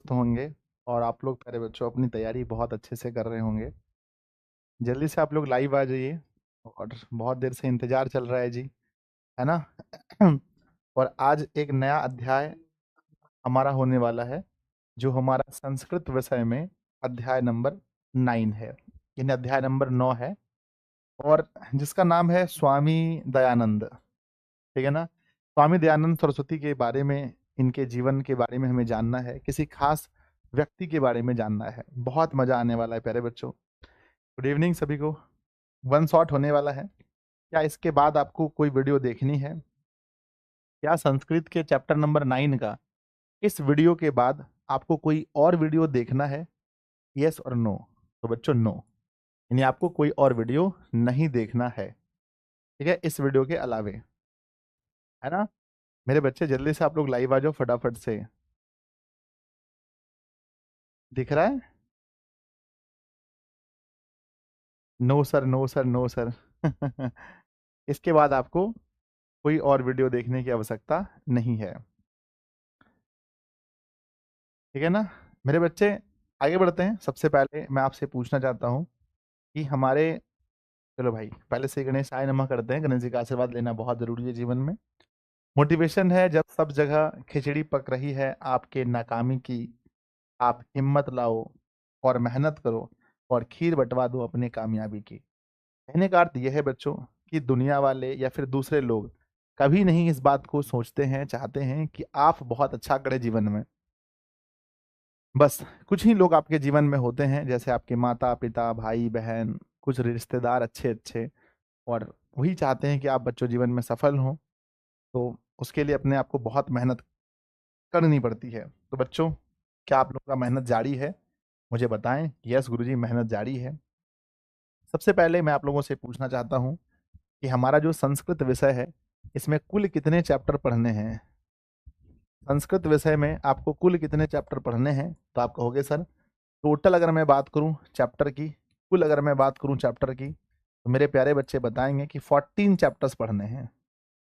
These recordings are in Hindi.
तंदुरुस्त होंगे और आप लोग प्यारे बच्चों अपनी तैयारी बहुत अच्छे से कर रहे होंगे। जल्दी से आप लोग लाइव आ जाइए और बहुत देर से इंतजार चल रहा है जी, है ना। और आज एक नया अध्याय हमारा होने वाला है, जो हमारा संस्कृत विषय में अध्याय नंबर 9 है, यानी अध्याय नंबर 9 है, और जिसका नाम है स्वामी दयानंद। ठीक है ना। स्वामी दयानंद सरस्वती के बारे में, इनके जीवन के बारे में हमें जानना है, किसी खास व्यक्ति के बारे में जानना है। बहुत मजा आने वाला है प्यारे बच्चों। गुड इवनिंग सभी को। वन शॉट होने वाला है। क्या इसके बाद आपको कोई वीडियो देखनी है? क्या संस्कृत के चैप्टर नंबर 9 का इस वीडियो के बाद आपको कोई और वीडियो देखना है? यस और नो? तो बच्चों नो, यानी आपको कोई और वीडियो नहीं देखना है, ठीक है, इस वीडियो के अलावे, है ना। मेरे बच्चे जल्दी से आप लोग लाइव आ जाओ फटाफट से। दिख रहा है? No sir, no sir, no sir. इसके बाद आपको कोई और वीडियो देखने की आवश्यकता नहीं है, ठीक है ना। मेरे बच्चे आगे बढ़ते हैं। सबसे पहले मैं आपसे पूछना चाहता हूँ कि हमारे, चलो भाई पहले से गणेश आय नमः करते हैं। गणेश जी का आशीर्वाद लेना बहुत जरूरी है जीवन में। मोटिवेशन है जब सब जगह खिचड़ी पक रही है आपके नाकामी की, आप हिम्मत लाओ और मेहनत करो और खीर बंटवा दो अपनी कामयाबी की। कहने का अर्थ यह है बच्चों कि दुनिया वाले या फिर दूसरे लोग कभी नहीं इस बात को सोचते हैं, चाहते हैं कि आप बहुत अच्छा करें जीवन में। बस कुछ ही लोग आपके जीवन में होते हैं, जैसे आपके माता पिता, भाई बहन, कुछ रिश्तेदार अच्छे अच्छे, और वही चाहते हैं कि आप बच्चों जीवन में सफल हों। तो उसके लिए अपने आप को बहुत मेहनत करनी पड़ती है। तो बच्चों, क्या आप लोग का मेहनत जारी है? मुझे बताएं। यस गुरुजी, मेहनत जारी है। सबसे पहले मैं आप लोगों से पूछना चाहता हूं कि हमारा जो संस्कृत विषय है, इसमें कुल कितने चैप्टर पढ़ने हैं? संस्कृत विषय में आपको कुल कितने चैप्टर पढ़ने हैं? तो आप कहोगे सर, टोटल अगर मैं बात करूं चैप्टर की, कुल अगर मैं बात करूं चैप्टर की, तो मेरे प्यारे बच्चे बताएंगे कि 14 चैप्टर्स पढ़ने हैं।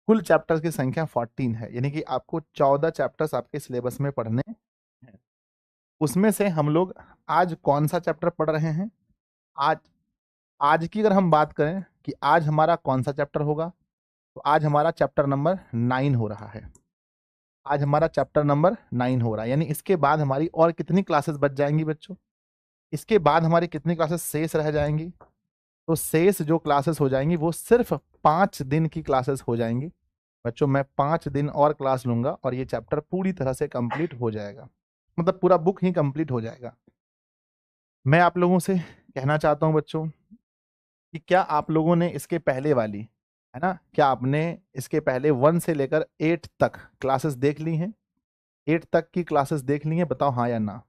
कुल चैप्टर्स की संख्या 14 है, यानी कि आपको 14 चैप्टर्स आपके सिलेबस में पढ़ने हैं। उसमें से हम लोग आज कौन सा चैप्टर पढ़ रहे हैं? आज आज की अगर हम बात करें कि आज हमारा कौन सा चैप्टर होगा, तो आज हमारा चैप्टर नंबर 9 हो रहा है। आज हमारा चैप्टर नंबर 9 हो रहा है, यानी इसके बाद हमारी और कितनी क्लासेस बच जाएंगी बच्चों? इसके बाद हमारी कितनी क्लासेस शेष रह जाएंगी? तो शेष जो क्लासेस हो जाएंगी वो सिर्फ 5 दिन की क्लासेस हो जाएंगी बच्चों। मैं 5 दिन और क्लास लूंगा और ये चैप्टर पूरी तरह से कंप्लीट हो जाएगा, मतलब पूरा बुक ही कंप्लीट हो जाएगा। मैं आप लोगों से कहना चाहता हूं बच्चों कि क्या आप लोगों ने इसके पहले वाली, है ना, क्या आपने इसके पहले 1 से लेकर 8 तक क्लासेस देख ली हैं? 8 तक की क्लासेस देख ली हैं? बताओ हाँ या ना।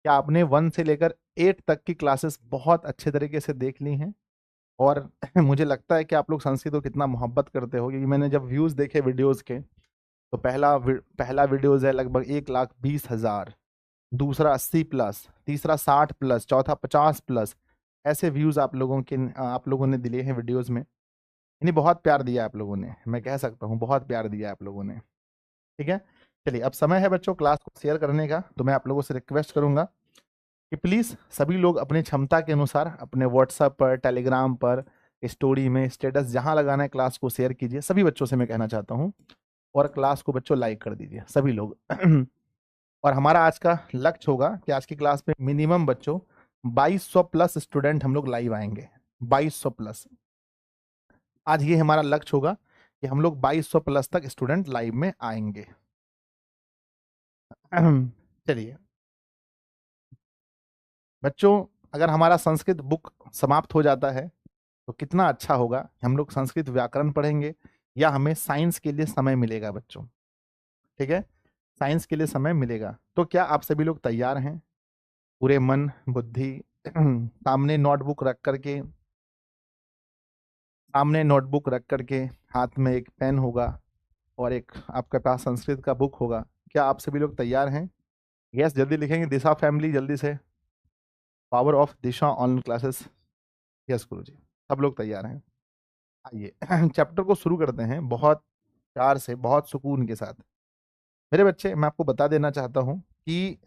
क्या आपने 1 से लेकर 8 तक की क्लासेस बहुत अच्छे तरीके से देख ली हैं? और मुझे लगता है कि आप लोग संस्कृत को कितना मोहब्बत करते हो, क्योंकि मैंने जब व्यूज देखे वीडियोस के, तो पहला वीडियोस है लगभग 1,20,000, दूसरा 80+, तीसरा 60+, चौथा 50+। ऐसे व्यूज आप लोगों ने दिए हैं वीडियोस में, यानी बहुत प्यार दिया आप लोगों ने, मैं कह सकता हूँ बहुत प्यार दिया आप लोगों ने। ठीक है, चलिए अब समय है बच्चों क्लास को शेयर करने का। तो मैं आप लोगों से रिक्वेस्ट करूंगा कि प्लीज़ सभी लोग अपनी क्षमता के अनुसार अपने व्हाट्सएप पर, टेलीग्राम पर, स्टोरी में, स्टेटस जहां लगाना है क्लास को शेयर कीजिए। सभी बच्चों से मैं कहना चाहता हूं, और क्लास को बच्चों लाइक कर दीजिए सभी लोग। और हमारा आज का लक्ष्य होगा कि आज की क्लास में मिनिमम बच्चों 2200 प्लस स्टूडेंट हम लोग लाइव आएंगे। 2200 प्लस, आज ये हमारा लक्ष्य होगा कि हम लोग 2200 प्लस तक स्टूडेंट लाइव में आएंगे। चलिए बच्चों, अगर हमारा संस्कृत बुक समाप्त हो जाता है तो कितना अच्छा होगा। हम लोग संस्कृत व्याकरण पढ़ेंगे या हमें साइंस के लिए समय मिलेगा बच्चों, ठीक है, साइंस के लिए समय मिलेगा। तो क्या आप सभी लोग तैयार हैं? पूरे मन बुद्धि सामने नोटबुक रख करके, सामने नोटबुक रख करके, हाथ में एक पेन होगा और एक आपके पास संस्कृत का बुक होगा। क्या आप सभी लोग तैयार हैं? यस, जल्दी लिखेंगे दिशा फैमिली, जल्दी से। Power of Disha online classes. Yes गुरु जी, सब लोग तैयार हैं। आइए चैप्टर को शुरू करते हैं बहुत प्यार से, बहुत सुकून के साथ। मेरे बच्चे, मैं आपको बता देना चाहता हूँ कि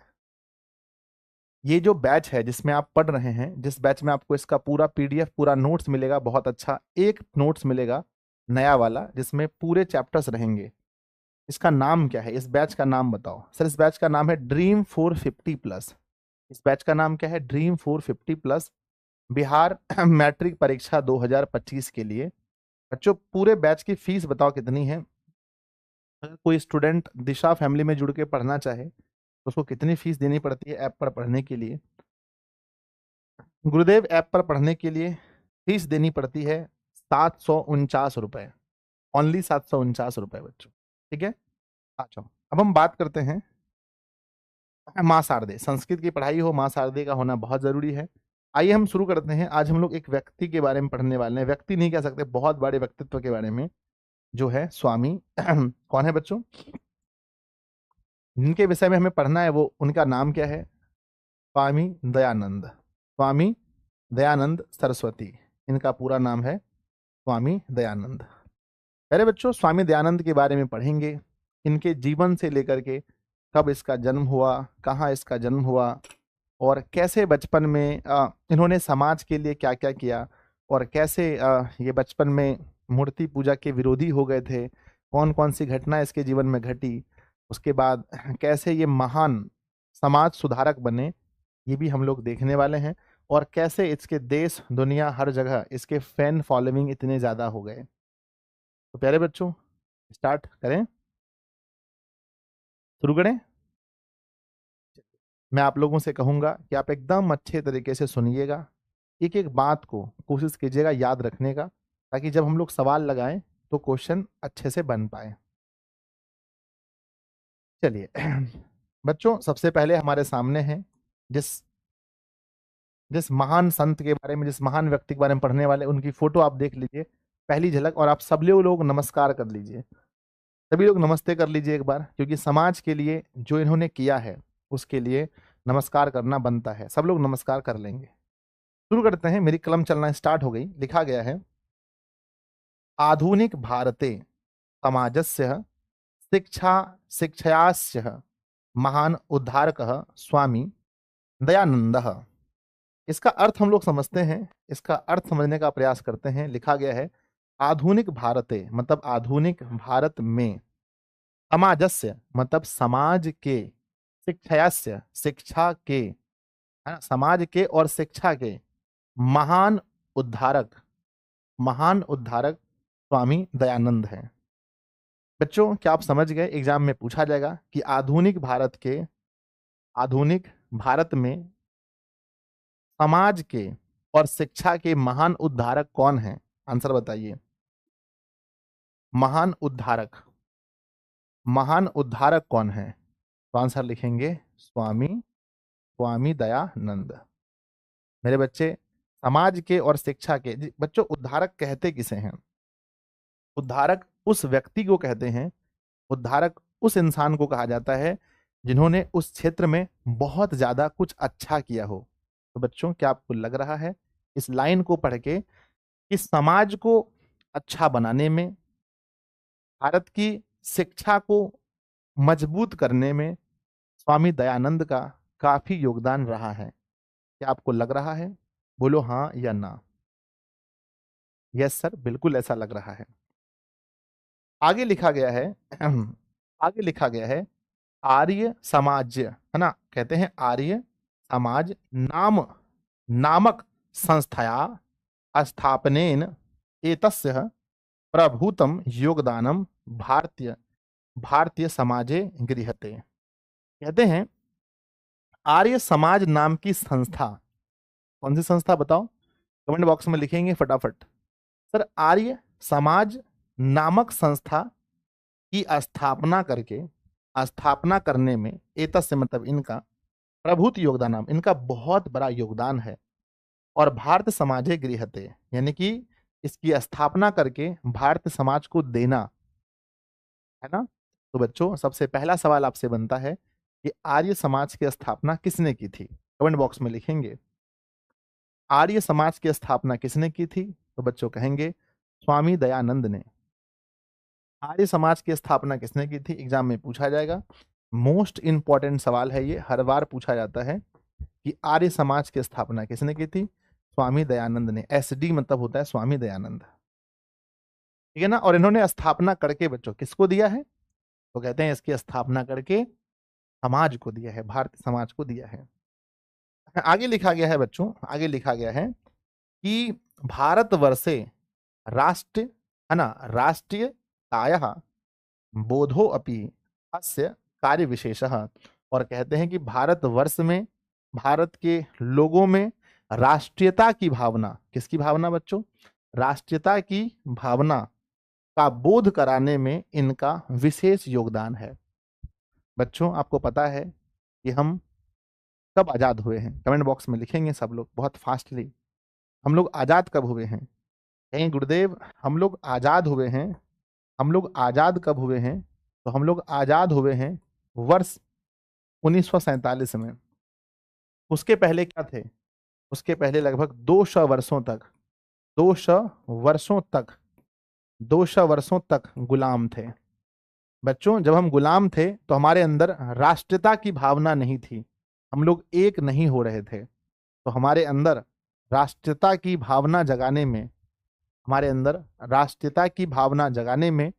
ये जो बैच है जिसमें आप पढ़ रहे हैं, जिस बैच में आपको इसका पूरा पीडीएफ, पूरा नोट्स मिलेगा, बहुत अच्छा एक नोट्स मिलेगा नया वाला जिसमें पूरे चैप्टर्स रहेंगे। इसका नाम क्या है? इस बैच का नाम बताओ सर। इस बैच का नाम है ड्रीम 450 प्लस। इस बैच का नाम क्या है? ड्रीम 450 प्लस, बिहार मैट्रिक परीक्षा 2025 के लिए। बच्चों पूरे बैच की फीस बताओ कितनी है? अगर कोई स्टूडेंट दिशा फैमिली में जुड़ के पढ़ना चाहे तो उसको कितनी फीस देनी पड़ती है ऐप पर पढ़ने के लिए? गुरुदेव ऐप पर पढ़ने के लिए फीस देनी पड़ती है 749 रुपए, ओनली 749 रुपए बच्चों। ठीक है, अच्छा अब हम बात करते हैं माँ शारदे। संस्कृत की पढ़ाई हो, माँ शारदे का होना बहुत जरूरी है। आइए हम शुरू करते हैं। आज हम लोग एक व्यक्ति के बारे में पढ़ने वाले हैं, व्यक्ति नहीं कह सकते, बहुत बड़े व्यक्तित्व के बारे में, जो है स्वामी कौन है बच्चों? जिनके विषय में हमें पढ़ना है वो, उनका नाम क्या है? स्वामी दयानंद। स्वामी दयानंद सरस्वती, इनका पूरा नाम है स्वामी दयानंद। पहले बच्चों स्वामी दयानंद के बारे में पढ़ेंगे, इनके जीवन से लेकर के कब इसका जन्म हुआ, कहाँ इसका जन्म हुआ, और कैसे बचपन में इन्होंने समाज के लिए क्या क्या किया, और कैसे ये बचपन में मूर्ति पूजा के विरोधी हो गए थे, कौन कौन सी घटना इसके जीवन में घटी, उसके बाद कैसे ये महान समाज सुधारक बने, ये भी हम लोग देखने वाले हैं। और कैसे इसके देश दुनिया हर जगह इसके फैन फॉलोइंग इतने ज़्यादा हो गए। तो प्यारे बच्चों स्टार्ट करें, शुरू करें। मैं आप लोगों से कहूंगा कि आप एकदम अच्छे तरीके से सुनिएगा, एक एक बात को कोशिश कीजिएगा याद रखने का, ताकि जब हम लोग सवाल लगाएं तो क्वेश्चन अच्छे से बन पाए। चलिए बच्चों सबसे पहले हमारे सामने है जिस जिस महान संत के बारे में, जिस महान व्यक्ति के बारे में पढ़ने वाले, उनकी फोटो आप देख लीजिए पहली झलक, और आप सब लोग नमस्कार कर लीजिए। सभी लोग नमस्ते कर लीजिए एक बार, क्योंकि समाज के लिए जो इन्होंने किया है उसके लिए नमस्कार करना बनता है। सब लोग नमस्कार कर लेंगे। शुरू करते हैं। मेरी कलम चलना स्टार्ट हो गई। लिखा गया है, आधुनिक भारते समाजस्य शिक्षा शिक्षयास्य महान उद्धारकः स्वामी दयानंदः। इसका अर्थ हम लोग समझते हैं, इसका अर्थ समझने का प्रयास करते हैं। लिखा गया है आधुनिक भारते मतलब आधुनिक भारत में, समाजस्य मतलब समाज के, शिक्षास्य शिक्षा के, है ना, समाज के और शिक्षा के महान उद्धारक, महान उद्धारक स्वामी दयानंद हैं। बच्चों क्या आप समझ गए? एग्जाम में पूछा जाएगा कि आधुनिक भारत के, आधुनिक भारत में समाज के और शिक्षा के महान उद्धारक कौन हैं? आंसर बताइए। महान उद्धारक, महान उद्धारक कौन है? तो आंसर लिखेंगे स्वामी, स्वामी दयानंद। मेरे बच्चे समाज के और शिक्षा के, बच्चों उद्धारक कहते किसे हैं? उद्धारक उस व्यक्ति को कहते हैं, उद्धारक उस इंसान को कहा जाता है जिन्होंने उस क्षेत्र में बहुत ज्यादा कुछ अच्छा किया हो। तो बच्चों क्या आपको लग रहा है इस लाइन को पढ़ के कि समाज को अच्छा बनाने में, भारत की शिक्षा को मजबूत करने में स्वामी दयानंद का काफी योगदान रहा है? क्या आपको लग रहा है? बोलो हाँ या ना। यस सर, बिल्कुल ऐसा लग रहा है। आगे लिखा गया है आगे लिखा गया है आर्य समाज, है ना, कहते हैं आर्य समाज नामक संस्थाया स्थापनेन एतस्य प्रभूतम योगदानम भारतीय भारतीय समाजे गृहते। कहते हैं आर्य समाज नाम की संस्था, कौन सी संस्था बताओ? कमेंट बॉक्स में लिखेंगे फटाफट। सर आर्य समाज नामक संस्था की स्थापना करके, स्थापना करने में एतस्य मतलब इनका, प्रभुत योगदान, इनका बहुत बड़ा योगदान है, और भारत समाजे गृहते यानी कि इसकी स्थापना करके भारत समाज को देना, है ना। तो बच्चों सबसे पहला सवाल आपसे बनता है कि आर्य समाज की स्थापना किसने की थी? कमेंट बॉक्स में लिखेंगे आर्य समाज की स्थापना किसने की थी? तो बच्चों कहेंगे स्वामी दयानंद ने। आर्य समाज की स्थापना किसने की थी? एग्जाम में पूछा जाएगा। मोस्ट इंपॉर्टेंट सवाल है ये, हर बार पूछा जाता है कि आर्य समाज की स्थापना किसने की थी? स्वामी दयानंद ने। एसडी मतलब होता है स्वामी दयानंद, ठीक है ना। और इन्होंने स्थापना करके बच्चों किसको दिया है? तो कहते हैं इसकी स्थापना करके समाज को दिया है, भारतीय समाज को दिया है। आगे लिखा गया है बच्चों, आगे लिखा गया है कि भारतवर्षे राष्ट्र, है ना, राष्ट्रीयतायाः बोधो अपि अस्य कार्य विशेषः। और कहते हैं कि भारतवर्ष में, भारत के लोगों में राष्ट्रीयता की भावना, किसकी भावना बच्चों? राष्ट्रीयता की भावना का बोध कराने में इनका विशेष योगदान है। बच्चों आपको पता है कि हम कब आजाद हुए हैं? कमेंट बॉक्स में लिखेंगे सब लोग बहुत फास्टली। हम लोग आजाद कब हुए हैं? कहेंगे गुरुदेव हम लोग आजाद हुए हैं, हम लोग आजाद कब हुए हैं? तो हम लोग आजाद हुए हैं वर्ष 1947 में। उसके पहले क्या थे? उसके पहले लगभग 200 वर्षों तक, 200 वर्षों तक, 200 वर्षों तक गुलाम थे। बच्चों जब हम गुलाम थे तो हमारे अंदर राष्ट्रीयता की भावना नहीं थी, हम लोग एक नहीं हो रहे थे। तो हमारे अंदर राष्ट्रीयता की भावना जगाने में, हमारे अंदर राष्ट्रीयता की भावना जगाने में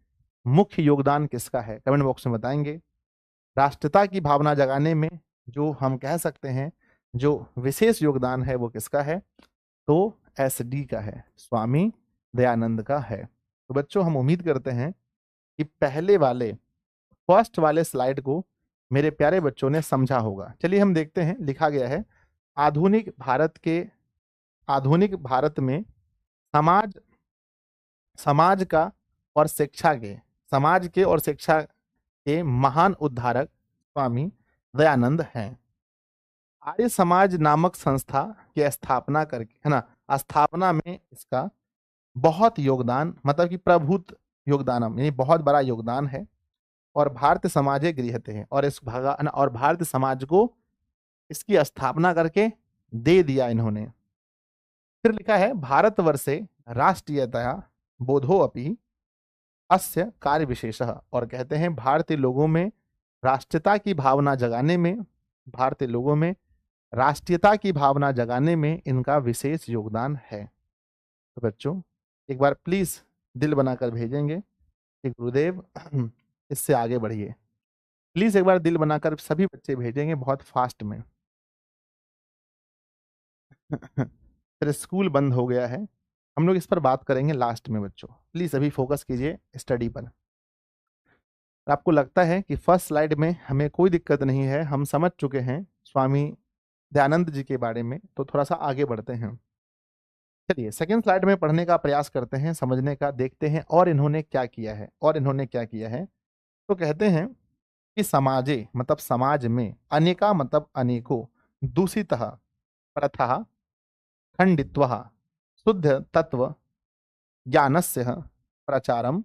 मुख्य योगदान किसका है? कमेंट बॉक्स में बताएंगे। राष्ट्रीयता की भावना जगाने में जो हम कह सकते हैं जो विशेष योगदान है वो किसका है? तो एसडी का है, स्वामी दयानंद का है। तो बच्चों हम उम्मीद करते हैं कि पहले वाले, फर्स्ट वाले स्लाइड को मेरे प्यारे बच्चों ने समझा होगा। चलिए हम देखते हैं, लिखा गया है आधुनिक भारत में समाज, समाज का और शिक्षा के, समाज के और शिक्षा के महान उद्धारक स्वामी दयानंद हैं। आर्य समाज नामक संस्था की स्थापना करके, है ना, स्थापना में इसका बहुत योगदान, मतलब कि प्रभुत योगदान, यानी बहुत बड़ा योगदान है। और भारतीय समाज गृहते हैं, और इस भगवान और भारतीय समाज को इसकी स्थापना करके दे दिया इन्होंने। फिर लिखा है भारतवर्षे राष्ट्रीयतया बोधो अपि अस्य कार्य विशेषः। और कहते हैं भारतीय लोगों में राष्ट्रीयता की भावना जगाने में, भारतीय लोगों में राष्ट्रीयता की भावना जगाने में इनका विशेष योगदान है। तो बच्चों एक बार प्लीज दिल बनाकर भेजेंगे कि गुरुदेव इससे आगे बढ़िए। प्लीज एक बार दिल बनाकर सभी बच्चे भेजेंगे बहुत फास्ट में। फिर स्कूल बंद हो गया है, हम लोग इस पर बात करेंगे लास्ट में। बच्चों प्लीज अभी फोकस कीजिए स्टडी पर। आपको लगता है कि फर्स्ट स्लाइड में हमें कोई दिक्कत नहीं है, हम समझ चुके हैं स्वामी दयानंद जी के बारे में, तो थोड़ा सा आगे बढ़ते हैं। चलिए सेकंड स्लाइड में पढ़ने का प्रयास करते हैं, समझने का, देखते हैं और इन्होंने क्या किया है, और इन्होंने क्या किया है। तो कहते हैं कि समाजे मतलब समाज में, अनेका मतलब अनेकों, दूषितः प्रथा खंडित्वा शुद्ध तत्व ज्ञानस्य प्रचारम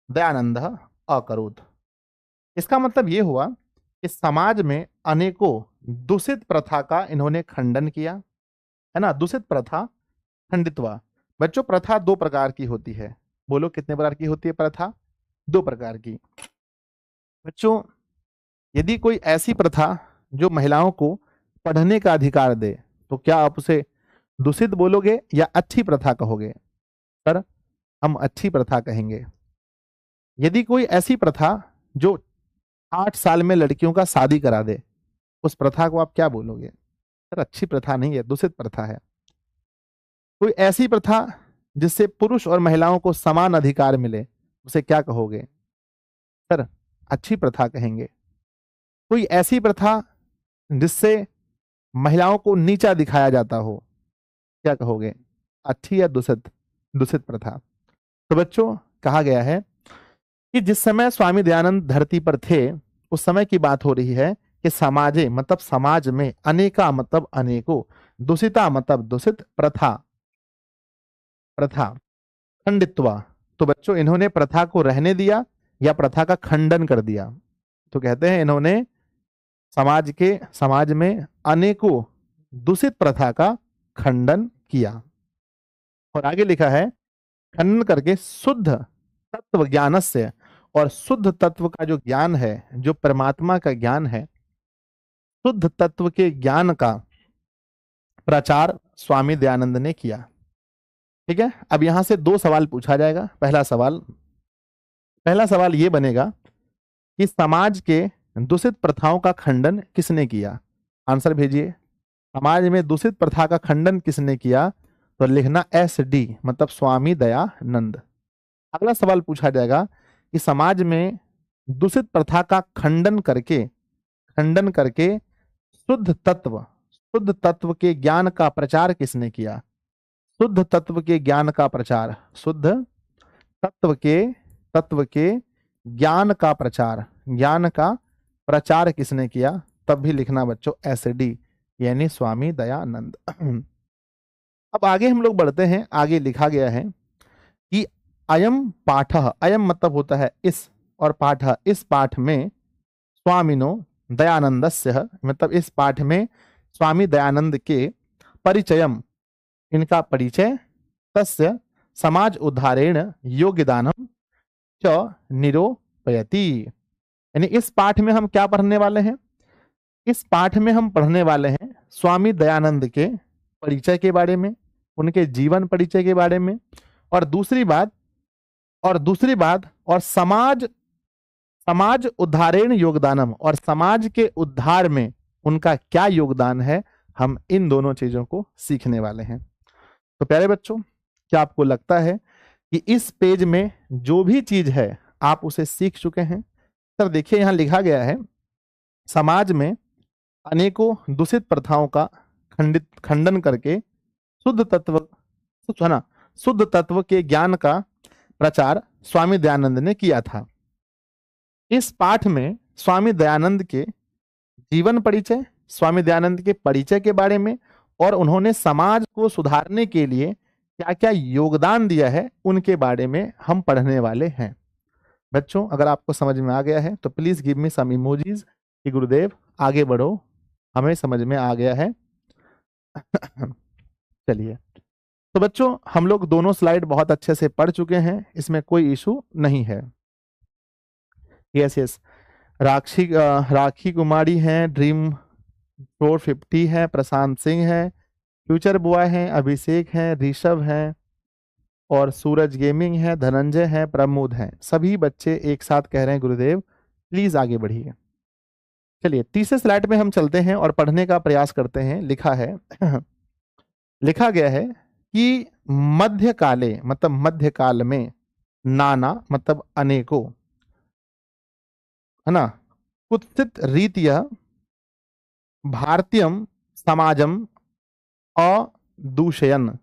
दयानंदः अकरोत्। इसका मतलब ये हुआ कि समाज में अनेकों दूषित प्रथा का इन्होंने खंडन किया, है ना। दूषित प्रथा खंडित्वा। बच्चों प्रथा दो प्रकार की होती है, बोलो कितने प्रकार की होती है प्रथा? दो प्रकार की। बच्चों यदि कोई ऐसी प्रथा जो महिलाओं को पढ़ने का अधिकार दे, तो क्या आप उसे दूषित बोलोगे या अच्छी प्रथा कहोगे? सर हम अच्छी प्रथा कहेंगे। यदि कोई ऐसी प्रथा जो 8 साल में लड़कियों का शादी करा दे, उस प्रथा को आप क्या बोलोगे? सर अच्छी प्रथा नहीं है, दूषित प्रथा है। कोई ऐसी प्रथा जिससे पुरुष और महिलाओं को समान अधिकार मिले, उसे क्या कहोगे? सर अच्छी प्रथा कहेंगे। कोई ऐसी प्रथा जिससे महिलाओं को नीचा दिखाया जाता हो, क्या कहोगे? अच्छी या दूषित? दूषित प्रथा। तो बच्चों कहा गया है कि जिस समय स्वामी दयानंद धरती पर थे, उस समय की बात हो रही है कि समाजे मतलब समाज में, अनेका मतलब अनेकों, दूषिता मतलब दूषित, प्रथा खंडित्वा। तो बच्चों इन्होंने प्रथा को रहने दिया या प्रथा का खंडन कर दिया? तो कहते हैं इन्होंने समाज में अनेकों दूषित प्रथा का खंडन किया। और आगे लिखा है खंडन करके शुद्ध तत्व ज्ञानस्य, और शुद्ध तत्व का जो ज्ञान है, जो परमात्मा का ज्ञान है, शुद्ध तत्व के ज्ञान का प्रचार स्वामी दयानंद ने किया। ठीक है, अब यहां से दो सवाल पूछा जाएगा। पहला सवाल ये बनेगा कि समाज के दूषित प्रथाओं का खंडन किसने किया? आंसर भेजिए। समाज में दूषित प्रथा का खंडन किसने किया? तो लिखना SD, मतलब स्वामी दयानंद। अगला सवाल पूछा जाएगा कि समाज में दूषित प्रथा का खंडन करके शुद्ध तत्व के ज्ञान का प्रचार किसने किया? शुद्ध तत्व के ज्ञान का प्रचार, शुद्ध तत्व के ज्ञान का प्रचार किसने किया? तब भी लिखना बच्चों SD, यानी स्वामी दयानंद। अब आगे हम लोग बढ़ते हैं। आगे लिखा गया है कि अयम पाठः, अयम मतलब होता है इस, और पाठः इस पाठ में स्वामिनो दयानंदस्य, मतलब इस पाठ में स्वामी दयानंद के परिचयम, इनका परिचय, तस्य समाज उद्धारेण योगदानम च निरूपयति। यानी इस पाठ में हम क्या पढ़ने वाले हैं? इस पाठ में हम पढ़ने वाले हैं स्वामी दयानंद के परिचय के बारे में, उनके जीवन परिचय के बारे में, और दूसरी बात और समाज उद्धारेण योगदानम, और समाज के उद्धार में उनका क्या योगदान है, हम इन दोनों चीजों को सीखने वाले हैं। तो प्यारे बच्चों, क्या आपको लगता है कि इस पेज में जो भी चीज है आप उसे सीख चुके हैं? सर देखिए, यहां लिखा गया है समाज में अनेकों दूषित प्रथाओं का खंडन करके शुद्ध तत्व के ज्ञान का प्रचार स्वामी दयानंद ने किया था। इस पाठ में स्वामी दयानंद के जीवन परिचय, स्वामी दयानंद के परिचय के बारे में, और उन्होंने समाज को सुधारने के लिए क्या क्या योगदान दिया है, उनके बारे में हम पढ़ने वाले हैं। बच्चों, अगर आपको समझ में आ गया है तो please give me some emojis कि गुरुदेव आगे बढ़ो, हमें समझ में आ गया है। चलिए, तो बच्चों हम लोग दोनों स्लाइड बहुत अच्छे से पढ़ चुके हैं, इसमें कोई इशू नहीं है। यस, राखी कुमारी हैं, ड्रीम 450 है, प्रशांत सिंह है, फ्यूचर बॉय हैं, अभिषेक हैं, ऋषभ हैं, और सूरज गेमिंग है, धनंजय है, प्रमोद हैं। सभी बच्चे एक साथ कह रहे हैं गुरुदेव प्लीज आगे बढ़िए। चलिए तीसरे स्लाइड में हम चलते हैं और पढ़ने का प्रयास करते हैं। लिखा गया है कि मध्यकाले, मतलब मध्यकाल में, नाना मतलब अनेकों, है ना, कुत्सित रीतिया भारतीयम समाजम अदूषयन।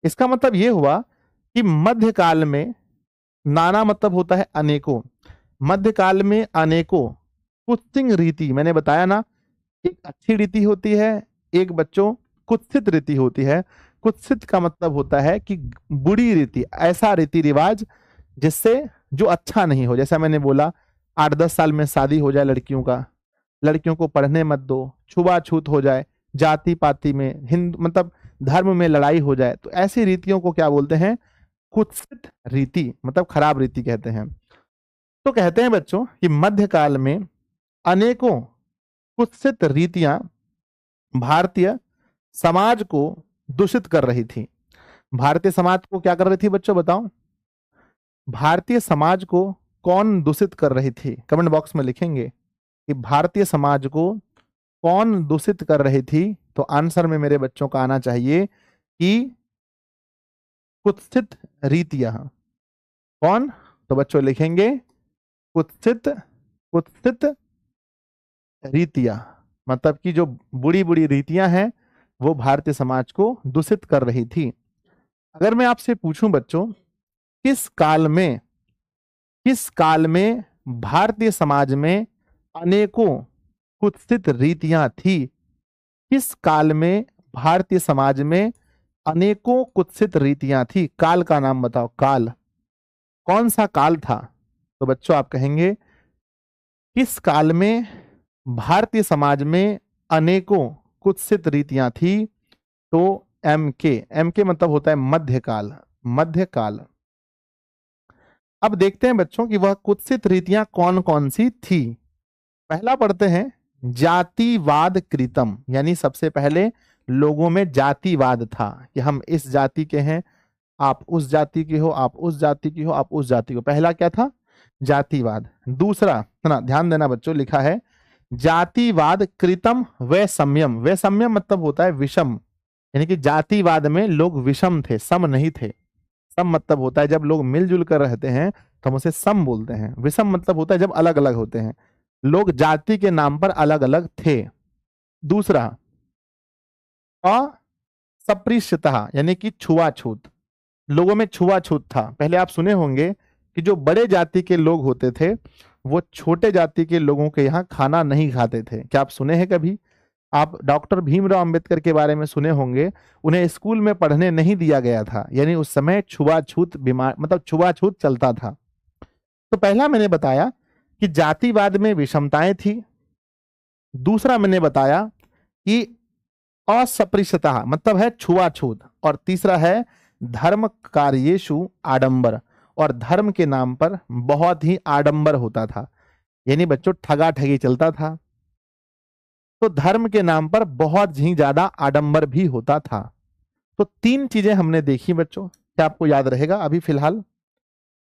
इसका मतलब यह हुआ कि मध्यकाल में, नाना मतलब होता है अनेकों, मध्यकाल में अनेकों कुत्सित रीति, मैंने बताया ना, एक अच्छी रीति होती है, एक बच्चों कुत्सित रीति होती है। कुत्सित का मतलब होता है कि बुरी रीति, ऐसा रीति रिवाज जिससे जो अच्छा नहीं हो। जैसा मैंने बोला 8-10 साल में शादी हो जाए लड़कियों को पढ़ने मत दो, छुआछूत हो जाए, जाति पाति में, हिंदू मतलब धर्म में लड़ाई हो जाए, तो ऐसी रीतियों को क्या बोलते हैं? कुत्सित रीति, मतलब खराब रीति कहते हैं। तो कहते हैं बच्चों कि मध्यकाल में अनेकों कुत्सित रीतियां भारतीय समाज को दूषित कर रही थी। भारतीय समाज को क्या कर रही थी बच्चों, बताओ? भारतीय समाज को कौन दूषित कर रही थी? कमेंट बॉक्स में लिखेंगे कि भारतीय समाज को कौन दूषित कर रही थी। तो आंसर में मेरे बच्चों का आना चाहिए कि कुत्सित रीतियां। कौन? तो बच्चों लिखेंगे कुत्सित रीतियां, मतलब कि जो बुरी बुरी रीतियां हैं वो भारतीय समाज को दूषित कर रही थी। अगर मैं आपसे पूछूं बच्चों, किस काल में भारतीय समाज में अनेकों कुत्सित रीतियां थी? किस काल में भारतीय समाज में अनेकों कुत्सित रीतियां थी? काल का नाम बताओ, काल कौन सा काल था? तो बच्चों आप कहेंगे किस काल में भारतीय समाज में अनेकों कुत्सित रीतियां थी? तो एम के मतलब होता है मध्यकाल। अब देखते हैं बच्चों कि वह कुत्सित रीतियां कौन कौन सी थी। पहला पढ़ते हैं जातिवाद कृतम, यानी सबसे पहले लोगों में जातिवाद था कि हम इस जाति के हैं, आप उस जाति के हो, आप उस जाति की हो, आप उस जाति को। पहला क्या था? जातिवाद। दूसरा है ना, ध्यान देना बच्चों, लिखा है जातिवाद कृतम व संयम। व संयम मतलब होता है विषम, यानी कि जातिवाद में लोग विषम थे, सम नहीं थे। सम मतलब होता है जब लोग मिलजुल कर रहते हैं तो हम उसे सम बोलते हैं। विषम मतलब होता है जब अलग अलग होते हैं, लोग जाति के नाम पर अलग अलग थे। दूसरा असपृश्यता, यानी कि छुआछूत, लोगों में छुआछूत था। पहले आप सुने होंगे कि जो बड़े जाति के लोग होते थे वो छोटे जाति के लोगों के यहाँ खाना नहीं खाते थे। क्या आप सुने हैं कभी? आप डॉक्टर भीमराव अंबेडकर के बारे में सुने होंगे, उन्हें स्कूल में पढ़ने नहीं दिया गया था, यानी उस समय छुआछूत बीमार मतलब छुआछूत चलता था। तो पहला मैंने बताया कि जातिवाद में विषमताएं थी। दूसरा मैंने बताया कि अस्पृश्यता मतलब है छुआछूत। और तीसरा है धर्म कार्येषु आडंबर, और धर्म के नाम पर बहुत ही आडंबर होता था, यानी बच्चों ठगा ठगी चलता था। तो धर्म के नाम पर बहुत ही ज्यादा आडंबर भी होता था। तो तीन चीजें हमने देखी बच्चों, क्या आपको याद रहेगा अभी फिलहाल?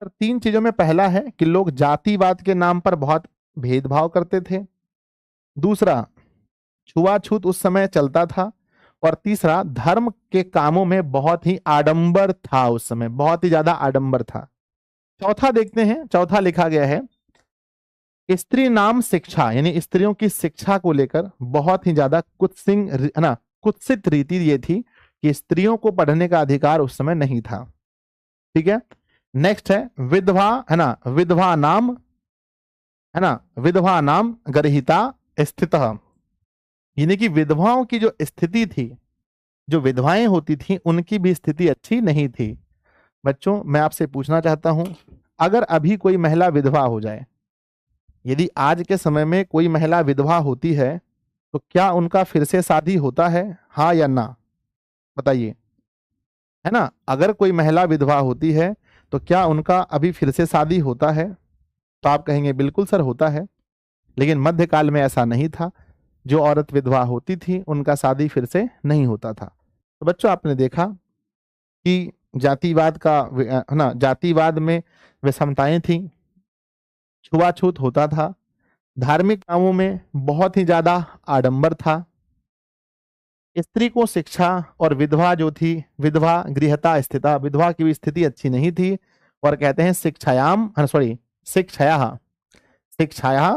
पर तीन चीजों में पहला है कि लोग जातिवाद के नाम पर बहुत भेदभाव करते थे। दूसरा, छुआछूत उस समय चलता था। और तीसरा, धर्म के कामों में बहुत ही आडंबर था, उस समय बहुत ही ज्यादा आडंबर था। चौथा देखते हैं, चौथा लिखा गया है स्त्री नाम शिक्षा, यानी स्त्रियों की शिक्षा को लेकर बहुत ही ज्यादा कुत्सित रीति ये थी कि स्त्रियों को पढ़ने का अधिकार उस समय नहीं था। ठीक है। नेक्स्ट है विधवा, है ना, विधवा नाम, है ना, विधवा नाम गर्हिता स्थित, यानी कि विधवाओं की जो स्थिति थी, जो विधवाएं होती थी उनकी भी स्थिति अच्छी नहीं थी। बच्चों मैं आपसे पूछना चाहता हूं, अगर अभी कोई महिला विधवा हो जाए, यदि आज के समय में कोई महिला विधवा होती है तो क्या उनका फिर से शादी होता है, हाँ या ना? बताइए, है ना। अगर कोई महिला विधवा होती है तो क्या उनका अभी फिर से शादी होता है? तो आप कहेंगे बिल्कुल सर होता है। लेकिन मध्यकाल में ऐसा नहीं था, जो औरत विधवा होती थी उनका शादी फिर से नहीं होता था। तो बच्चों आपने देखा कि जातिवाद का है ना, जातिवाद में विषमताएं थी, छुआछूत होता था, धार्मिक कामों में बहुत ही ज्यादा आडंबर था, स्त्री को शिक्षा, और विधवा जो थी, विधवा गृहता स्थिता, विधवा की भी स्थिति अच्छी नहीं थी। और कहते हैं शिक्षायाम, सॉरी, शिक्षाया शिक्षाया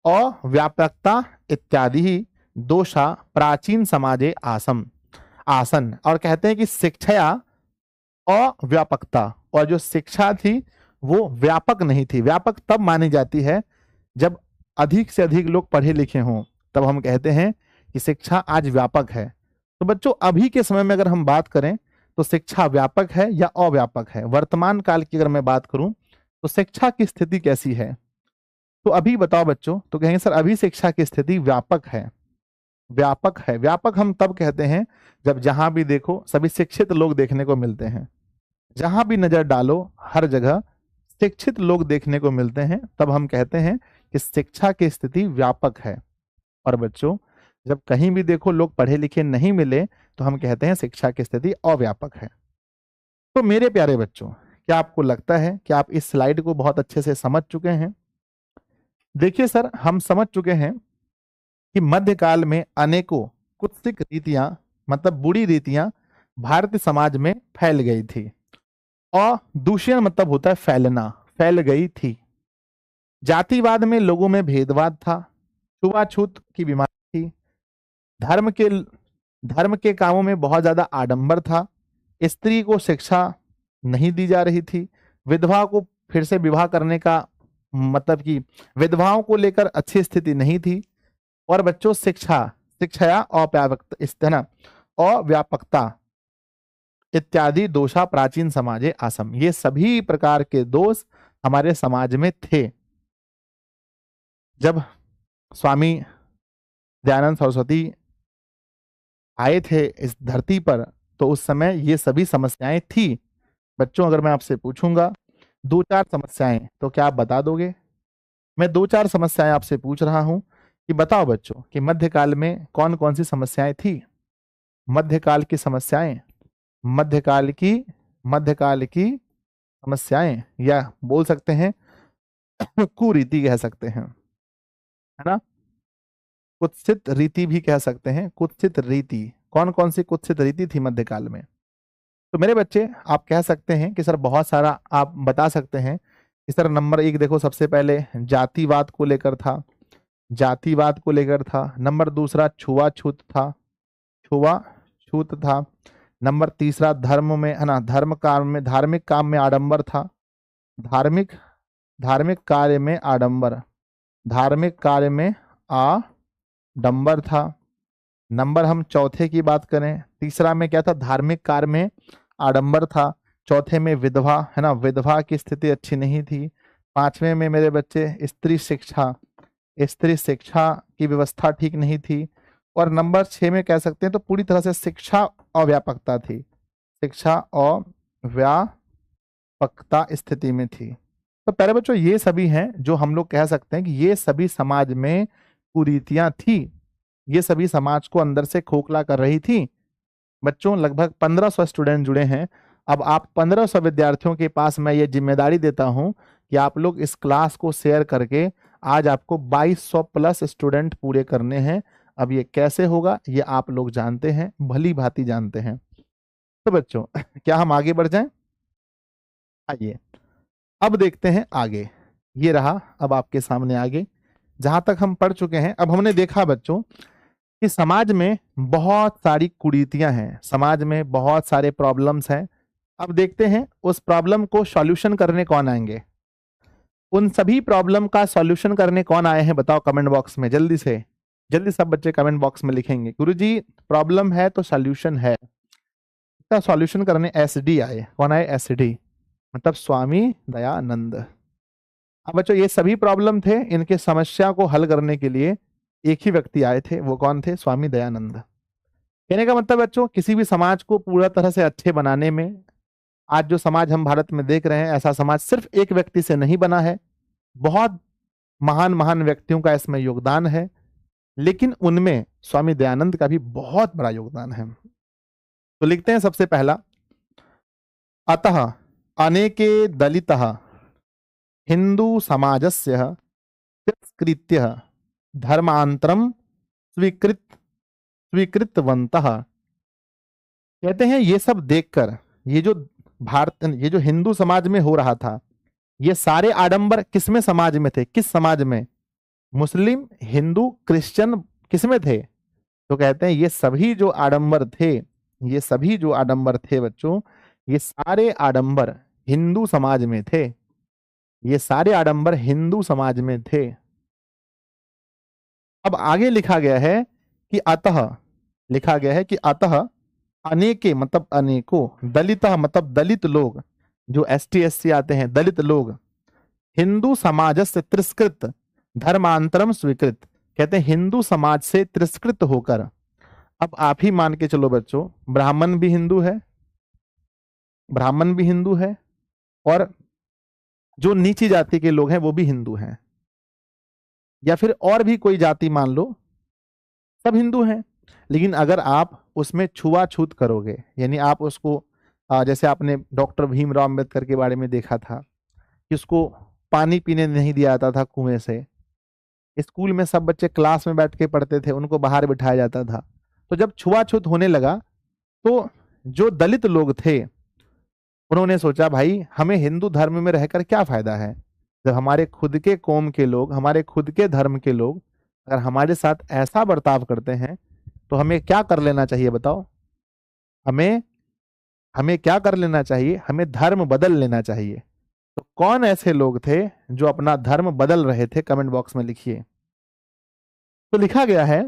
अव्यापकता इत्यादि ही दोषा प्राचीन समाजे आसन। और कहते हैं कि शिक्षाया अव्यापकता, और जो शिक्षा थी वो व्यापक नहीं थी। व्यापक तब मानी जाती है जब अधिक से अधिक लोग पढ़े लिखे हों, तब हम कहते हैं कि शिक्षा आज व्यापक है। तो बच्चों अभी के समय में अगर हम बात करें तो शिक्षा व्यापक है या अव्यापक है? वर्तमान काल की अगर मैं बात करूं तो शिक्षा की स्थिति कैसी है? तो अभी बताओ बच्चों, तो कहेंगे सर अभी शिक्षा की स्थिति व्यापक है। व्यापक है, व्यापक हम तब कहते हैं जब जहां भी देखो सभी शिक्षित लोग देखने को मिलते हैं। जहां भी नजर डालो हर जगह शिक्षित लोग देखने को मिलते हैं, तब हम कहते हैं कि शिक्षा की स्थिति व्यापक है। और बच्चों जब कहीं भी देखो लोग पढ़े लिखे नहीं मिले तो हम कहते हैं शिक्षा की स्थिति अव्यापक है। तो मेरे प्यारे बच्चों, क्या आपको लगता है कि आप इस स्लाइड को बहुत अच्छे से समझ चुके हैं? देखिए सर, हम समझ चुके हैं कि मध्यकाल में अनेकों कुत्सित रीतियां, मतलब बुरी रीतियां भारतीय समाज में फैल गई थी। और दूषण मतलब होता है फैलना, फैल गई थी। जातिवाद में लोगों में भेदभाव था, छुआछूत की बीमारी थी, धर्म के कामों में बहुत ज्यादा आडंबर था, स्त्री को शिक्षा नहीं दी जा रही थी, विधवा को फिर से विवाह करने का मतलब कि विधवाओं को लेकर अच्छी स्थिति नहीं थी। और बच्चों शिक्षाया अव्यापकता इत्यादि दोषा प्राचीन समाजे आसम, ये सभी प्रकार के दोष हमारे समाज में थे। जब स्वामी दयानंद सरस्वती आए थे इस धरती पर तो उस समय ये सभी समस्याएं थी। बच्चों अगर मैं आपसे पूछूंगा दो चार समस्याएं, तो क्या आप बता दोगे? मैं दो चार समस्याएं आपसे पूछ रहा हूं कि बताओ बच्चों कि मध्यकाल में कौन कौन सी समस्याएं थी। मध्यकाल की समस्याएं, मध्यकाल की समस्याएं, या बोल सकते हैं कुरीति कह सकते हैं, है ना। कुत्सित रीति भी कह सकते हैं, कुत्सित रीति। कौन कौन सी कुत्सित रीति थी मध्यकाल में? तो मेरे बच्चे आप कह सकते हैं कि सर बहुत सारा आप बता सकते हैं कि सर नंबर एक देखो, सबसे पहले जातिवाद को लेकर था, जातिवाद को लेकर था। नंबर दूसरा छुआछूत था, छुआछूत था। नंबर तीसरा धर्म में, है ना, धर्म काम में, धार्मिक काम में आडंबर था, धार्मिक धार्मिक कार्य में आडंबर, धार्मिक कार्य में आडंबर था। नंबर हम चौथे की बात करें, तीसरा में क्या था? धार्मिक कार्य में आडंबर था। चौथे में विधवा, है ना, विधवा की स्थिति अच्छी नहीं थी। पांचवें में मेरे बच्चे स्त्री शिक्षा की व्यवस्था ठीक नहीं थी। और नंबर 6 में कह सकते हैं तो पूरी तरह से शिक्षा अव्यापकता थी, शिक्षा अव्यापकता स्थिति में थी। तो पहले बच्चों ये सभी हैं जो हम लोग कह सकते हैं कि ये सभी समाज में कुरीतियां थी, ये सभी समाज को अंदर से खोखला कर रही थी। बच्चों लगभग 1500 स्टूडेंट जुड़े हैं। अब आप 1500 विद्यार्थियों के पास मैं ये जिम्मेदारी देता हूं कि आप लोग इस क्लास को शेयर करके आज आपको 2200 प्लस स्टूडेंट पूरे करने हैं। अब ये कैसे होगा ये आप लोग जानते हैं, भली भांति जानते हैं। तो बच्चों क्या हम आगे बढ़ जाएं? आइए अब देखते हैं आगे। ये रहा अब आपके सामने आगे, जहां तक हम पढ़ चुके हैं। अब हमने देखा बच्चों कि समाज में बहुत सारी कुरीतियां हैं, समाज में बहुत सारे प्रॉब्लम्स हैं। अब देखते हैं उस प्रॉब्लम को सॉल्यूशन करने कौन आएंगे। उन सभी प्रॉब्लम का सॉल्यूशन करने कौन आए हैं बताओ कमेंट बॉक्स में, जल्दी से जल्दी सब बच्चे कमेंट बॉक्स में लिखेंगे गुरुजी प्रॉब्लम है तो सॉल्यूशन है। इसका सॉल्यूशन करने एसडी आए। कौन आए? एसडी मतलब स्वामी दयानंद। अब बच्चों ये सभी प्रॉब्लम थे, इनके समस्या को हल करने के लिए एक ही व्यक्ति आए थे, वो कौन थे? स्वामी दयानंद। कहने का मतलब बच्चों किसी भी समाज को पूरा तरह से अच्छे बनाने में, आज जो समाज हम भारत में देख रहे हैं ऐसा समाज सिर्फ एक व्यक्ति से नहीं बना है, बहुत महान महान व्यक्तियों का इसमें योगदान है, लेकिन उनमें स्वामी दयानंद का भी बहुत बड़ा योगदान है। तो लिखते हैं सबसे पहला, अतः अनेके दलितः हिंदू समाजस्य तिरस्कृत्य धर्मांतरम स्वीकृतवन्तः। कहते हैं ये सब देखकर, ये जो हिंदू समाज में हो रहा था, ये सारे आडंबर किसमें समाज में थे? किस समाज में? मुस्लिम, हिंदू, क्रिश्चियन किसमें थे? तो कहते हैं ये सभी जो आडंबर थे, ये सभी जो आडंबर थे बच्चों, ये सारे आडंबर हिंदू समाज में थे, ये सारे आडंबर हिंदू समाज में थे। अब आगे लिखा गया है कि अतः, लिखा गया है कि अतः अनेके मतलब अनेकों, दलित मतलब दलित लोग, जो ST SC आते हैं, दलित लोग, हिंदू समाज से तिरस्कृत धर्मांतरम स्वीकृत। कहते हैं हिंदू समाज से तिरस्कृत होकर, अब आप ही मान के चलो बच्चों, ब्राह्मण भी हिंदू है, ब्राह्मण भी हिंदू है, और जो नीची जाति के लोग हैं वो भी हिंदू हैं, या फिर और भी कोई जाति मान लो, सब हिंदू हैं। लेकिन अगर आप उसमें छुआछूत करोगे, यानी आप उसको जैसे आपने डॉक्टर भीमराव अंबेडकर के बारे में देखा था कि उसको पानी पीने नहीं दिया जाता था कुएं से, स्कूल में सब बच्चे क्लास में बैठ के पढ़ते थे, उनको बाहर बिठाया जाता था। तो जब छुआछूत होने लगा तो जो दलित लोग थे उन्होंने सोचा भाई हमें हिंदू धर्म में रहकर क्या फायदा है, जब हमारे खुद के कौम के लोग, हमारे खुद के धर्म के लोग अगर हमारे साथ ऐसा बर्ताव करते हैं तो हमें क्या कर लेना चाहिए बताओ? हमें हमें क्या कर लेना चाहिए? हमें धर्म बदल लेना चाहिए। तो कौन ऐसे लोग थे जो अपना धर्म बदल रहे थे? कमेंट बॉक्स में लिखिए। तो लिखा गया है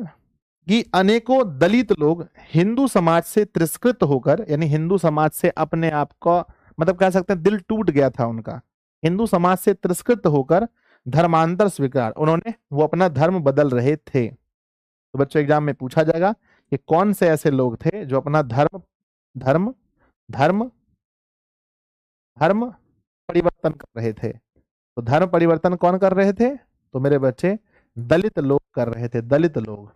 कि अनेकों दलित लोग हिंदू समाज से तिरस्कृत होकर, यानी हिंदू समाज से अपने आप को, मतलब कह सकते हैं दिल टूट गया था उनका, हिंदू समाज से तिरस्कृत होकर धर्मांतर स्वीकार, उन्होंने वो अपना धर्म बदल रहे थे। तो बच्चों एग्जाम में पूछा जाएगा कि कौन से ऐसे लोग थे जो अपना धर्म धर्म धर्म धर्म परिवर्तन कर रहे थे। तो धर्म परिवर्तन कौन कर रहे थे? तो मेरे बच्चे दलित लोग कर रहे थे। दलित लोग।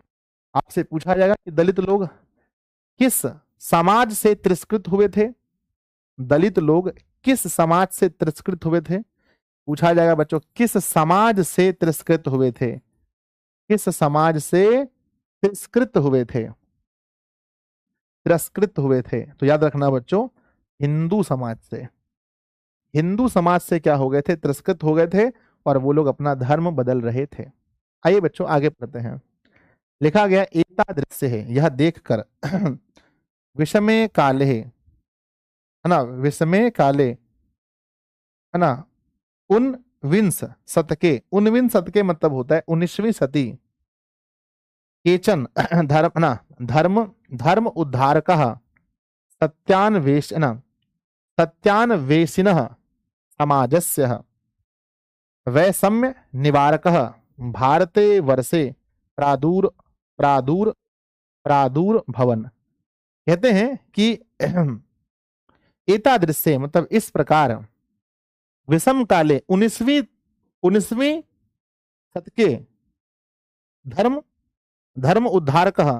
आपसे पूछा जाएगा कि दलित लोग किस समाज से तिरस्कृत हुए थे? दलित लोग किस समाज से तिरस्कृत हुए थे? पूछा जाएगा बच्चों, किस समाज से तिरस्कृत हुए थे? किस समाज से तिरस्कृत हुए थे? तिरस्कृत हुए थे तो याद रखना बच्चों, हिंदू समाज से। हिंदू समाज से क्या हो गए थे? तिरस्कृत हो गए थे और वो लोग अपना धर्म बदल रहे थे। आइए बच्चों आगे पढ़ते हैं। लिखा गया एतादृश्य है, यह देखकर विषमे काले, है ना, विषमे काले, है ना, उन विंश शतके, उनविंश शतके मतलब होता है 19वीं सदी, केचन धर्म, है ना, धर्म धर्म उद्धारकः सत्यान्वेष, है ना, सत्यान्वेषिणः समाजस्य वैषम्य निवारकः भारते वर्षे प्रादुर प्रादुर प्रादुर्भवन। कहते हैं कि एतादृश्य मतलब इस प्रकार, विषम काले 19वीं शतके धर्म धर्म उद्धारकः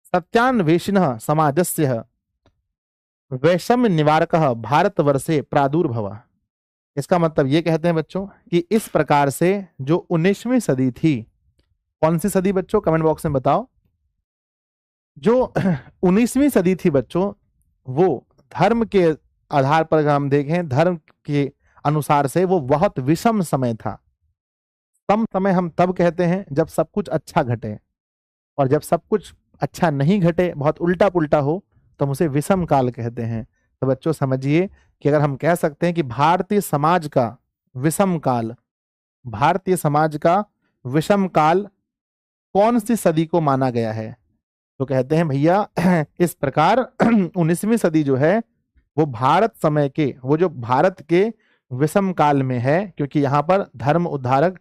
सत्यान्वेषिणः समाजस्य वैषम्य निवारकः भारतवर्षे प्रादुर्भव। इसका मतलब ये कहते हैं बच्चों कि इस प्रकार से जो 19वीं सदी थी, कौन सी सदी बच्चों, कमेंट बॉक्स में बताओ। जो 19वीं सदी थी बच्चों, वो धर्म के आधार पर अगर हम देखें, धर्म के अनुसार से वो बहुत विषम समय था। सम समय हम तब कहते हैं जब सब कुछ अच्छा घटे, और जब सब कुछ अच्छा नहीं घटे, बहुत उल्टा पुल्टा हो, तो हम उसे विषम काल कहते हैं। तो बच्चों समझिए कि अगर हम कह सकते हैं कि भारतीय समाज का विषम काल, भारतीय समाज का विषम काल कौन सी सदी को माना गया है, तो कहते हैं भैया इस प्रकार 19वीं सदी जो है वो भारत समय के, वो जो भारत के विषम काल में है, क्योंकि यहाँ पर धर्म उद्धारक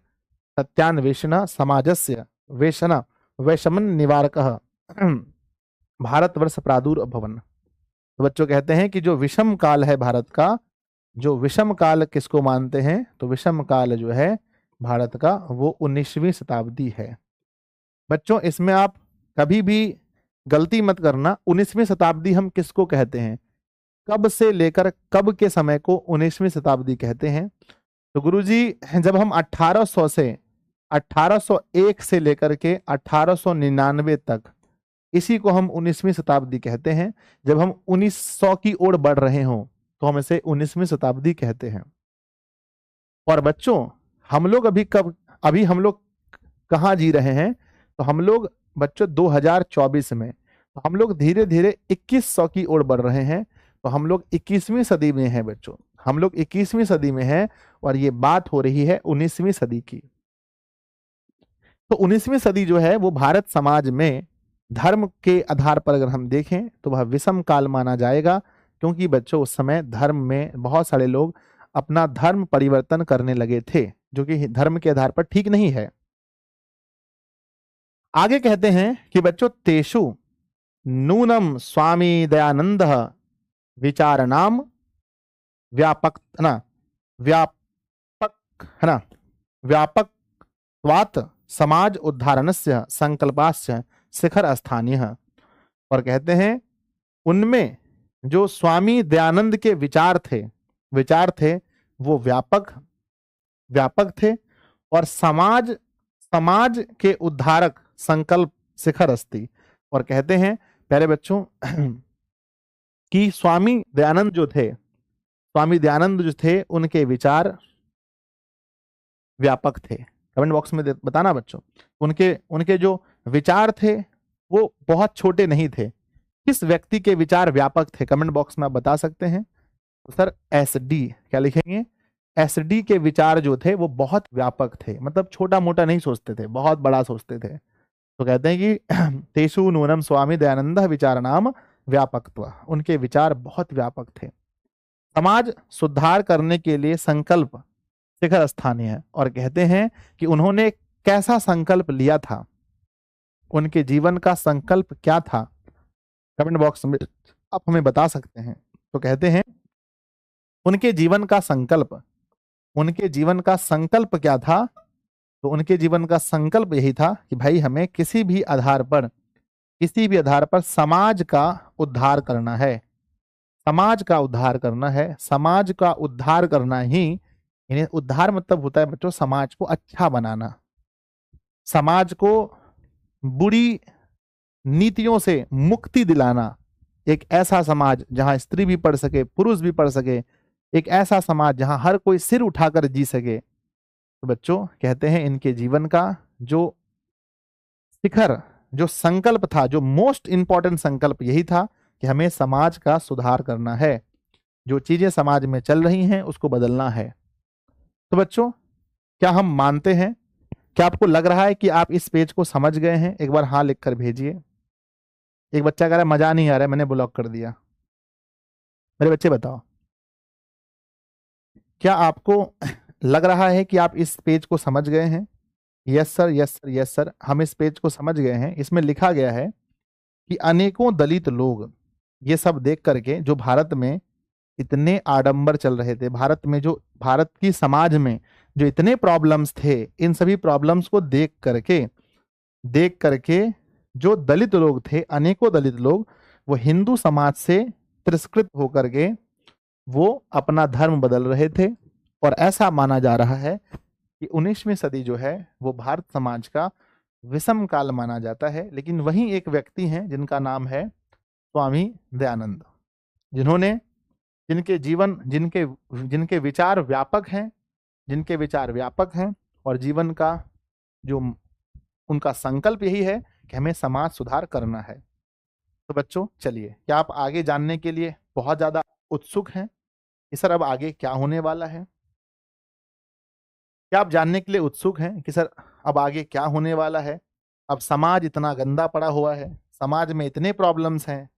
सत्यान्वेषण समाजस्य वेशना वैषमन निवारक भारतवर्ष प्रादुर्भवन। तो बच्चों कहते हैं कि जो विषम काल है भारत का, जो विषम काल किसको मानते हैं, तो विषम काल जो है भारत का वो 19वीं शताब्दी है। बच्चों इसमें आप कभी भी गलती मत करना, 19वीं शताब्दी हम किसको कहते हैं, कब से लेकर कब के समय को 19वीं शताब्दी कहते हैं। तो गुरुजी जब हम 1800 से 1801 से लेकर के 1899 तक, इसी को हम 19वीं शताब्दी कहते हैं। जब हम 1900 की ओर बढ़ रहे हों तो हम इसे 19वीं शताब्दी कहते हैं। और बच्चों हम लोग अभी हम लोग कहाँ जी रहे हैं, तो हम लोग बच्चों 2024 में, तो हम लोग धीरे धीरे 2100 की ओर बढ़ रहे हैं। तो हम लोग 21वीं सदी में हैं बच्चों, हम लोग 21वीं सदी में हैं, और ये बात हो रही है 19वीं सदी की। तो 19वीं सदी जो है वो भारत समाज में धर्म के आधार पर अगर हम देखें तो वह विषम काल माना जाएगा, क्योंकि बच्चों उस समय धर्म में बहुत सारे लोग अपना धर्म परिवर्तन करने लगे थे, जो कि धर्म के आधार पर ठीक नहीं है। आगे कहते हैं कि बच्चों तेषु नूनम स्वामी दयानंद विचारणाम व्यापक, है ना, व्यापक, है ना, व्यापकत्वात् समाज उद्धारणस्य संकल्पास्य शिखर स्थानीय। और कहते हैं उनमें जो स्वामी दयानंद के विचार थे वो व्यापक थे, और समाज के उद्धारक संकल्प शिखर अस्ति। और कहते हैं प्यारे बच्चों कि स्वामी दयानंद जो थे उनके विचार व्यापक थे। कमेंट बॉक्स में बताना बच्चों, उनके जो विचार थे वो बहुत छोटे नहीं थे। किस व्यक्ति के विचार व्यापक थे, कमेंट बॉक्स में आप बता सकते हैं। तो सर SD, क्या लिखेंगे, SD के विचार जो थे वो बहुत व्यापक थे, मतलब छोटा मोटा नहीं सोचते थे, बहुत बड़ा सोचते थे। तो कहते हैं कि तेषु नूनम स्वामी दयानंद विचार नाम व्यापकत्व, उनके विचार बहुत व्यापक थे। समाज सुधार करने के लिए संकल्प शिखर स्थानीय है। और कहते हैं कि उन्होंने कैसा संकल्प लिया था, उनके जीवन का संकल्प क्या था, कमेंट बॉक्स में आप हमें बता सकते हैं। तो कहते हैं उनके जीवन का संकल्प, उनके जीवन का संकल्प क्या था? तो उनके जीवन का संकल्प यही था कि भाई हमें किसी भी आधार पर, किसी भी आधार पर समाज का उद्धार करना है, समाज का उद्धार करना है। समाज का उद्धार करना ही, यानी उद्धार मतलब होता है बच्चों समाज को अच्छा बनाना, समाज को बुरी नीतियों से मुक्ति दिलाना, एक ऐसा समाज जहां स्त्री भी पढ़ सके, पुरुष भी पढ़ सके, एक ऐसा समाज जहां हर कोई सिर उठाकर जी सके। तो बच्चों कहते हैं इनके जीवन का जो शिखर, जो संकल्प था, जो मोस्ट इंपॉर्टेंट संकल्प यही था कि हमें समाज का सुधार करना है, जो चीजें समाज में चल रही हैं उसको बदलना है। तो बच्चों क्या हम मानते हैं? क्या आपको लग रहा है कि आप इस पेज को समझ गए हैं? एक बार हाँ लिख कर भेजिए। एक बच्चा कह रहा है मजा नहीं आ रहा है, मैंने ब्लॉक कर दिया। मेरे बच्चे बताओ, क्या आपको लग रहा है कि आप इस पेज को समझ गए हैं? Yes sir, yes sir, yes sir, हम इस पेज को समझ गए हैं। इसमें लिखा गया है कि अनेकों दलित लोग ये सब देख करके, जो भारत में इतने आडंबर चल रहे थे, भारत में जो, भारत की समाज में जो इतने प्रॉब्लम्स थे, इन सभी प्रॉब्लम्स को देख करके जो दलित लोग थे, अनेकों दलित लोग, वो हिंदू समाज से तिरस्कृत होकर के वो अपना धर्म बदल रहे थे। और ऐसा माना जा रहा है कि 19वीं सदी जो है वो भारत समाज का विषम काल माना जाता है। लेकिन वहीं एक व्यक्ति हैं जिनका नाम है स्वामी दयानंद, जिन्होंने, जिनके जीवन, जिनके जिनके विचार व्यापक हैं, जिनके विचार व्यापक हैं, और जीवन का जो उनका संकल्प यही है कि हमें समाज सुधार करना है। तो बच्चों चलिए, क्या आप आगे जानने के लिए बहुत ज्यादा उत्सुक हैं कि सर अब आगे क्या होने वाला है? क्या आप जानने के लिए उत्सुक हैं कि सर अब आगे क्या होने वाला है? अब समाज इतना गंदा पड़ा हुआ है, समाज में इतने प्रॉब्लम्स हैं।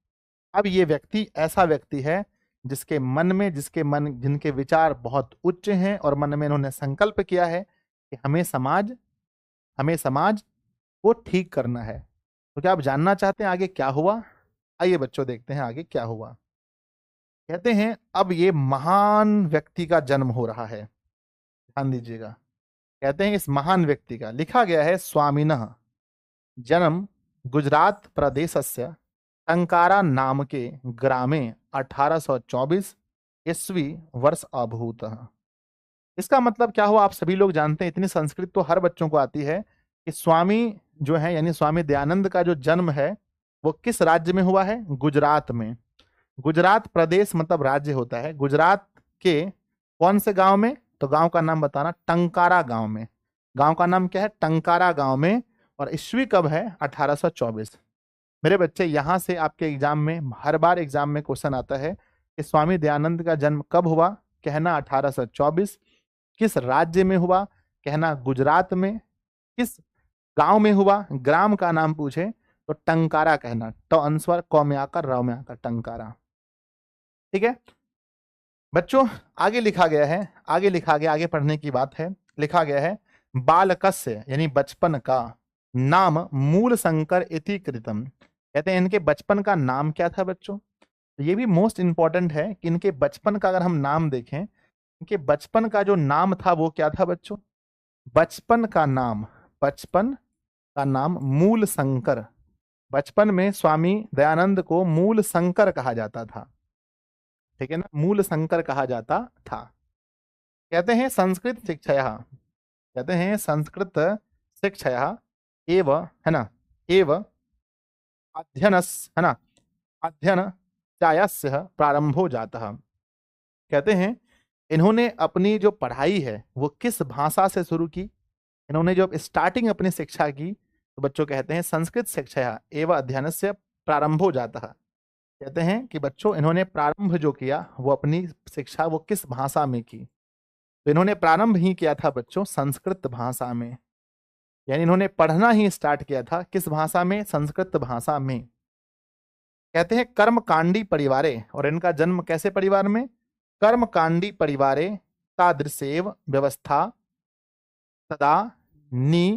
अब ये व्यक्ति ऐसा व्यक्ति है जिसके मन में, जिनके विचार बहुत उच्च हैं, और मन में इन्होंने संकल्प किया है कि हमें समाज को ठीक करना है। तो क्या आप जानना चाहते हैं आगे क्या हुआ? आइए बच्चों देखते हैं आगे क्या हुआ। कहते हैं अब ये महान व्यक्ति का जन्म हो रहा है, ध्यान दीजिएगा। कहते हैं इस महान व्यक्ति का, लिखा गया है स्वामिनः जन्म गुजरात प्रदेशस्य टंकारा नाम के ग्रामे 1824 ईस्वी वर्ष अभूत। इसका मतलब क्या हुआ आप सभी लोग जानते हैं, इतनी संस्कृत तो हर बच्चों को आती है कि स्वामी जो है यानी स्वामी दयानंद का जो जन्म है वो किस राज्य में हुआ है? गुजरात में। गुजरात प्रदेश मतलब राज्य होता है। गुजरात के कौन से गांव में? तो गांव का नाम बताना, टंकारा गांव में। गांव का नाम क्या है? टंकारा गांव में। और ईस्वी कब है? 1824। मेरे बच्चे यहां से आपके एग्जाम में, हर बार एग्जाम में क्वेश्चन आता है कि स्वामी दयानंद का जन्म कब हुआ? कहना 1824। किस राज्य में हुआ? कहना गुजरात में। किस गांव में हुआ? ग्राम का नाम पूछे तो टंकारा कहना, तो अनुस्वार क में आकर राव में आकर टंकारा। ठीक है बच्चों, आगे लिखा गया है, आगे लिखा गया, आगे पढ़ने की बात है। लिखा गया है बालकस्य यानी बचपन का नाम मूल शंकर इति कृतम। कहते हैं इनके बचपन का नाम क्या था बच्चों? तो ये भी मोस्ट इंपॉर्टेंट है कि इनके बचपन का अगर हम नाम देखें, इनके बचपन का जो नाम था वो क्या था बच्चों? बचपन का नाम मूल शंकर। बचपन में स्वामी दयानंद को मूल शंकर कहा जाता था, ठीक है ना, मूल शंकर कहा जाता था। कहते हैं संस्कृत शिक्षया, कहते हैं संस्कृत शिक्षया एव, है ना, एव अध्ययनस, है ना, अध्ययन चायस्य प्रारंभो जाता। कहते हैं इन्होंने अपनी जो पढ़ाई है वो किस भाषा से शुरू की? इन्होंने जो स्टार्टिंग अपनी शिक्षा की, तो बच्चों कहते हैं संस्कृत शिक्षा एवं अध्ययन से प्रारंभो जाता है। कहते हैं कि बच्चों इन्होंने प्रारंभ जो किया वो अपनी शिक्षा वो किस भाषा में की? तो इन्होंने प्रारंभ ही किया था बच्चों संस्कृत भाषा में, यानी इन्होंने पढ़ना ही स्टार्ट किया था किस भाषा में? संस्कृत भाषा में। कहते हैं कर्मकांडी परिवारे, और इनका जन्म कैसे परिवार में? कर्मकांडी परिवारे तादृशेव व्यवस्था तदा नी,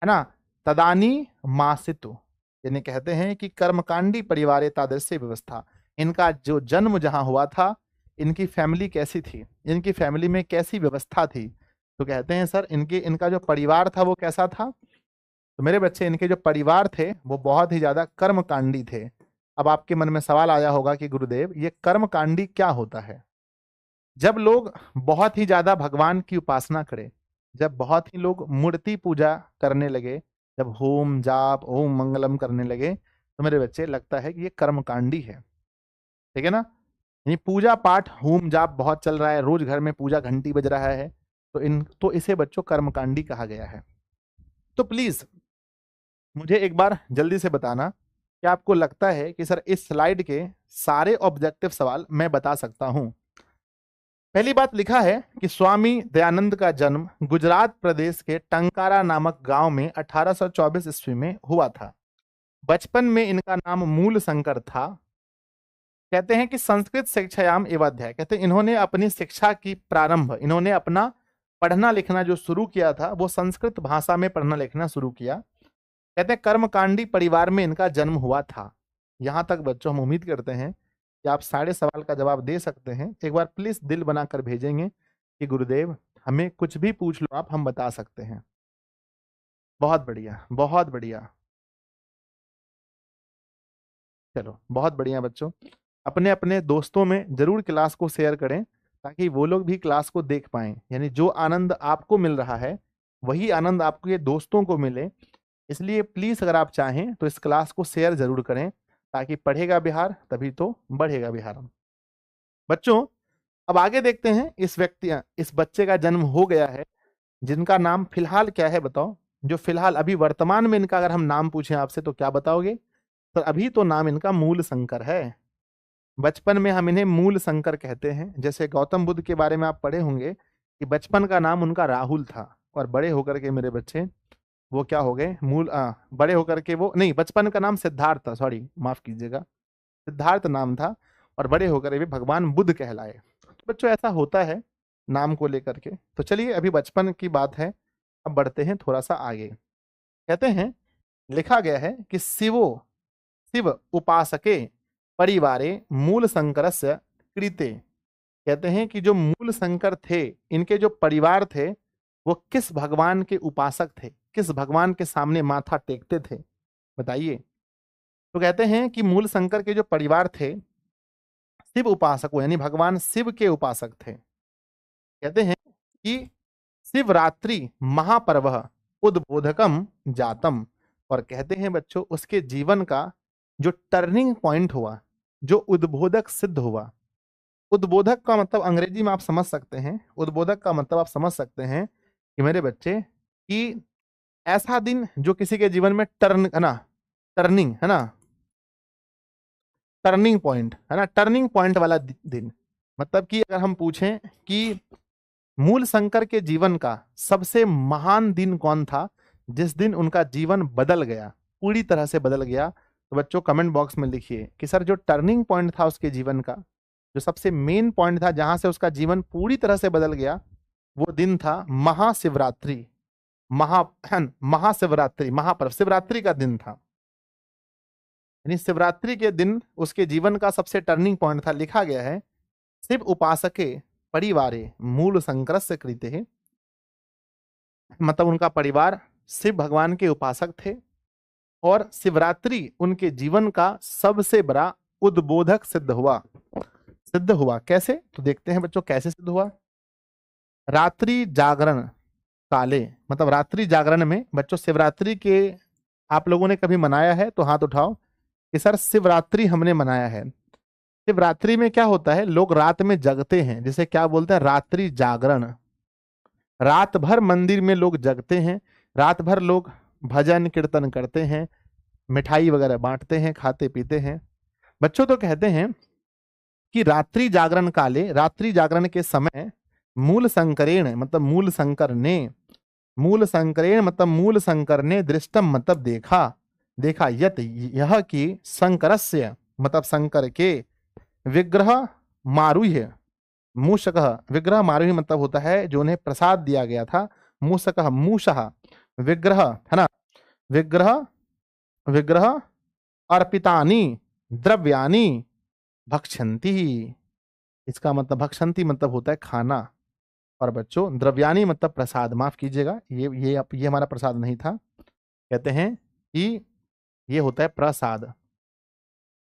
है ना, तदानी मासितु, यानी कहते हैं कि कर्मकांडी परिवारे तादृश व्यवस्था, इनका जो जन्म जहां हुआ था इनकी फैमिली कैसी थी, इनकी फैमिली में कैसी व्यवस्था थी। तो कहते हैं सर इनका जो परिवार था वो कैसा था। तो मेरे बच्चे इनके जो परिवार थे वो बहुत ही ज्यादा कर्मकांडी थे। अब आपके मन में सवाल आया होगा कि गुरुदेव ये कर्मकांडी क्या होता है। जब लोग बहुत ही ज्यादा भगवान की उपासना करें, जब बहुत ही लोग मूर्ति पूजा करने लगे, जब होम जाप ओम मंगलम करने लगे, तो मेरे बच्चे लगता है कि ये कर्मकांडी है। ठीक है ना। यानी पूजा पाठ होम जाप बहुत चल रहा है, रोज घर में पूजा घंटी बज रहा है, तो इसे बच्चों कर्मकांडी कहा गया है। तो प्लीज मुझे एक बार जल्दी से बताना कि आपको लगता है कि सर इस स्लाइड के सारे ऑब्जेक्टिव सवाल मैं बता सकता हूं। पहली बात लिखा है कि स्वामी दयानंद का जन्म गुजरात प्रदेश के टंकारा नामक गांव में 1824 ईस्वी में हुआ था। बचपन में इनका नाम मूल शंकर था। कहते हैं कि संस्कृत शिक्षायाम एवाध्याय, कहते हैं इन्होंने अपनी शिक्षा की प्रारंभ, इन्होंने अपना पढ़ना लिखना जो शुरू किया था वो संस्कृत भाषा में पढ़ना लिखना शुरू किया। कहते हैं कर्मकांडी परिवार में इनका जन्म हुआ था। यहां तक बच्चों हम उम्मीद करते हैं कि आप सारे सवाल का जवाब दे सकते हैं। एक बार प्लीज दिल बनाकर भेजेंगे कि गुरुदेव हमें कुछ भी पूछ लो आप, हम बता सकते हैं। बहुत बढ़िया, बहुत बढ़िया। चलो बहुत बढ़िया बच्चों, अपने अपने दोस्तों में जरूर क्लास को शेयर करें ताकि वो लोग भी क्लास को देख पाएं। यानी जो आनंद आपको मिल रहा है वही आनंद आपको ये दोस्तों को मिले। इसलिए प्लीज अगर आप चाहें तो इस क्लास को शेयर जरूर करें ताकि पढ़ेगा बिहार तभी तो बढ़ेगा बिहार। बच्चों अब आगे देखते हैं, इस बच्चे का जन्म हो गया है जिनका नाम फिलहाल क्या है बताओ। जो फिलहाल अभी वर्तमान में इनका अगर हम नाम पूछें आपसे तो क्या बताओगे। तो अभी तो नाम इनका मूल शंकर है। बचपन में हम इन्हें मूल शंकर कहते हैं। जैसे गौतम बुद्ध के बारे में आप पढ़े होंगे कि बचपन का नाम उनका राहुल था और बड़े होकर के मेरे बच्चे वो क्या हो गए बड़े होकर के वो नहीं, बचपन का नाम सिद्धार्थ था, सॉरी माफ कीजिएगा, सिद्धार्थ नाम था और बड़े होकर वे भगवान बुद्ध कहलाए। तो बच्चों ऐसा होता है नाम को लेकर के। तो चलिए अभी बचपन की बात है, अब बढ़ते हैं थोड़ा सा आगे। कहते हैं लिखा गया है कि शिव उपासके परिवारे मूल शंकरस्य कृते। कहते हैं कि जो मूल शंकर थे इनके जो परिवार थे वो किस भगवान के उपासक थे, किस भगवान के सामने माथा टेकते थे बताइए। तो कहते हैं कि मूल शंकर के जो परिवार थे शिव उपासक यानी भगवान शिव के उपासक थे। कहते हैं कि शिवरात्रि महापर्व उद्बोधकम जातम। और कहते हैं बच्चों उसके जीवन का जो टर्निंग पॉइंट हुआ, जो उद्बोधक सिद्ध हुआ। उद्बोधक का मतलब अंग्रेजी में आप समझ सकते हैं, उद्बोधक का मतलब आप समझ सकते हैं कि मेरे बच्चे कि ऐसा दिन जो किसी के जीवन में टर्न है ना, टर्निंग है ना, टर्निंग पॉइंट है ना, टर्निंग पॉइंट वाला दिन। मतलब कि अगर हम पूछें कि मूल शंकर के जीवन का सबसे महान दिन कौन था जिस दिन उनका जीवन बदल गया, पूरी तरह से बदल गया, तो बच्चों कमेंट बॉक्स में लिखिए कि सर जो टर्निंग पॉइंट था उसके जीवन का, जो सबसे मेन पॉइंट था जहां से उसका जीवन पूरी तरह से बदल गया, वो दिन था महाशिवरात्रि। महाशिवरात्रि महापर्व, शिवरात्रि का दिन था। यानी शिवरात्रि के दिन उसके जीवन का सबसे टर्निंग पॉइंट था। लिखा गया है शिव उपासके परिवारे मूल शंकरस्य कृते, मतलब उनका परिवार शिव भगवान के उपासक थे और शिवरात्रि उनके जीवन का सबसे बड़ा उद्बोधक सिद्ध हुआ। कैसे तो देखते हैं बच्चों कैसे सिद्ध हुआ। रात्रि जागरण काले, मतलब रात्रि जागरण में बच्चों शिवरात्रि के आप लोगों ने कभी मनाया है तो हाथ उठाओ कि सर शिवरात्रि हमने मनाया है। शिवरात्रि में क्या होता है, लोग रात में जगते हैं, जिसे क्या बोलते हैं रात्रि जागरण। रात भर मंदिर में लोग जगते हैं, रात भर लोग भजन कीर्तन करते हैं, मिठाई वगैरह बांटते हैं, खाते पीते हैं। बच्चों तो कहते हैं कि रात्रि जागरण काले, रात्रि जागरण के समय मूल शंकरेण मतलब मूल शंकर ने, मूल संकरेण मतलब मूल शंकर ने दृष्टम मतलब देखा यत यह कि शंकरस्य मतलब शंकर के विग्रह मारूह्य मूषकः, विग्रह मारूह्य मतलब होता है जो उन्हें प्रसाद दिया गया था, मूषकः मूषः विग्रह है ना, विग्रह अर्पितानि द्रव्यानि भक्षन्ति। इसका मतलब भक्षंती मतलब होता है खाना। और बच्चों द्रव्यानी मतलब प्रसाद, माफ कीजिएगा, ये हमारा प्रसाद नहीं था, कहते हैं कि ये होता है प्रसाद।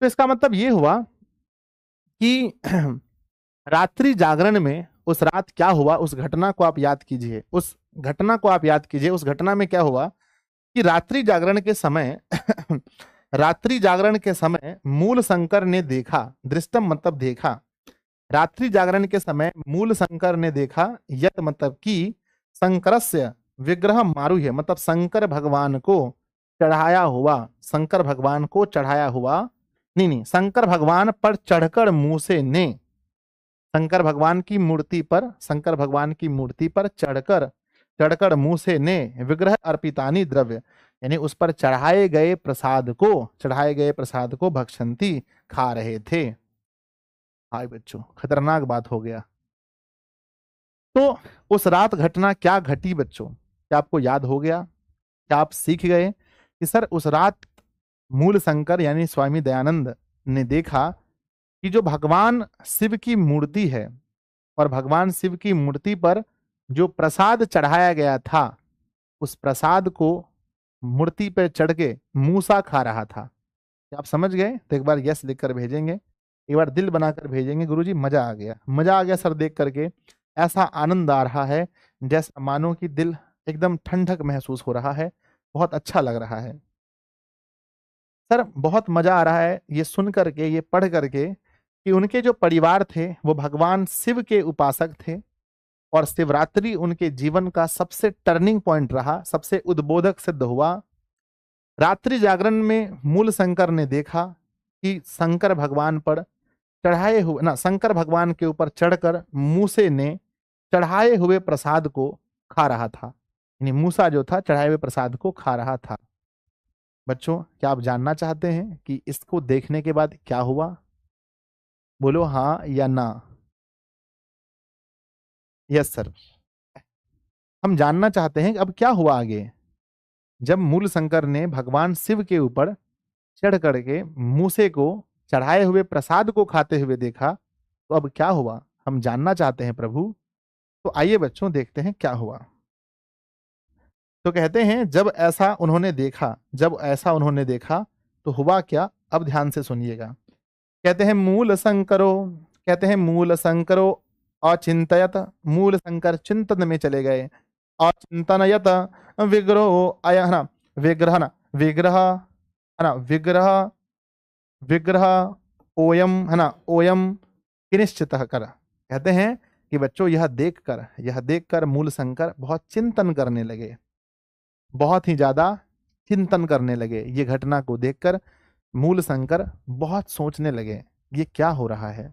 तो इसका मतलब ये हुआ कि रात्रि जागरण में उस रात क्या हुआ, उस घटना को आप याद कीजिए, उस घटना को आप याद कीजिए। उस घटना में क्या हुआ कि रात्रि जागरण के समय रात्रि जागरण के समय मूल शंकर ने देखा, दृष्टम मतलब देखा, रात्रि जागरण के समय मूल शंकर ने देखा, यत मतलब कि शंकरस्य विग्रह मारुह्य मतलब शंकर भगवान को चढ़ाया हुआ, शंकर भगवान को चढ़ाया हुआ, नहीं, शंकर भगवान पर चढ़कर मूसे ने, शंकर भगवान की मूर्ति पर, शंकर भगवान की मूर्ति पर चढ़कर चढ़कर मूसे ने विग्रह अर्पितानी द्रव्य यानी उस पर चढ़ाए गए प्रसाद को, चढ़ाए गए प्रसाद को भक्षंती खा रहे थे। हाय बच्चों, खतरनाक बात हो गया। तो उस रात घटना क्या घटी बच्चों, क्या आपको याद हो गया? क्या आप सीख गए कि सर उस रात मूल शंकर यानी स्वामी दयानंद ने देखा कि जो भगवान शिव की मूर्ति है और भगवान शिव की मूर्ति पर जो प्रसाद चढ़ाया गया था, उस प्रसाद को मूर्ति पर चढ़ के मूसा खा रहा था। क्या आप समझ गए? तो एक बार यस लिख कर भेजेंगे, एक बार दिल बनाकर भेजेंगे, गुरुजी मजा आ गया, मजा आ गया सर देख करके, ऐसा आनंद आ रहा है जैसा मानो कि दिल एकदम ठंडक महसूस हो रहा है, बहुत अच्छा लग रहा है सर, बहुत मजा आ रहा है ये सुन करके, ये पढ़ करके कि उनके जो परिवार थे वो भगवान शिव के उपासक थे और शिवरात्रि उनके जीवन का सबसे टर्निंग पॉइंट रहा, सबसे उद्बोधक सिद्ध हुआ। रात्रि जागरण में मूल शंकर ने देखा कि शंकर भगवान पर चढ़ाए हुए ना, शंकर भगवान के ऊपर चढ़कर मूसे ने चढ़ाए हुए प्रसाद को खा रहा था, यानी मूसा जो था चढ़ाए हुए प्रसाद को खा रहा था। बच्चों क्या आप जानना चाहते हैं कि इसको देखने के बाद क्या हुआ? बोलो हाँ या ना। यस सर, हम जानना चाहते हैं कि अब क्या हुआ आगे। जब मूल शंकर ने भगवान शिव के ऊपर चढ़ करके मूसे को चढ़ाए हुए प्रसाद को खाते हुए देखा, तो अब क्या हुआ हम जानना चाहते हैं प्रभु। तो आइए बच्चों देखते हैं क्या हुआ। तो कहते हैं जब ऐसा उन्होंने देखा, जब ऐसा उन्होंने देखा तो हुआ क्या, अब ध्यान से सुनिएगा। कहते हैं मूल शंकरो, कहते हैं मूल शंकरो अचिंतयत, मूल शंकर चिंतन में चले गए, अचिंतनयत विग्रह आय है ना, विग्रह ना, विग्रह है ना, विग्रह विग्रह ओयम है ना, ओयम किनिश्चित कर। कहते हैं कि बच्चों यह देखकर मूल शंकर बहुत चिंतन करने लगे, बहुत ही ज्यादा चिंतन करने लगे। ये घटना को देखकर मूल शंकर बहुत सोचने लगे, ये क्या हो रहा है।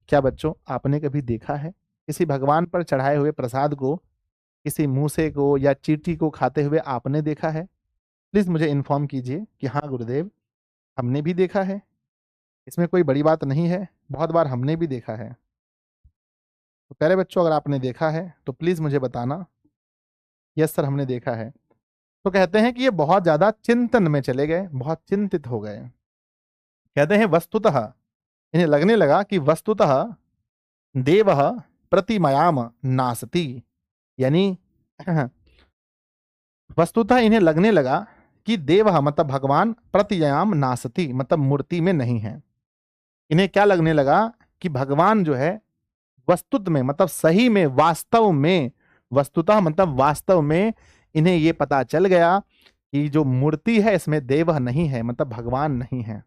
क्या बच्चों आपने कभी देखा है किसी भगवान पर चढ़ाए हुए प्रसाद को, किसी मूसे को या चींटी को खाते हुए आपने देखा है? प्लीज मुझे इन्फॉर्म कीजिए कि हाँ गुरुदेव हमने भी देखा है, इसमें कोई बड़ी बात नहीं है, बहुत बार हमने भी देखा है। तो प्यारे बच्चों अगर आपने देखा है तो प्लीज मुझे बताना। यस सर हमने देखा है। तो कहते हैं कि ये बहुत ज्यादा चिंतन में चले गए, बहुत चिंतित हो गए। कहते हैं वस्तुतः इन्हें लगने लगा कि वस्तुतः देव प्रतिमयाम नासती, यानी वस्तुतः इन्हें लगने लगा कि देव मतलब भगवान प्रतियाम नासती मतलब मूर्ति में नहीं है। इन्हें क्या लगने लगा कि भगवान जो है वस्तुत में मतलब सही में वास्तव में, वस्तुतः मतलब वास्तव में इन्हें ये पता चल गया कि जो मूर्ति है इसमें देव नहीं है, मतलब भगवान नहीं है।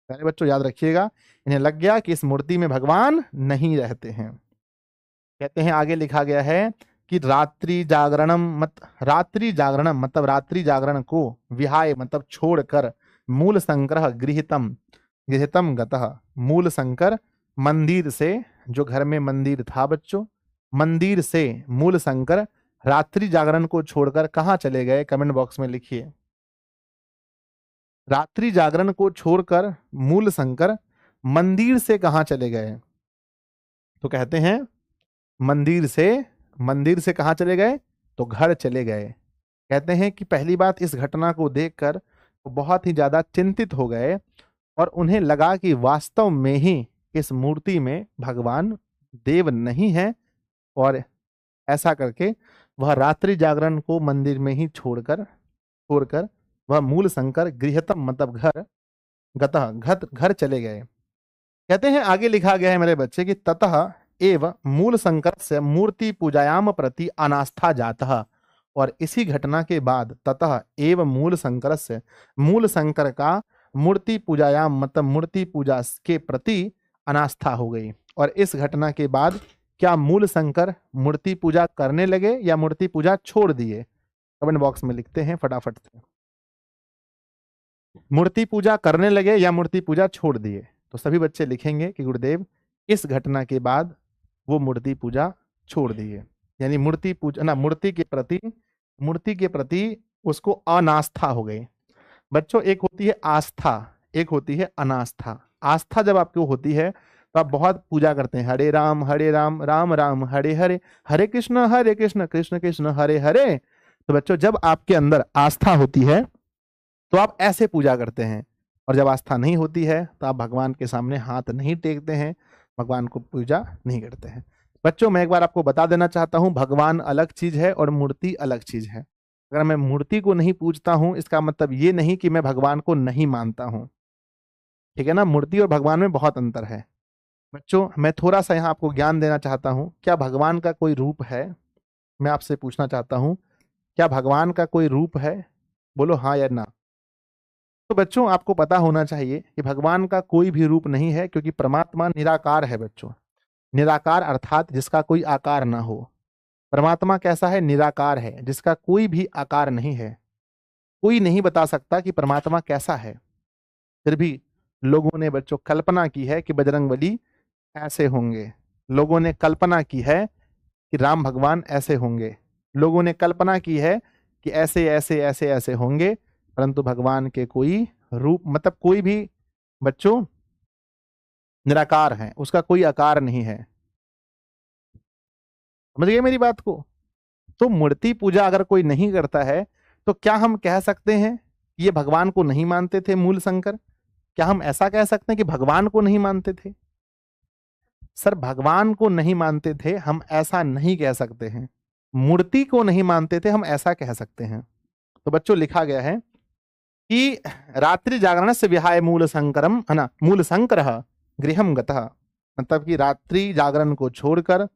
पहले बच्चों याद रखिएगा, इन्हें लग गया कि इस मूर्ति में भगवान नहीं रहते हैं। कहते हैं आगे लिखा गया है कि रात्रि जागरणम मतलब रात्रि जागरण को विहाय मतलब छोड़कर मूल संग्रह गृहितम गृहितम गतः, मूल शंकर मंदिर से, जो घर में मंदिर था बच्चों, मंदिर से मूल शंकर रात्रि जागरण को छोड़कर कहाँ चले गए? कमेंट बॉक्स में लिखिए। रात्रि जागरण को छोड़कर मूल शंकर मंदिर से कहाँ चले गए? तो कहते हैं मंदिर से कहाँ चले गए? तो घर चले गए। कहते हैं कि पहली बात इस घटना को देखकर वो बहुत ही ज्यादा चिंतित हो गए और उन्हें लगा कि वास्तव में ही इस मूर्ति में भगवान देव नहीं है, और ऐसा करके वह रात्रि जागरण को मंदिर में ही छोड़कर छोड़कर वह मूल शंकर गृहतम मतलब घर चले गए। कहते हैं आगे लिखा गया है मेरे बच्चे कि ततः एव मूल शंकर से मूर्ति पूजायाम प्रति अनास्था जातः, और इसी घटना के बाद ततः एव मूल शंकर से मूल शंकर का मूर्ति पूजायाम मतलब मूर्ति पूजा के प्रति अनास्था हो गई। और इस घटना के बाद क्या मूल शंकर मूर्ति पूजा करने लगे या मूर्ति पूजा छोड़ दिए? कमेंट बॉक्स में लिखते हैं फटाफट से। मूर्ति पूजा करने लगे या मूर्ति पूजा छोड़ दिए? तो सभी बच्चे लिखेंगे कि गुरुदेव इस घटना के बाद वो मूर्ति पूजा छोड़ दिए, यानी मूर्ति पूजा ना मूर्ति के प्रति उसको अनास्था हो गई। बच्चों एक होती है आस्था, एक होती है अनास्था। आस्था जब आपको होती है तो आप बहुत पूजा करते हैं, हरे राम राम राम हरे हरे, हरे कृष्ण कृष्ण कृष्ण हरे हरे। तो बच्चों जब आपके अंदर आस्था होती है तो आप ऐसे पूजा करते हैं, और जब आस्था नहीं होती है तो आप भगवान के सामने हाथ नहीं टेकते हैं, भगवान को पूजा नहीं करते हैं। बच्चों मैं एक बार आपको बता देना चाहता हूं, भगवान अलग चीज है और मूर्ति अलग चीज है। अगर मैं मूर्ति को नहीं पूजता हूं इसका मतलब ये नहीं कि मैं भगवान को नहीं मानता हूं, ठीक है ना। मूर्ति और भगवान में बहुत अंतर है। बच्चों मैं थोड़ा सा यहाँ आपको ज्ञान देना चाहता हूं, क्या भगवान का कोई रूप है? मैं आपसे पूछना चाहता हूं, क्या भगवान का कोई रूप है? बोलो हाँ या ना। तो बच्चों आपको पता होना चाहिए कि भगवान का कोई भी रूप नहीं है, क्योंकि परमात्मा निराकार है बच्चों। निराकार अर्थात जिसका कोई आकार ना हो। परमात्मा कैसा है? निराकार है, जिसका कोई भी आकार नहीं है। कोई नहीं बता सकता कि परमात्मा कैसा है। फिर भी लोगों ने बच्चों कल्पना की है कि बजरंगबली ऐसे होंगे, लोगों ने कल्पना की है कि राम भगवान ऐसे होंगे, लोगों ने कल्पना की है कि ऐसे ऐसे ऐसे ऐसे होंगे, परंतु भगवान के कोई रूप मतलब कोई भी बच्चों निराकार है, उसका कोई आकार नहीं है। समझ गए मेरी बात को? तो मूर्ति पूजा अगर कोई नहीं करता है तो क्या हम कह सकते हैं ये भगवान को नहीं मानते थे मूल शंकर? क्या हम ऐसा कह सकते हैं कि भगवान को नहीं मानते थे? सर भगवान को नहीं मानते थे हम ऐसा नहीं कह सकते हैं, मूर्ति को नहीं मानते थे हम ऐसा कह सकते हैं। तो बच्चों लिखा गया है कि रात्रि जागरण से विहाय मूल शंकरम है ना, मूल शंकर गृहम गतः, मतलब कि रात्रि जागरण को छोड़कर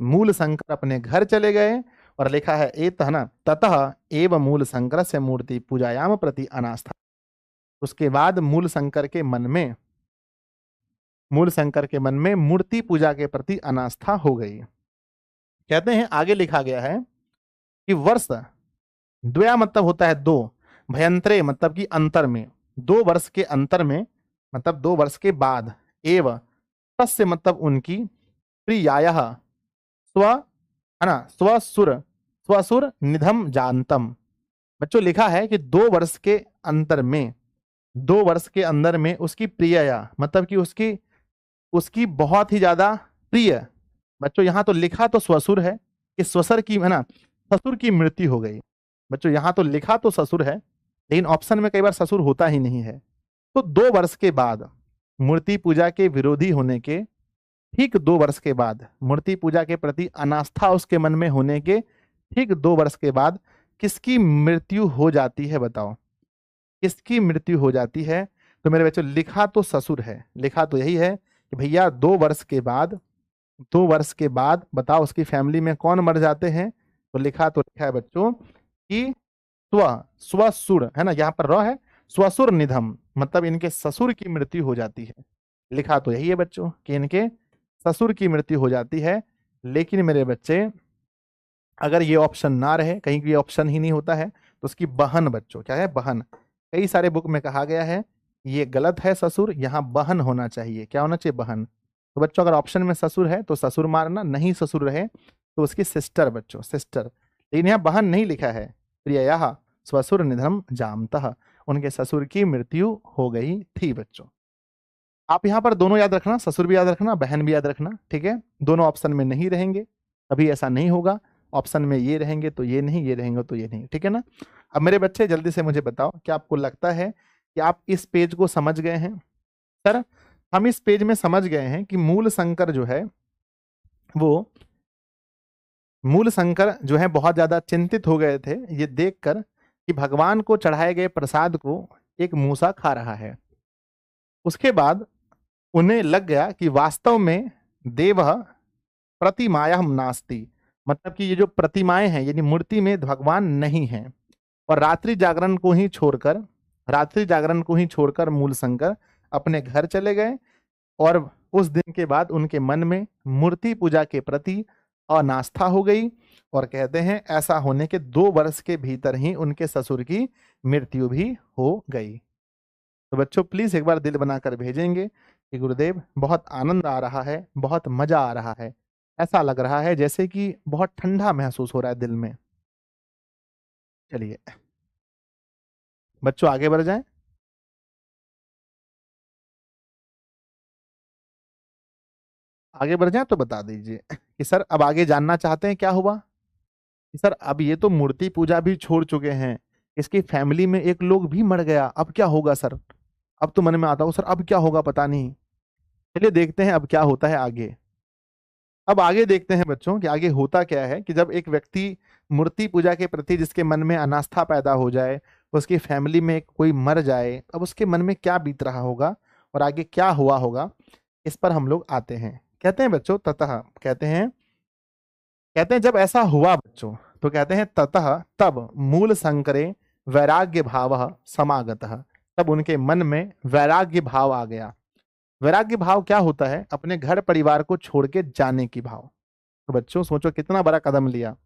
मूल शंकर अपने घर चले गए। और लिखा है एत है ना, ततः एव मूल शंकर से मूर्ति पूजायाम प्रति अनास्था। उसके बाद मूल शंकर के मन में मूर्ति पूजा के प्रति अनास्था हो गई। कहते हैं आगे लिखा गया है कि वर्ष द्वया मतलब होता है दो, भयंतरे मतलब कि अंतर में, 2 वर्ष के अंतर में मतलब 2 वर्ष के बाद, एव तस्य मतलब उनकी, प्रियायः स्व है ना स्वसुर निधम जानतम। बच्चों लिखा है कि 2 वर्ष के अंतर में, 2 वर्ष के अंदर में उसकी प्रिया मतलब कि उसकी बहुत ही ज्यादा प्रिय। बच्चों यहां तो लिखा तो स्वसुर है कि स्वसर की है ना ससुर की मृत्यु हो गई। बच्चों यहां तो लिखा तो ससुर है, लेकिन ऑप्शन में कई बार ससुर होता ही नहीं है। तो 2 वर्ष के बाद मूर्ति पूजा के विरोधी होने के ठीक 2 वर्ष के बाद, मूर्ति पूजा के प्रति अनास्था उसके मन में होने के ठीक 2 वर्ष के बाद किसकी मृत्यु हो जाती है? बताओ किसकी मृत्यु हो जाती है? तो मेरे बच्चों लिखा तो ससुर है, लिखा तो यही है कि भैया 2 वर्ष के बाद बताओ उसकी फैमिली में कौन मर जाते हैं? तो लिखा है बच्चों कि स्वसुर है ना, यहाँ पर र है, स्वसुर निधम मतलब इनके ससुर की मृत्यु हो जाती है। लिखा तो यही है बच्चों कि इनके ससुर की मृत्यु हो जाती है। लेकिन मेरे बच्चे अगर ये ऑप्शन ना रहे, कहीं भी ऑप्शन ही नहीं होता है, तो उसकी बहन बच्चों क्या है? बहन। कई सारे बुक में कहा गया है ये गलत है ससुर, यहाँ बहन होना चाहिए। क्या होना चाहिए? बहन। तो बच्चों अगर ऑप्शन में ससुर है तो ससुर मारना, नहीं ससुर रहे तो उसकी सिस्टर बच्चों, सिस्टर। लेकिन यहाँ बहन नहीं लिखा है। प्रियः स्वसुर निधम जामतः, उनके ससुर की मृत्यु हो गई थी बच्चों। आप यहाँ पर दोनों याद रखना, ससुर भी याद रखना, बहन भी याद रखना, ठीक है। दोनों ऑप्शन में नहीं रहेंगे, कभी ऐसा नहीं होगा। ऑप्शन में ये रहेंगे तो ये नहीं, ये रहेंगे तो ये नहीं, ठीक है ना। अब मेरे बच्चे जल्दी से मुझे बताओ, क्या आपको लगता है कि आप इस पेज को समझ गए हैं? सर हम इस पेज में समझ गए हैं कि मूल शंकर जो है बहुत ज्यादा चिंतित हो गए थे ये देखकर कि भगवान को चढ़ाए गए प्रसाद को एक मूसा खा रहा है। उसके बाद उन्हें लग गया कि वास्तव में देव प्रतिमाया नास्ति, मतलब कि ये जो प्रतिमाएं हैं यानी मूर्ति में भगवान नहीं है। और रात्रि जागरण को ही छोड़कर मूल शंकर अपने घर चले गए। और उस दिन के बाद उनके मन में मूर्ति पूजा के प्रति अनास्था हो गई। और कहते हैं ऐसा होने के 2 वर्ष के भीतर ही उनके ससुर की मृत्यु भी हो गई। तो बच्चों प्लीज एक बार दिल बनाकर भेजेंगे कि गुरुदेव बहुत आनंद आ रहा है, बहुत मजा आ रहा है, ऐसा लग रहा है जैसे कि बहुत ठंडा महसूस हो रहा है दिल में। चलिए बच्चों आगे बढ़ जाएं। आगे बढ़ जाएं तो बता दीजिए कि सर अब आगे जानना चाहते हैं क्या हुआ। कि सर अब ये तो मूर्ति पूजा भी छोड़ चुके हैं, इसकी फैमिली में एक लोग भी मर गया, अब क्या होगा सर। अब तो मन में आता हो सर अब क्या होगा पता नहीं। चलिए देखते हैं अब क्या होता है आगे। अब आगे देखते हैं बच्चों कि आगे होता क्या है कि जब एक व्यक्ति मूर्ति पूजा के प्रति जिसके मन में अनास्था पैदा हो जाए, उसकी फैमिली में कोई मर जाए, अब उसके मन में क्या बीत रहा होगा और आगे क्या हुआ होगा, इस पर हम लोग आते हैं। कहते हैं बच्चों ततः, कहते हैं जब ऐसा हुआ बच्चों तो कहते हैं ततः तब मूल शंकरे वैराग्य भाव समागतः, तब उनके मन में वैराग्य भाव आ गया। वैराग्य भाव क्या होता है, अपने घर परिवार को छोड़ के जाने की भाव। तो बच्चों सोचो कितना बड़ा कदम लिया।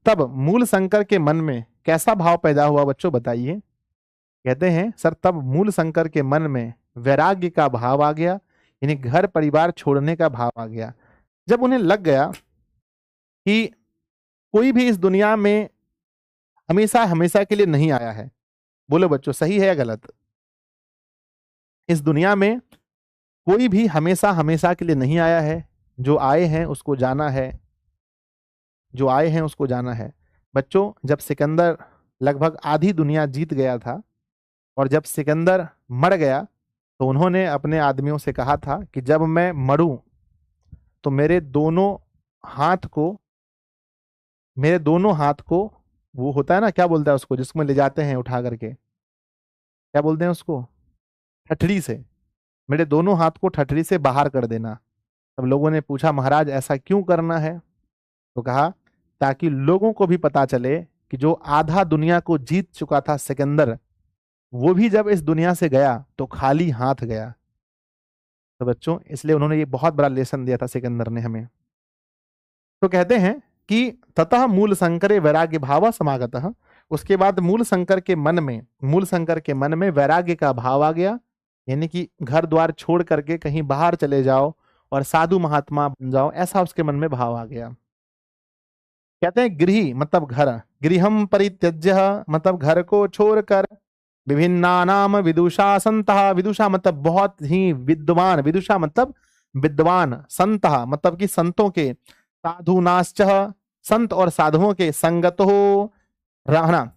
तब मूल शंकर के मन में कैसा भाव पैदा हुआ बच्चों बताइए। कहते हैं सर तब मूल शंकर के मन में वैराग्य का भाव आ गया, यानी घर परिवार छोड़ने का भाव आ गया। जब उन्हें लग गया कि कोई भी इस दुनिया में हमेशा हमेशा के लिए नहीं आया है। बोलो बच्चों सही है या गलत। इस दुनिया में कोई भी हमेशा हमेशा के लिए नहीं आया है, जो आए हैं उसको जाना है, जो आए हैं उसको जाना है। बच्चों जब सिकंदर लगभग आधी दुनिया जीत गया था और जब सिकंदर मर गया तो उन्होंने अपने आदमियों से कहा था कि जब मैं मरूं तो मेरे दोनों हाथ को वो होता है ना क्या बोलता है उसको जिसमें ले जाते हैं उठा करके, क्या बोलते हैं उसको, ठठड़ी से, मेरे दोनों हाथ को ठठड़ी से बाहर कर देना। तब लोगों ने पूछा महाराज ऐसा क्यों करना है। तो कहा ताकि लोगों को भी पता चले कि जो आधा दुनिया को जीत चुका था सिकंदर, वो भी जब इस दुनिया से गया तो खाली हाथ गया। तो बच्चों इसलिए उन्होंने ये बहुत बड़ा लेसन दिया था सिकंदर ने हमें। तो कहते हैं कि ततः मूल शंकरे वैराग्य भाव समागतः, उसके बाद मूल शंकर के मन में वैराग्य का भाव आ गया, यानी कि घर द्वार छोड़ करके कहीं बाहर चले जाओ और साधु महात्मा बन जाओ, ऐसा उसके मन में भाव आ गया। कहते हैं गृही मतलब घर, गृहम परित्यज्य मतलब घर को छोड़कर, विभिन्ना नाम विदुषा संतः, विदुषा मतलब बहुत ही विद्वान, विदुषा मतलब विद्वान, संतः मतलब कि संतों के, साधुनाश्च संत और साधुओं के, संगत हो रहना,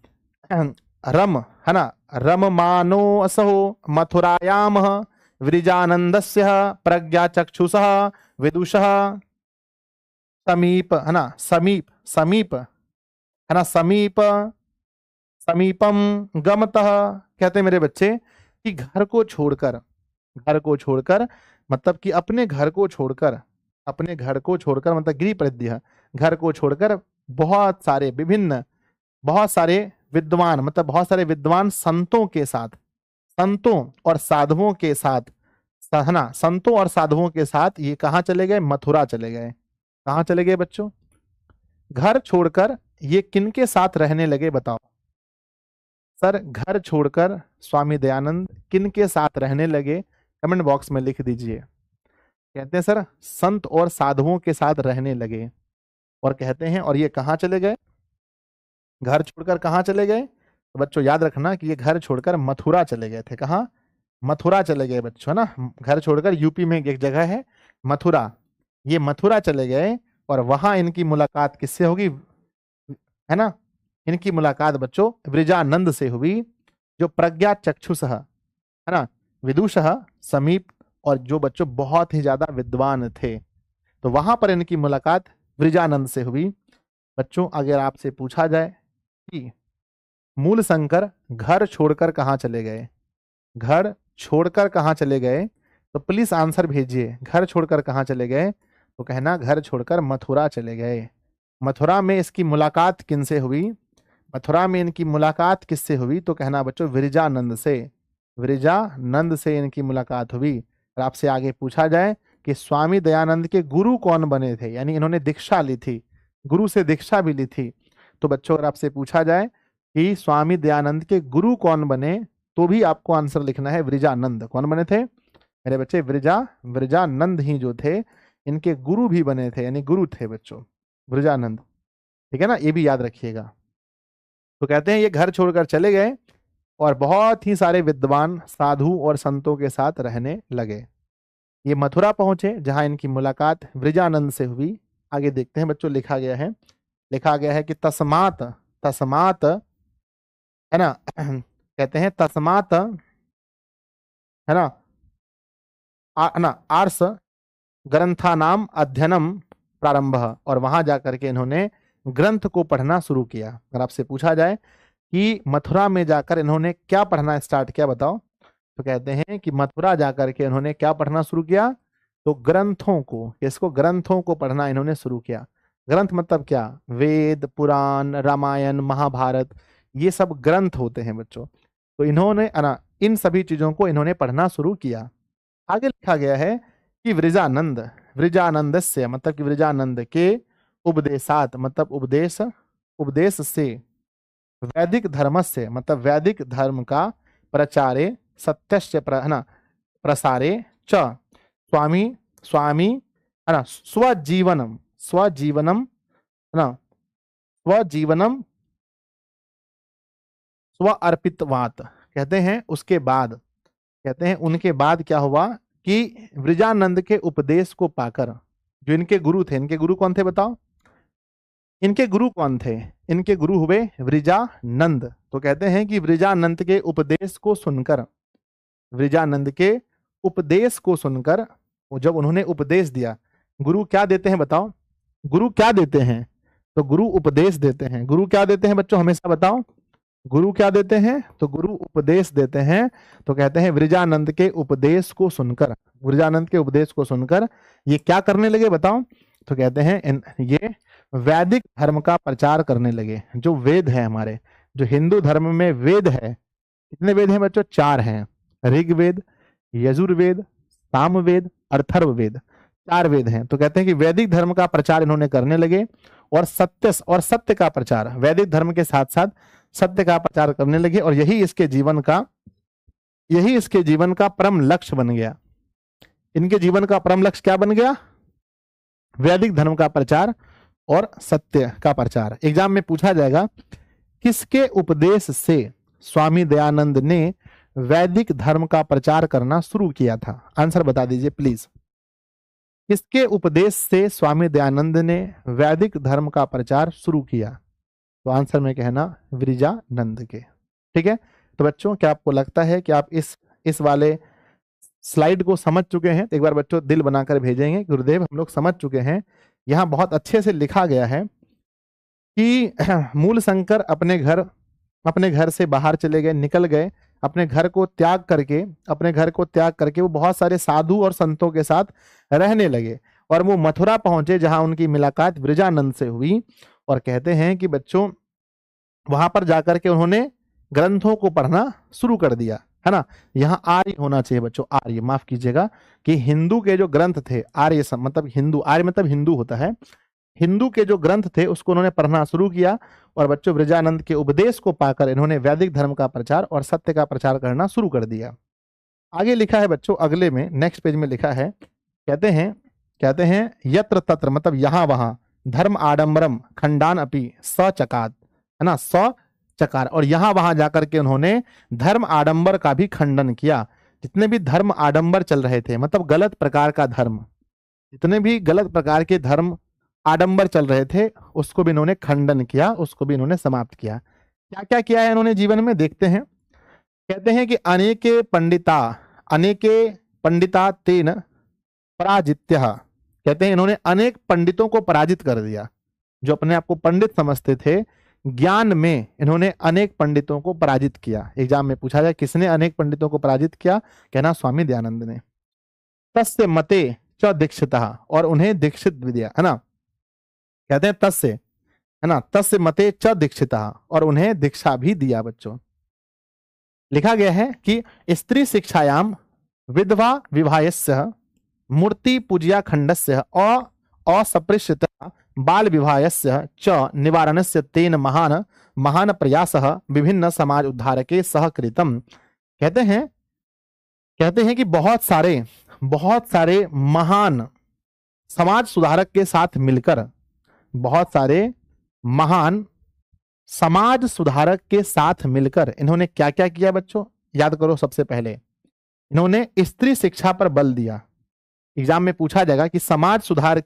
रम है ना, रम मानो असहो मथुरायाम वृजानंदस्य प्रज्ञा चक्षुषः विदुषः समीप है ना, समीप है ना, समीपम गमतः। कहते हैं मेरे बच्चे कि घर को छोड़कर मतलब कि अपने घर को छोड़कर मतलब गृह परिद्य, घर को छोड़कर बहुत सारे विद्वान मतलब बहुत सारे विद्वान संतों के साथ, संतों और साधुओं के साथ, है ना, संतों और साधुओं के साथ ये कहाँ चले गए, मथुरा चले गए। कहाँ चले गए बच्चों, घर छोड़कर ये किनके साथ रहने लगे बताओ। सर घर छोड़कर स्वामी दयानंद किनके साथ रहने लगे, कमेंट बॉक्स में लिख दीजिए। कहते हैं सर संत और साधुओं के साथ रहने लगे। और कहते हैं और ये कहाँ चले गए, घर छोड़कर कहाँ चले गए। तो बच्चों याद रखना कि ये घर छोड़कर मथुरा चले गए थे। कहाँ, मथुरा चले गए बच्चों, है ना, घर छोड़कर यूपी में एक जगह है मथुरा, ये मथुरा चले गए। और वहां इनकी मुलाकात किससे होगी, है ना, इनकी मुलाकात बच्चों वृजानंद से हुई, जो प्रज्ञा चक्षुष है ना, विदुषः समीप और जो बच्चों बहुत ही ज्यादा विद्वान थे। तो वहां पर इनकी मुलाकात वृजानंद से हुई। बच्चों अगर आपसे पूछा जाए कि मूल शंकर घर छोड़कर कहाँ चले गए, घर छोड़कर कहाँ चले गए, तो प्लीज आंसर भेजिए। घर छोड़कर कहाँ चले गए, तो कहना घर छोड़कर मथुरा चले गए। मथुरा में इसकी मुलाकात किनसे हुई, मथुरा में इनकी मुलाकात किससे हुई, तो कहना बच्चों विरजानंद से, विरजानंद से इनकी मुलाकात हुई। और आपसे आगे पूछा जाए कि स्वामी दयानंद के गुरु कौन बने थे, यानी इन्होंने दीक्षा ली थी, गुरु से दीक्षा भी ली थी, तो बच्चों अगर आपसे पूछा जाए कि स्वामी दयानंद के गुरु कौन बने, तो भी आपको आंसर लिखना है विरजानंद। कौन बने थे मेरे बच्चे, विरजानंद ही जो थे इनके गुरु भी बने थे, यानी गुरु थे बच्चों विरजानंद। ठीक है ना, ये भी याद रखिएगा। तो कहते हैं ये घर छोड़कर चले गए और बहुत ही सारे विद्वान साधु और संतों के साथ रहने लगे। ये मथुरा पहुंचे जहां इनकी मुलाकात वृजानंद से हुई। आगे देखते हैं बच्चों, लिखा गया है, लिखा गया है कि तस्मात, तस्मात है ना कहते हैं तस्मात है ना आर्स ग्रंथानाम अध्ययनम प्रारंभ, और वहां जाकर के इन्होंने ग्रंथ को पढ़ना शुरू किया। अगर आपसे पूछा जाए कि मथुरा में जाकर इन्होंने क्या पढ़ना स्टार्ट किया बताओ, तो कहते हैं कि मथुरा जाकर के इन्होंने क्या पढ़ना शुरू किया, तो ग्रंथों को, इसको ग्रंथों को पढ़ना इन्होंने शुरू किया। ग्रंथ मतलब क्या, वेद पुराण रामायण महाभारत, ये सब ग्रंथ होते हैं बच्चों। तो इन्होंने इन सभी चीजों को इन्होंने पढ़ना शुरू किया। आगे लिखा गया है कि वृजानंद, वृजानंद से मतलब कि वृजानंद के उपदेशात मतलब उपदेश, उपदेश से वैदिक धर्म से मतलब वैदिक धर्म का प्रचारे सत्यस्य प्रसारे च स्वामी, स्वामी है ना स्वजीवनम, स्वजीवनम है ना स्वजीवनम स्व अर्पितवात। कहते हैं उसके बाद, कहते हैं उनके बाद क्या हुआ कि वृजानंद के उपदेश को पाकर, जो इनके गुरु थे, इनके गुरु कौन थे बताओ, इनके गुरु कौन थे, इनके गुरु हुए वृजानंद। तो कहते हैं कि वृजानंद के उपदेश को सुनकर, वृजानंद के उपदेश को सुनकर, जब उन्होंने उपदेश दिया, गुरु क्या देते हैं बताओ, गुरु क्या देते हैं, तो गुरु उपदेश देते हैं। गुरु क्या देते हैं बच्चों हमेशा बताओ, गुरु क्या देते हैं, तो गुरु उपदेश देते हैं। तो कहते हैं वृजानंद के उपदेश को सुनकर, वृजानंद के उपदेश को सुनकर ये क्या करने लगे बताओ, तो कहते हैं ये वैदिक धर्म का प्रचार करने लगे। जो वेद है हमारे, जो हिंदू धर्म में वेद है, कितने वेद हैं बच्चों, 4 हैं, ऋग्वेद, यजुर्वेद, सामवेद, अथर्ववेद, 4 वेद हैं। तो कहते हैं कि वैदिक धर्म का प्रचार इन्होंने करने लगे और सत्य का प्रचार, वैदिक धर्म के साथ साथ सत्य का प्रचार करने लगे, और यही इसके जीवन का परम लक्ष्य बन गया। इनके जीवन का परम लक्ष्य क्या बन गया, वैदिक धर्म का प्रचार और सत्य का प्रचार। एग्जाम में पूछा जाएगा किसके उपदेश से स्वामी दयानंद ने वैदिक धर्म का प्रचार करना शुरू किया था, आंसर बता दीजिए प्लीज। किसके उपदेश से स्वामी दयानंद ने वैदिक धर्म का प्रचार शुरू किया, तो आंसर में कहना वृजानंद के। ठीक है, तो बच्चों क्या आपको लगता है कि आप इस वाले स्लाइड को समझ चुके हैं? तो एक बार बच्चों दिल बनाकर भेजेंगे गुरुदेव हम लोग समझ चुके हैं। यहाँ बहुत अच्छे से लिखा गया है कि मूल शंकर अपने घर से बाहर चले गए, निकल गए, अपने घर को त्याग करके वो बहुत सारे साधु और संतों के साथ रहने लगे, और वो मथुरा पहुंचे जहां उनकी मुलाकात वृजानंद से हुई। और कहते हैं कि बच्चों वहां पर जाकर के उन्होंने ग्रंथों को पढ़ना शुरू कर दिया, है ना। यहाँ आर्य होना चाहिए बच्चों, आर्य, माफ कीजिएगा, कि हिंदू के जो ग्रंथ थे, आर्य मतलब हिंदू, आर्य मतलब हिंदू होता है, हिंदू के जो ग्रंथ थे उसको उन्होंने पढ़ना शुरू किया। और बच्चों वृजानंद के उपदेश को पाकर इन्होंने वैदिक धर्म का प्रचार और सत्य का प्रचार करना शुरू कर दिया। आगे लिखा है बच्चों, अगले में नेक्स्ट पेज में लिखा है, कहते हैं यत्र तत्र मतलब यहाँ वहां, धर्म आडंबरम खंडान अपि सचकात, है ना, सचकार, और यहाँ वहां जाकर के उन्होंने धर्म आडंबर का भी खंडन किया। जितने भी धर्म आडंबर चल रहे थे, मतलब गलत प्रकार का धर्म, जितने भी गलत प्रकार के धर्म आडंबर चल रहे थे उसको भी इन्होंने खंडन किया, उसको भी इन्होंने समाप्त किया। क्या क्या किया है इन्होंने जीवन में, देखते हैं। कहते हैं कि अनेके पंडिता, अनेके पंडिता तेन पराजित्यः, कहते हैं इन्होंने अनेक पंडितों को पराजित कर दिया। जो अपने आप को पंडित समझते थे, ज्ञान में इन्होंने अनेक पंडितों को पराजित किया। एग्जाम में पूछा जाए किसने अनेक पंडितों को पराजित किया, कहना स्वामी दयानंद ने। तस्य मते च दीक्षितः, और उन्हें दीक्षित भी दिया, है ना, कहते हैं तस्य, है ना, तस्य मते च दीक्षितः, और उन्हें दीक्षा भी दिया। बच्चों लिखा गया है कि स्त्री शिक्षायाम विधवा विवाहस्य मूर्ति पूजया खंडस्य असपृश्यतः बाल विवाहस्य च निवारणस्य तेन महान महान प्रयासः विभिन्न समाज उद्धारके सह कृतम। कहते हैं कि बहुत सारे महान समाज सुधारक के साथ मिलकर, बहुत सारे महान समाज सुधारक के साथ मिलकर इन्होंने क्या क्या किया बच्चों, याद करो। सबसे पहले इन्होंने स्त्री शिक्षा पर बल दिया। एग्जाम में पूछा जाएगा कि समाज सुधार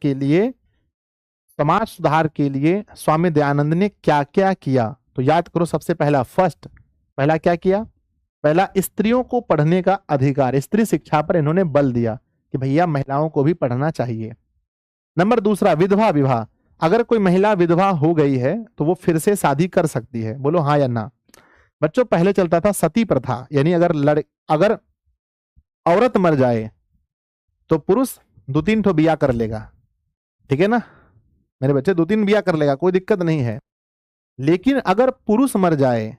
के लिए स्वामी दयानंद ने क्या क्या किया, तो याद करो। सबसे पहला क्या किया, पहला स्त्रियों को पढ़ने का अधिकार, स्त्री शिक्षा पर इन्होंने बल दिया कि भैया महिलाओं को भी पढ़ना चाहिए। नंबर दूसरा, विधवा विवाह, अगर कोई महिला विधवा हो गई है तो वो फिर से शादी कर सकती है, बोलो हाँ या ना। बच्चों पहले चलता था सती प्रथा, यानी अगर औरत मर जाए तो पुरुष 2-3 ठो बिया कर लेगा, ठीक है ना मेरे बच्चे, 2-3 बिया कर लेगा, कोई दिक्कत नहीं है। लेकिन अगर पुरुष मर जाए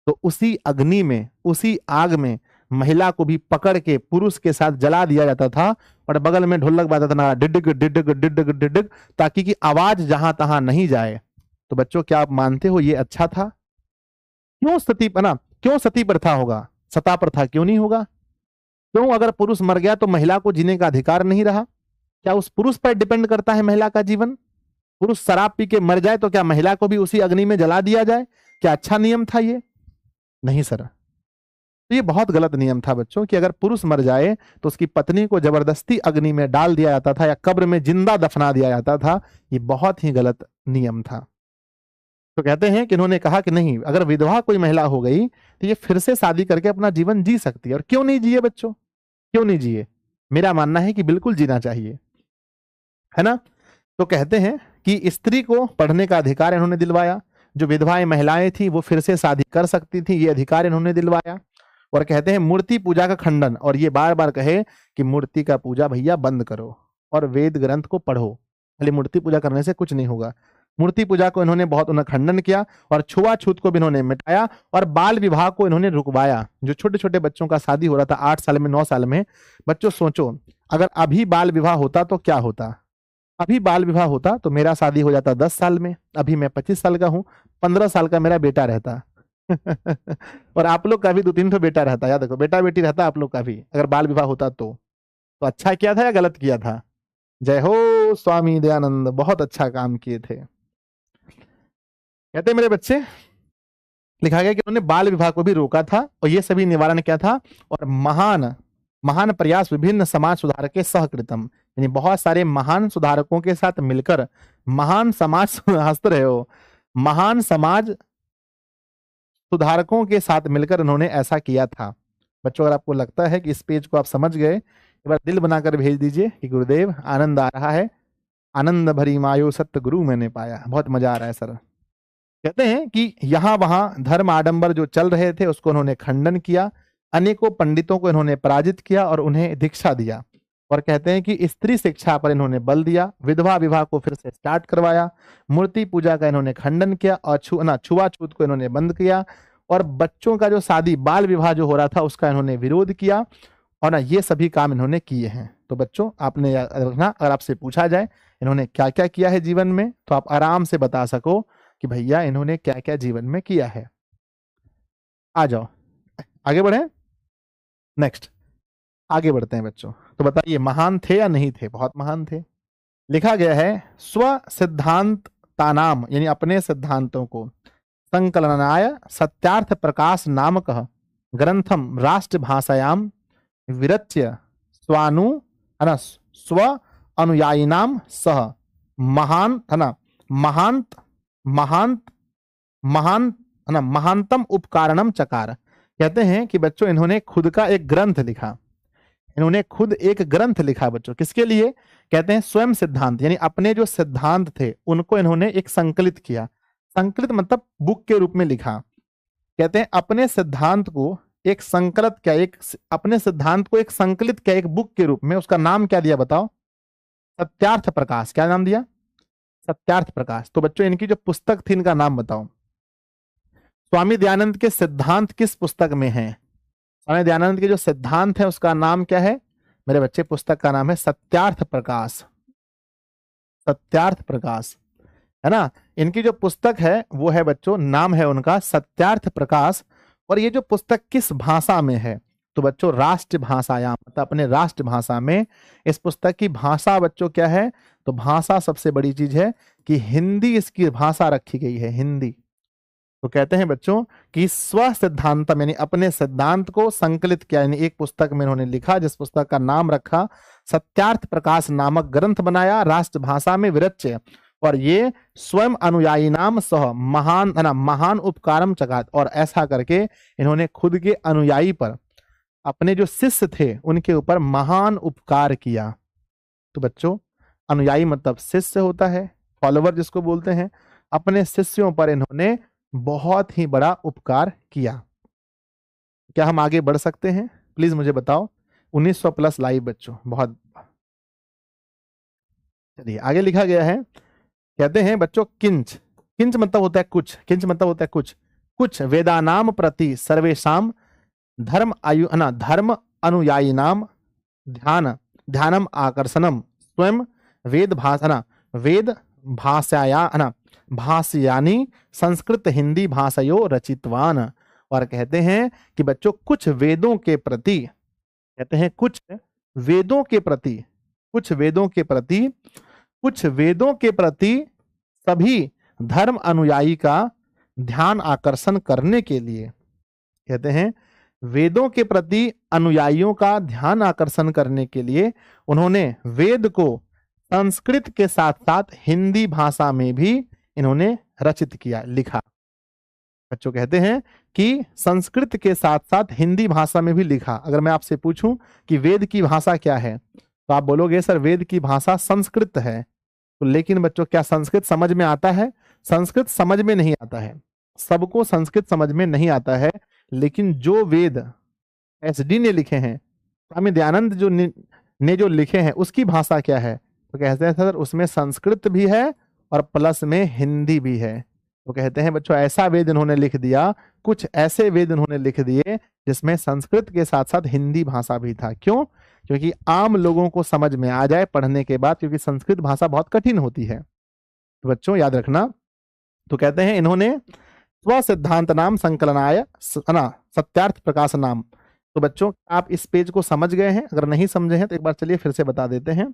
तो उसी अग्नि में, उसी आग में महिला को भी पकड़ के पुरुष के साथ जला दिया जाता था, और बगल में ढोलक बजाता था ना, डिडग डिडग डिडग डिडग, ताकि कि आवाज जहां तहां नहीं जाए। तो बच्चों क्या आप मानते हो ये अच्छा था? क्यों सती प्रथा होगा, सता प्रथा क्यों नहीं होगा? क्यों अगर पुरुष मर गया तो महिला को जीने का अधिकार नहीं रहा? क्या उस पुरुष पर डिपेंड करता है महिला का जीवन? पुरुष शराब पी के मर जाए तो क्या महिला को भी उसी अग्नि में जला दिया जाए? क्या अच्छा नियम था ये? नहीं सर, तो ये बहुत गलत नियम था बच्चों, कि अगर पुरुष मर जाए तो उसकी पत्नी को जबरदस्ती अग्नि में डाल दिया जाता था या कब्र में जिंदा दफना दिया जाता था। ये बहुत ही गलत नियम था। तो कहते हैं कि इन्होंने कहा कि नहीं, अगर विधवा कोई महिला हो गई तो ये फिर से शादी करके अपना जीवन जी सकती है। और क्यों नहीं जिए बच्चों, क्यों नहीं जिए? मेरा मानना है कि बिल्कुल जीना चाहिए, है ना। तो कहते हैं कि स्त्री को पढ़ने का अधिकार इन्होंने दिलवाया, जो विधवाएं महिलाएं थी वो फिर से शादी कर सकती थी, ये अधिकार इन्होंने दिलवाया। और कहते हैं मूर्ति पूजा का खंडन, और ये बार बार कहे कि मूर्ति का पूजा भैया बंद करो और वेद ग्रंथ को पढ़ो, खाली मूर्ति पूजा करने से कुछ नहीं होगा। मूर्ति पूजा को इन्होंने बहुत खंडन किया, और छुआछूत को भी इन्होंने मिटाया, और बाल विवाह को इन्होंने रुकवाया। जो छोटे छोटे बच्चों का शादी हो रहा था 8 साल में, 9 साल में, बच्चों सोचो अगर अभी बाल विवाह होता तो क्या होता? अभी बाल विवाह होता तो मेरा शादी हो जाता 10 साल में, अभी मैं 25 साल का हूं, 15 साल का मेरा बेटा रहता और आप लोग का भी 2-3 ठो बेटा रहता, याद रखो, बेटा बेटी रहता आप लोग का भी, अगर बाल विवाह होता तो अच्छा किया था या गलत किया था? जय हो स्वामी दयानंद, बहुत अच्छा काम किए थे। कहते मेरे बच्चे, लिखा गया कि उन्होंने बाल विवाह को भी रोका था, और ये सभी निवारण क्या था? और महान प्रयास विभिन्न समाज सुधारक के सहकृतम, यानी बहुत सारे महान सुधारकों के साथ मिलकर, महान समाज हंस रहे हो, महान समाज सुधारकों के साथ मिलकर उन्होंने ऐसा किया था। बच्चों अगर आपको लगता है कि इस पेज को आप समझ गए, एक बार दिल बनाकर भेज दीजिए कि गुरुदेव आनंद आ रहा है, आनंद भरी मायो सत्य गुरु मैंने पाया, बहुत मजा आ रहा है सर। कहते हैं कि यहां वहां धर्म आडंबर जो चल रहे थे उसको उन्होंने खंडन किया, अनेकों पंडितों को इन्होंने पराजित किया और उन्हें दीक्षा दिया। और कहते हैं कि स्त्री शिक्षा पर इन्होंने बल दिया, विधवा विवाह को फिर से स्टार्ट करवाया, मूर्ति पूजा का इन्होंने खंडन किया, और छुआछूत को इन्होंने बंद किया, और बच्चों का जो शादी बाल विवाह जो हो रहा था उसका इन्होंने विरोध किया, और ना ये सभी काम इन्होंने किए हैं। तो बच्चों आपने याद रखना, अगर आपसे पूछा जाए इन्होंने क्या क्या किया है जीवन में, तो आप आराम से बता सको कि भैया इन्होंने क्या क्या जीवन में किया है। आ जाओ आगे बढ़े, नेक्स्ट आगे बढ़ते हैं बच्चों। तो बताइए महान थे या नहीं थे? बहुत महान थे। लिखा गया है स्व सिद्धांतानाम, यानी अपने सिद्धांतों को संकलनाय सत्यार्थ प्रकाश नामक ग्रंथम राष्ट्र भाषायाम विरच्य स्व अनुयायिनाम सह महानतम उपकारणम चकार। कहते हैं कि बच्चों इन्होंने खुद का एक ग्रंथ लिखा, इन्होंने खुद एक ग्रंथ लिखा बच्चों, किसके लिए? कहते हैं स्वयं सिद्धांत, यानी अपने जो सिद्धांत थे उनको इन्होंने एक संकलित किया। संकलित मतलब बुक के रूप में लिखा। कहते हैं अपने सिद्धांत को एक संकलित क्या, अपने सिद्धांत को एक संकलित क्या, एक बुक के रूप में। उसका नाम क्या दिया बताओ? सत्यार्थ प्रकाश। क्या नाम दिया? सत्यार्थ प्रकाश। तो बच्चों इनकी जो पुस्तक थी इनका नाम बताओ। स्वामी दयानंद के सिद्धांत किस पुस्तक में है? स्वामी दयानंद के जो सिद्धांत है उसका नाम क्या है मेरे बच्चे? पुस्तक का नाम है सत्यार्थ प्रकाश। सत्यार्थ प्रकाश है ना। इनकी जो पुस्तक है वो है बच्चों, नाम है उनका सत्यार्थ प्रकाश। और ये जो पुस्तक किस भाषा में है? तो बच्चों राष्ट्रभाषायाम, मतलब अपने राष्ट्रभाषा में। इस पुस्तक की भाषा बच्चों क्या है? तो भाषा सबसे बड़ी चीज है कि हिंदी इसकी भाषा रखी गई है, हिंदी। तो कहते हैं बच्चों कि स्व सिद्धांतम, यानी अपने सिद्धांत को संकलित किया, यानी एक पुस्तक में उन्होंने लिखा, जिस पुस्तक का नाम रखा सत्यार्थ प्रकाश नामक ग्रंथ बनाया, राष्ट्रभाषा में विरच्य। और ये स्वयं अनुयायी नाम सह महान है ना, महान उपकारम चकात। और ऐसा करके इन्होंने खुद के अनुयायी पर, अपने जो शिष्य थे उनके ऊपर महान उपकार किया। तो बच्चों अनुयायी मतलब शिष्य होता है, फॉलोवर जिसको बोलते हैं। अपने शिष्यों पर इन्होंने बहुत ही बड़ा उपकार किया। क्या हम आगे बढ़ सकते हैं? प्लीज मुझे बताओ। 1900 प्लस लाइव बच्चों, बहुत। चलिए आगे लिखा गया है, कहते हैं बच्चों किंच। किंच मतलब होता है कुछ, किंच मतलब होता है कुछ। कुछ वेदानाम प्रति सर्वेशाम धर्म आयु ना धर्म अनुयायी नाम ध्यानम आकर्षणम स्वयं वेद भाषा वेद भाषाया ना भाषयानी संस्कृत हिंदी भाषायो रचितवान। और कहते हैं कि बच्चों कुछ वेदों के प्रति, कहते हैं कुछ वेदों के प्रति, कुछ वेदों के प्रति, कुछ वेदों के प्रति सभी धर्म अनुयायी का ध्यान आकर्षण करने के लिए, कहते हैं वेदों के प्रति अनुयायियों का ध्यान आकर्षण करने के लिए उन्होंने वेद को संस्कृत के साथ साथ हिंदी भाषा में भी इन्होंने रचित किया, लिखा। बच्चों कहते हैं कि संस्कृत के साथ साथ हिंदी भाषा में भी लिखा। अगर मैं आपसे पूछूं कि वेद की भाषा क्या है तो आप बोलोगे सर वेद की भाषा संस्कृत है। तो लेकिन बच्चों क्या संस्कृत समझ में आता है? संस्कृत समझ में नहीं आता है, सबको संस्कृत समझ में नहीं आता है। लेकिन जो वेद एसडी ने लिखे हैं, स्वामी दयानंद ने जो लिखे हैं, उसकी भाषा क्या है? तो कहते हैं सर उसमें संस्कृत भी है और प्लस में हिंदी भी है। तो कहते हैं बच्चों ऐसा वेद इन्होंने लिख दिया, कुछ ऐसे वेद इन्होंने लिख दिए जिसमें संस्कृत के साथ साथ हिंदी भाषा भी था। क्यों? क्योंकि आम लोगों को समझ में आ जाए पढ़ने के बाद, क्योंकि संस्कृत भाषा बहुत कठिन होती है। तो बच्चों याद रखना। तो कहते हैं इन्होंने स्व सिद्धांत नाम संकलनाय सत्यार्थ प्रकाश नाम। तो बच्चों आप इस पेज को समझ गए हैं? अगर नहीं समझे हैं तो एक बार चलिए फिर से बता देते हैं।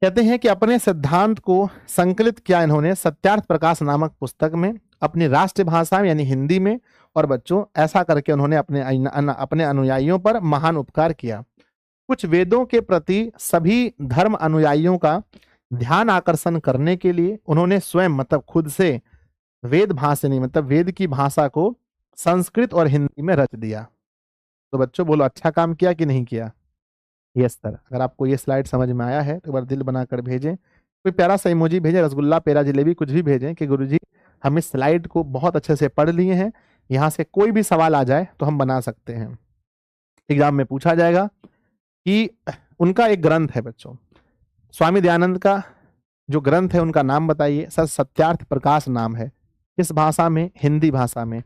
कहते हैं कि अपने सिद्धांत को संकलित किया इन्होंने सत्यार्थ प्रकाश नामक पुस्तक में, अपनी राष्ट्रभाषा में यानी हिंदी में। और बच्चों ऐसा करके उन्होंने अपने अनुयायियों पर महान उपकार किया। कुछ वेदों के प्रति सभी धर्म अनुयायियों का ध्यान आकर्षण करने के लिए उन्होंने स्वयं मतलब खुद से वेद भाषिणी मतलब वेद की भाषा को संस्कृत और हिंदी में रच दिया। तो बच्चों बोलो अच्छा काम किया कि नहीं किया? Yes sir. अगर आपको ये स्लाइड समझ में आया है तो एक बार दिल बनाकर भेजें, कोई प्यारा सा इमोजी भेजें, रसगुल्ला पेड़ा जलेबी कुछ भी भेजें कि गुरुजी हम इस स्लाइड को बहुत अच्छे से पढ़ लिए हैं, यहाँ से कोई भी सवाल आ जाए तो हम बना सकते हैं। एग्जाम में पूछा जाएगा कि उनका एक ग्रंथ है बच्चों, स्वामी दयानंद का जो ग्रंथ है उनका नाम बताइए। सर सत्यार्थ प्रकाश नाम है। किस भाषा में? हिंदी भाषा में।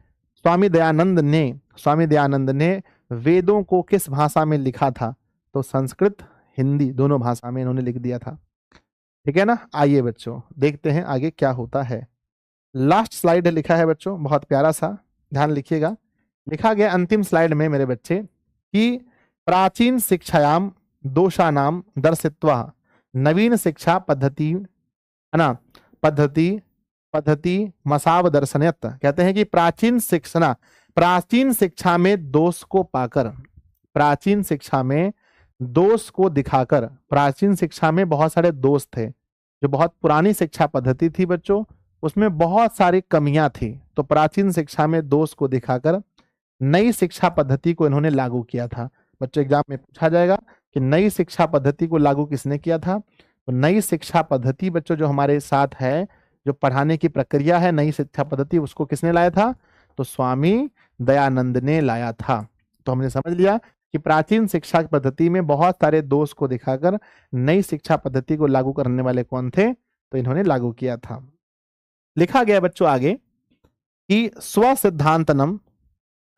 स्वामी दयानंद ने वेदों को किस भाषा में लिखा था? तो संस्कृत हिंदी दोनों भाषा में इन्होंने लिख दिया था। ठीक है ना। आइए बच्चों देखते हैं आगे क्या होता है। लास्ट स्लाइड लिखा है बच्चों, बहुत प्यारा सा, ध्यान लिखिएगा। लिखा गया अंतिम स्लाइड में मेरे बच्चे कि प्राचीन शिक्षायाम दोषानाम दर्शित्वा नवीन शिक्षा पद्धति है ना पद्धति मसाव दर्शनयत। कहते हैं कि प्राचीन शिक्षा में दोष को पाकर, प्राचीन शिक्षा में दोष को दिखाकर, प्राचीन शिक्षा में बहुत सारे दोष थे, जो बहुत पुरानी शिक्षा पद्धति थी बच्चों उसमें बहुत सारी कमियां थी। तो प्राचीन शिक्षा में दोष को दिखाकर नई शिक्षा पद्धति को इन्होंने लागू किया था। बच्चों एग्जाम में पूछा जाएगा कि नई शिक्षा पद्धति को लागू किसने किया था। तो नई शिक्षा पद्धति बच्चों जो हमारे साथ है, जो पढ़ाने की प्रक्रिया है, नई शिक्षा पद्धति, उसको किसने लाया था? तो स्वामी दयानंद ने लाया था। तो हमने समझ लिया कि प्राचीन शिक्षा पद्धति में बहुत सारे दोष को दिखाकर नई शिक्षा पद्धति को लागू करने वाले कौन थे? तो इन्होंने लागू किया था। लिखा गया बच्चों आगे कि स्व सिद्धांतनम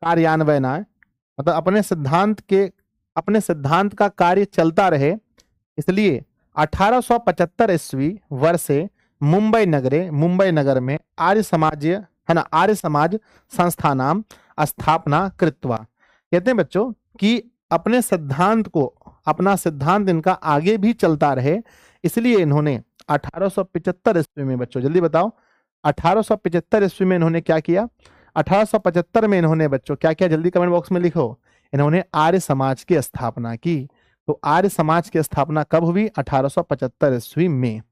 कार्यान्वयनाय, मतलब अपने सिद्धांत का कार्य चलता रहे, इसलिए 1875 ईस्वी वर्षे मुंबई नगर में आर्य समाज संस्थानाम स्थापना कृत्वा। कहते हैं बच्चों कि अपना सिद्धांत इनका आगे भी चलता रहे, इसलिए इन्होंने 1875 ईस्वी में, बच्चों जल्दी बताओ, 1875 ईस्वी में इन्होंने क्या किया? 1875 में इन्होंने बच्चों क्या किया? जल्दी कमेंट बॉक्स में लिखो। इन्होंने आर्य समाज की स्थापना की। तो आर्य समाज की स्थापना कब हुई? 1875 ईस्वी में।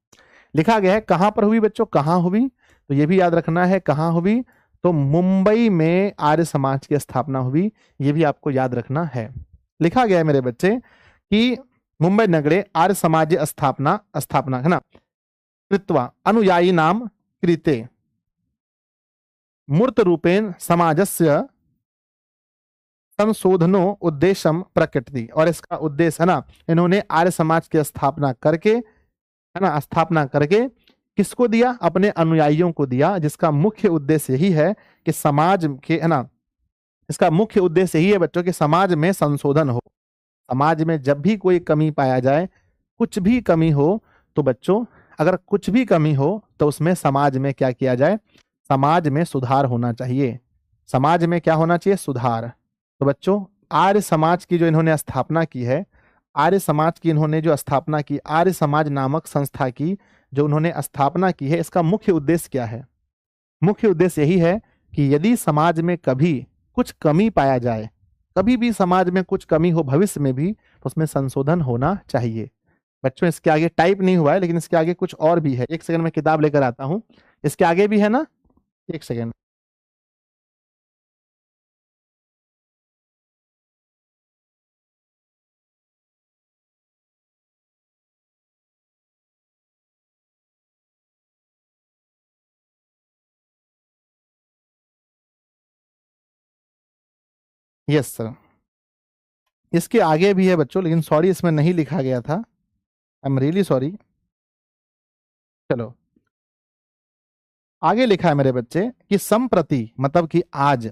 लिखा गया है कहां पर हुई बच्चों? कहां हुई? तो ये भी याद रखना है कहां हुई। तो मुंबई में आर्य समाज की स्थापना हुई, ये भी आपको याद रखना है। लिखा गया है मेरे बच्चे कि मुंबई नगरे आर्य समाज स्थापना है ना कृत्वा अनुयायी नाम कृते मूर्त रूपेण समाजस्य संशोधनो उद्देश्यम प्रकटति। और इसका उद्देश्य है ना, इन्होंने आर्य समाज की स्थापना करके, है ना, स्थापना करके किसको दिया? अपने अनुयायियों को दिया, जिसका मुख्य उद्देश्य यही है कि समाज के, है ना, इसका मुख्य उद्देश्य यही है बच्चों कि समाज में संशोधन हो। समाज में जब भी कोई कमी पाया जाए, कुछ भी कमी हो, तो बच्चों अगर कुछ भी कमी हो तो उसमें समाज में क्या किया जाए? समाज में सुधार होना चाहिए। समाज में क्या होना चाहिए? सुधार। तो बच्चों आर्य समाज की जो इन्होंने स्थापना की है, आर्य समाज की इन्होंने जो स्थापना की, आर्य समाज नामक संस्था की जो उन्होंने स्थापना की है, इसका मुख्य उद्देश्य क्या है? मुख्य उद्देश्य यही है कि यदि समाज में कभी कुछ कमी पाया जाए, कभी भी समाज में कुछ कमी हो भविष्य में भी, तो उसमें संशोधन होना चाहिए। बच्चों इसके आगे टाइप नहीं हुआ है, लेकिन इसके आगे कुछ और भी है। एक सेकंड में किताब लेकर आता हूं। इसके आगे भी है ना, एक सेकंड। यस सर, इसके आगे भी है बच्चों, लेकिन सॉरी इसमें नहीं लिखा गया था। I am really sorry. चलो आगे लिखा है मेरे बच्चे कि संप्रति, मतलब कि आज,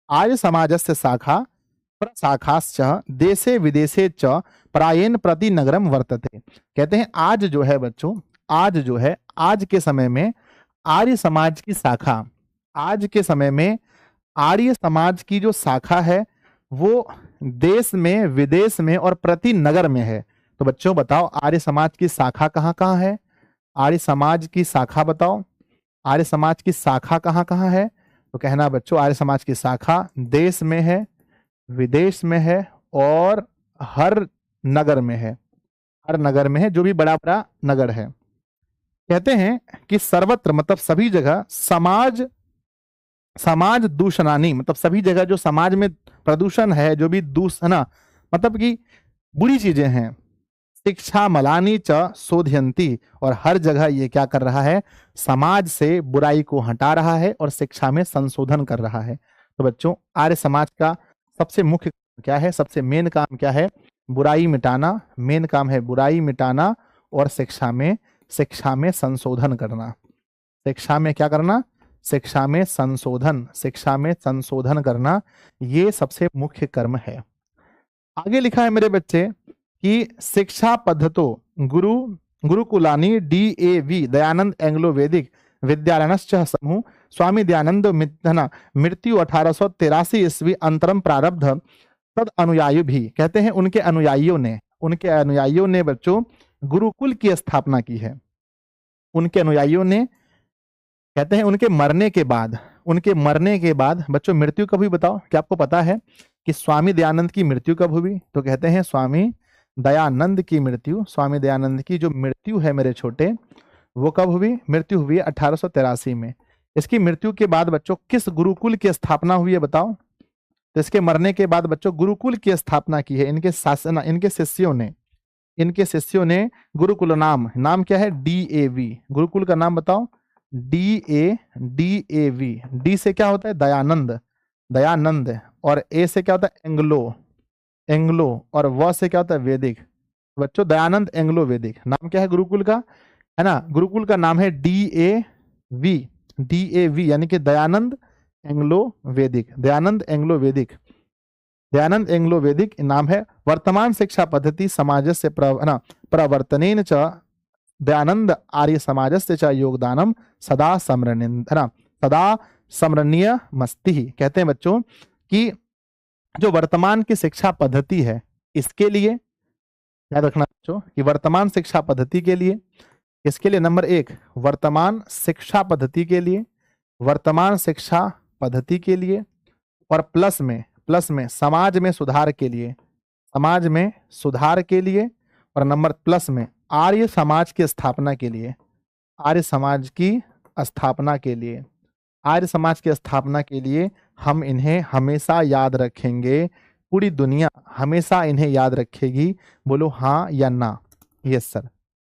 आर्य समाजस्य शाखा प्रशाखाश्च देशे विदेशे च प्रायेण प्रति नगरम वर्तते। कहते हैं आज जो है बच्चों, आज जो है, आज के समय में आर्य समाज की शाखा, आज के समय में आर्य समाज की जो शाखा है वो देश में, विदेश में और प्रति नगर में है। तो बच्चों बताओ आर्य समाज की शाखा कहाँ कहाँ है? आर्य समाज की शाखा बताओ, आर्य समाज की शाखा कहाँ कहाँ है? तो कहना बच्चों आर्य समाज की शाखा देश में है, विदेश में है और हर नगर में है। हर नगर में है, जो भी बड़ा बड़ा नगर है। कहते हैं कि सर्वत्र, मतलब सभी जगह, समाज दूषणानी, मतलब सभी जगह जो समाज में प्रदूषण है, जो भी है ना, मतलब कि बुरी चीजें हैं, शिक्षा मलानी च शोधयंती, और हर जगह ये क्या कर रहा है? समाज से बुराई को हटा रहा है और शिक्षा में संशोधन कर रहा है। तो बच्चों आर्य समाज का सबसे मुख्य क्या है? सबसे मेन काम क्या है? बुराई मिटाना। मेन काम है बुराई मिटाना और शिक्षा में संशोधन करना। शिक्षा में क्या करना? शिक्षा में संशोधन करना, ये सबसे मुख्य कर्म है। आगे लिखा है मेरे बच्चे कि शिक्षा पद्धतो गुरुकुलानी DAV दयानंद एंग्लो वैदिक विद्यालयश्च समूह स्वामी दयानंद मृत्यु 1883 ईस्वी अंतरम प्रारब्ध तद अनुयायी भी। कहते हैं उनके अनुयायियों ने बच्चों गुरुकुल की स्थापना की है। उनके अनुयायियों ने, कहते हैं उनके मरने के बाद बच्चों मृत्यु कब हुई बताओ? क्या आपको पता है कि स्वामी दयानंद की मृत्यु कब हुई? तो कहते हैं स्वामी दयानंद की जो मृत्यु है मेरे छोटे, वो कब हुई? मृत्यु हुई 1883 में। इसकी मृत्यु के बाद बच्चों किस गुरुकुल की स्थापना हुई है बताओ? तो इसके मरने के बाद बच्चों गुरुकुल की स्थापना की है इनके शिष्यों ने गुरुकुल नाम क्या है? DAV। गुरुकुल का नाम बताओ। DAV। डी से क्या होता है? दयानंद। और ए से क्या होता है? एंग्लो। और व से क्या होता है? वैदिक। बच्चों दयानंद एंग्लो वैदिक नाम क्या है गुरुकुल का? है ना, गुरुकुल का नाम है DAV यानी कि दयानंद एंग्लो वैदिक नाम है। वर्तमान शिक्षा पद्धति समाजस्य प्रवर्तनेन च दयानंद आर्य समाजस्य च योगदानम सदा स्मरणीय मस्ति। कहते हैं बच्चों कि जो वर्तमान की शिक्षा पद्धति है इसके लिए याद रखना बच्चों कि वर्तमान शिक्षा पद्धति के लिए, इसके लिए नंबर 1 वर्तमान शिक्षा पद्धति के लिए और प्लस में समाज में सुधार के लिए और नंबर प्लस में आर्य समाज की स्थापना के लिए हम इन्हें हमेशा याद रखेंगे। पूरी दुनिया हमेशा इन्हें याद रखेगी। बोलो हाँ या ना? Yes sir.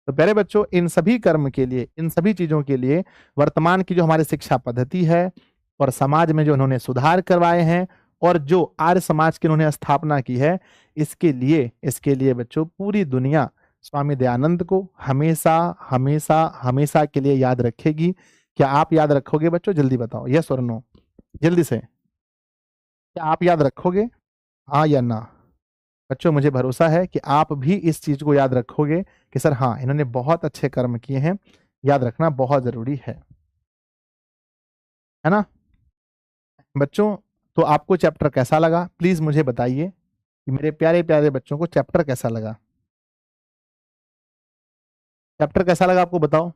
तो प्यारे बच्चों इन सभी कर्म के लिए, इन सभी चीजों के लिए वर्तमान की जो हमारी शिक्षा पद्धति है और समाज में जो उन्होंने सुधार करवाए हैं और जो आर्य समाज की उन्होंने स्थापना की है, इसके लिए बच्चों पूरी दुनिया स्वामी दयानंद को हमेशा हमेशा हमेशा के लिए याद रखेगी। क्या आप याद रखोगे बच्चों? जल्दी बताओ, यस और नो, जल्दी से। क्या आप याद रखोगे, हाँ या ना? बच्चों मुझे भरोसा है कि आप भी इस चीज को याद रखोगे कि सर हाँ इन्होंने बहुत अच्छे कर्म किए हैं। याद रखना बहुत जरूरी है ना बच्चों? तो आपको चैप्टर कैसा लगा प्लीज मुझे बताइए कि मेरे प्यारे प्यारे बच्चों को चैप्टर कैसा लगा? चैप्टर कैसा लगा आपको बताओ।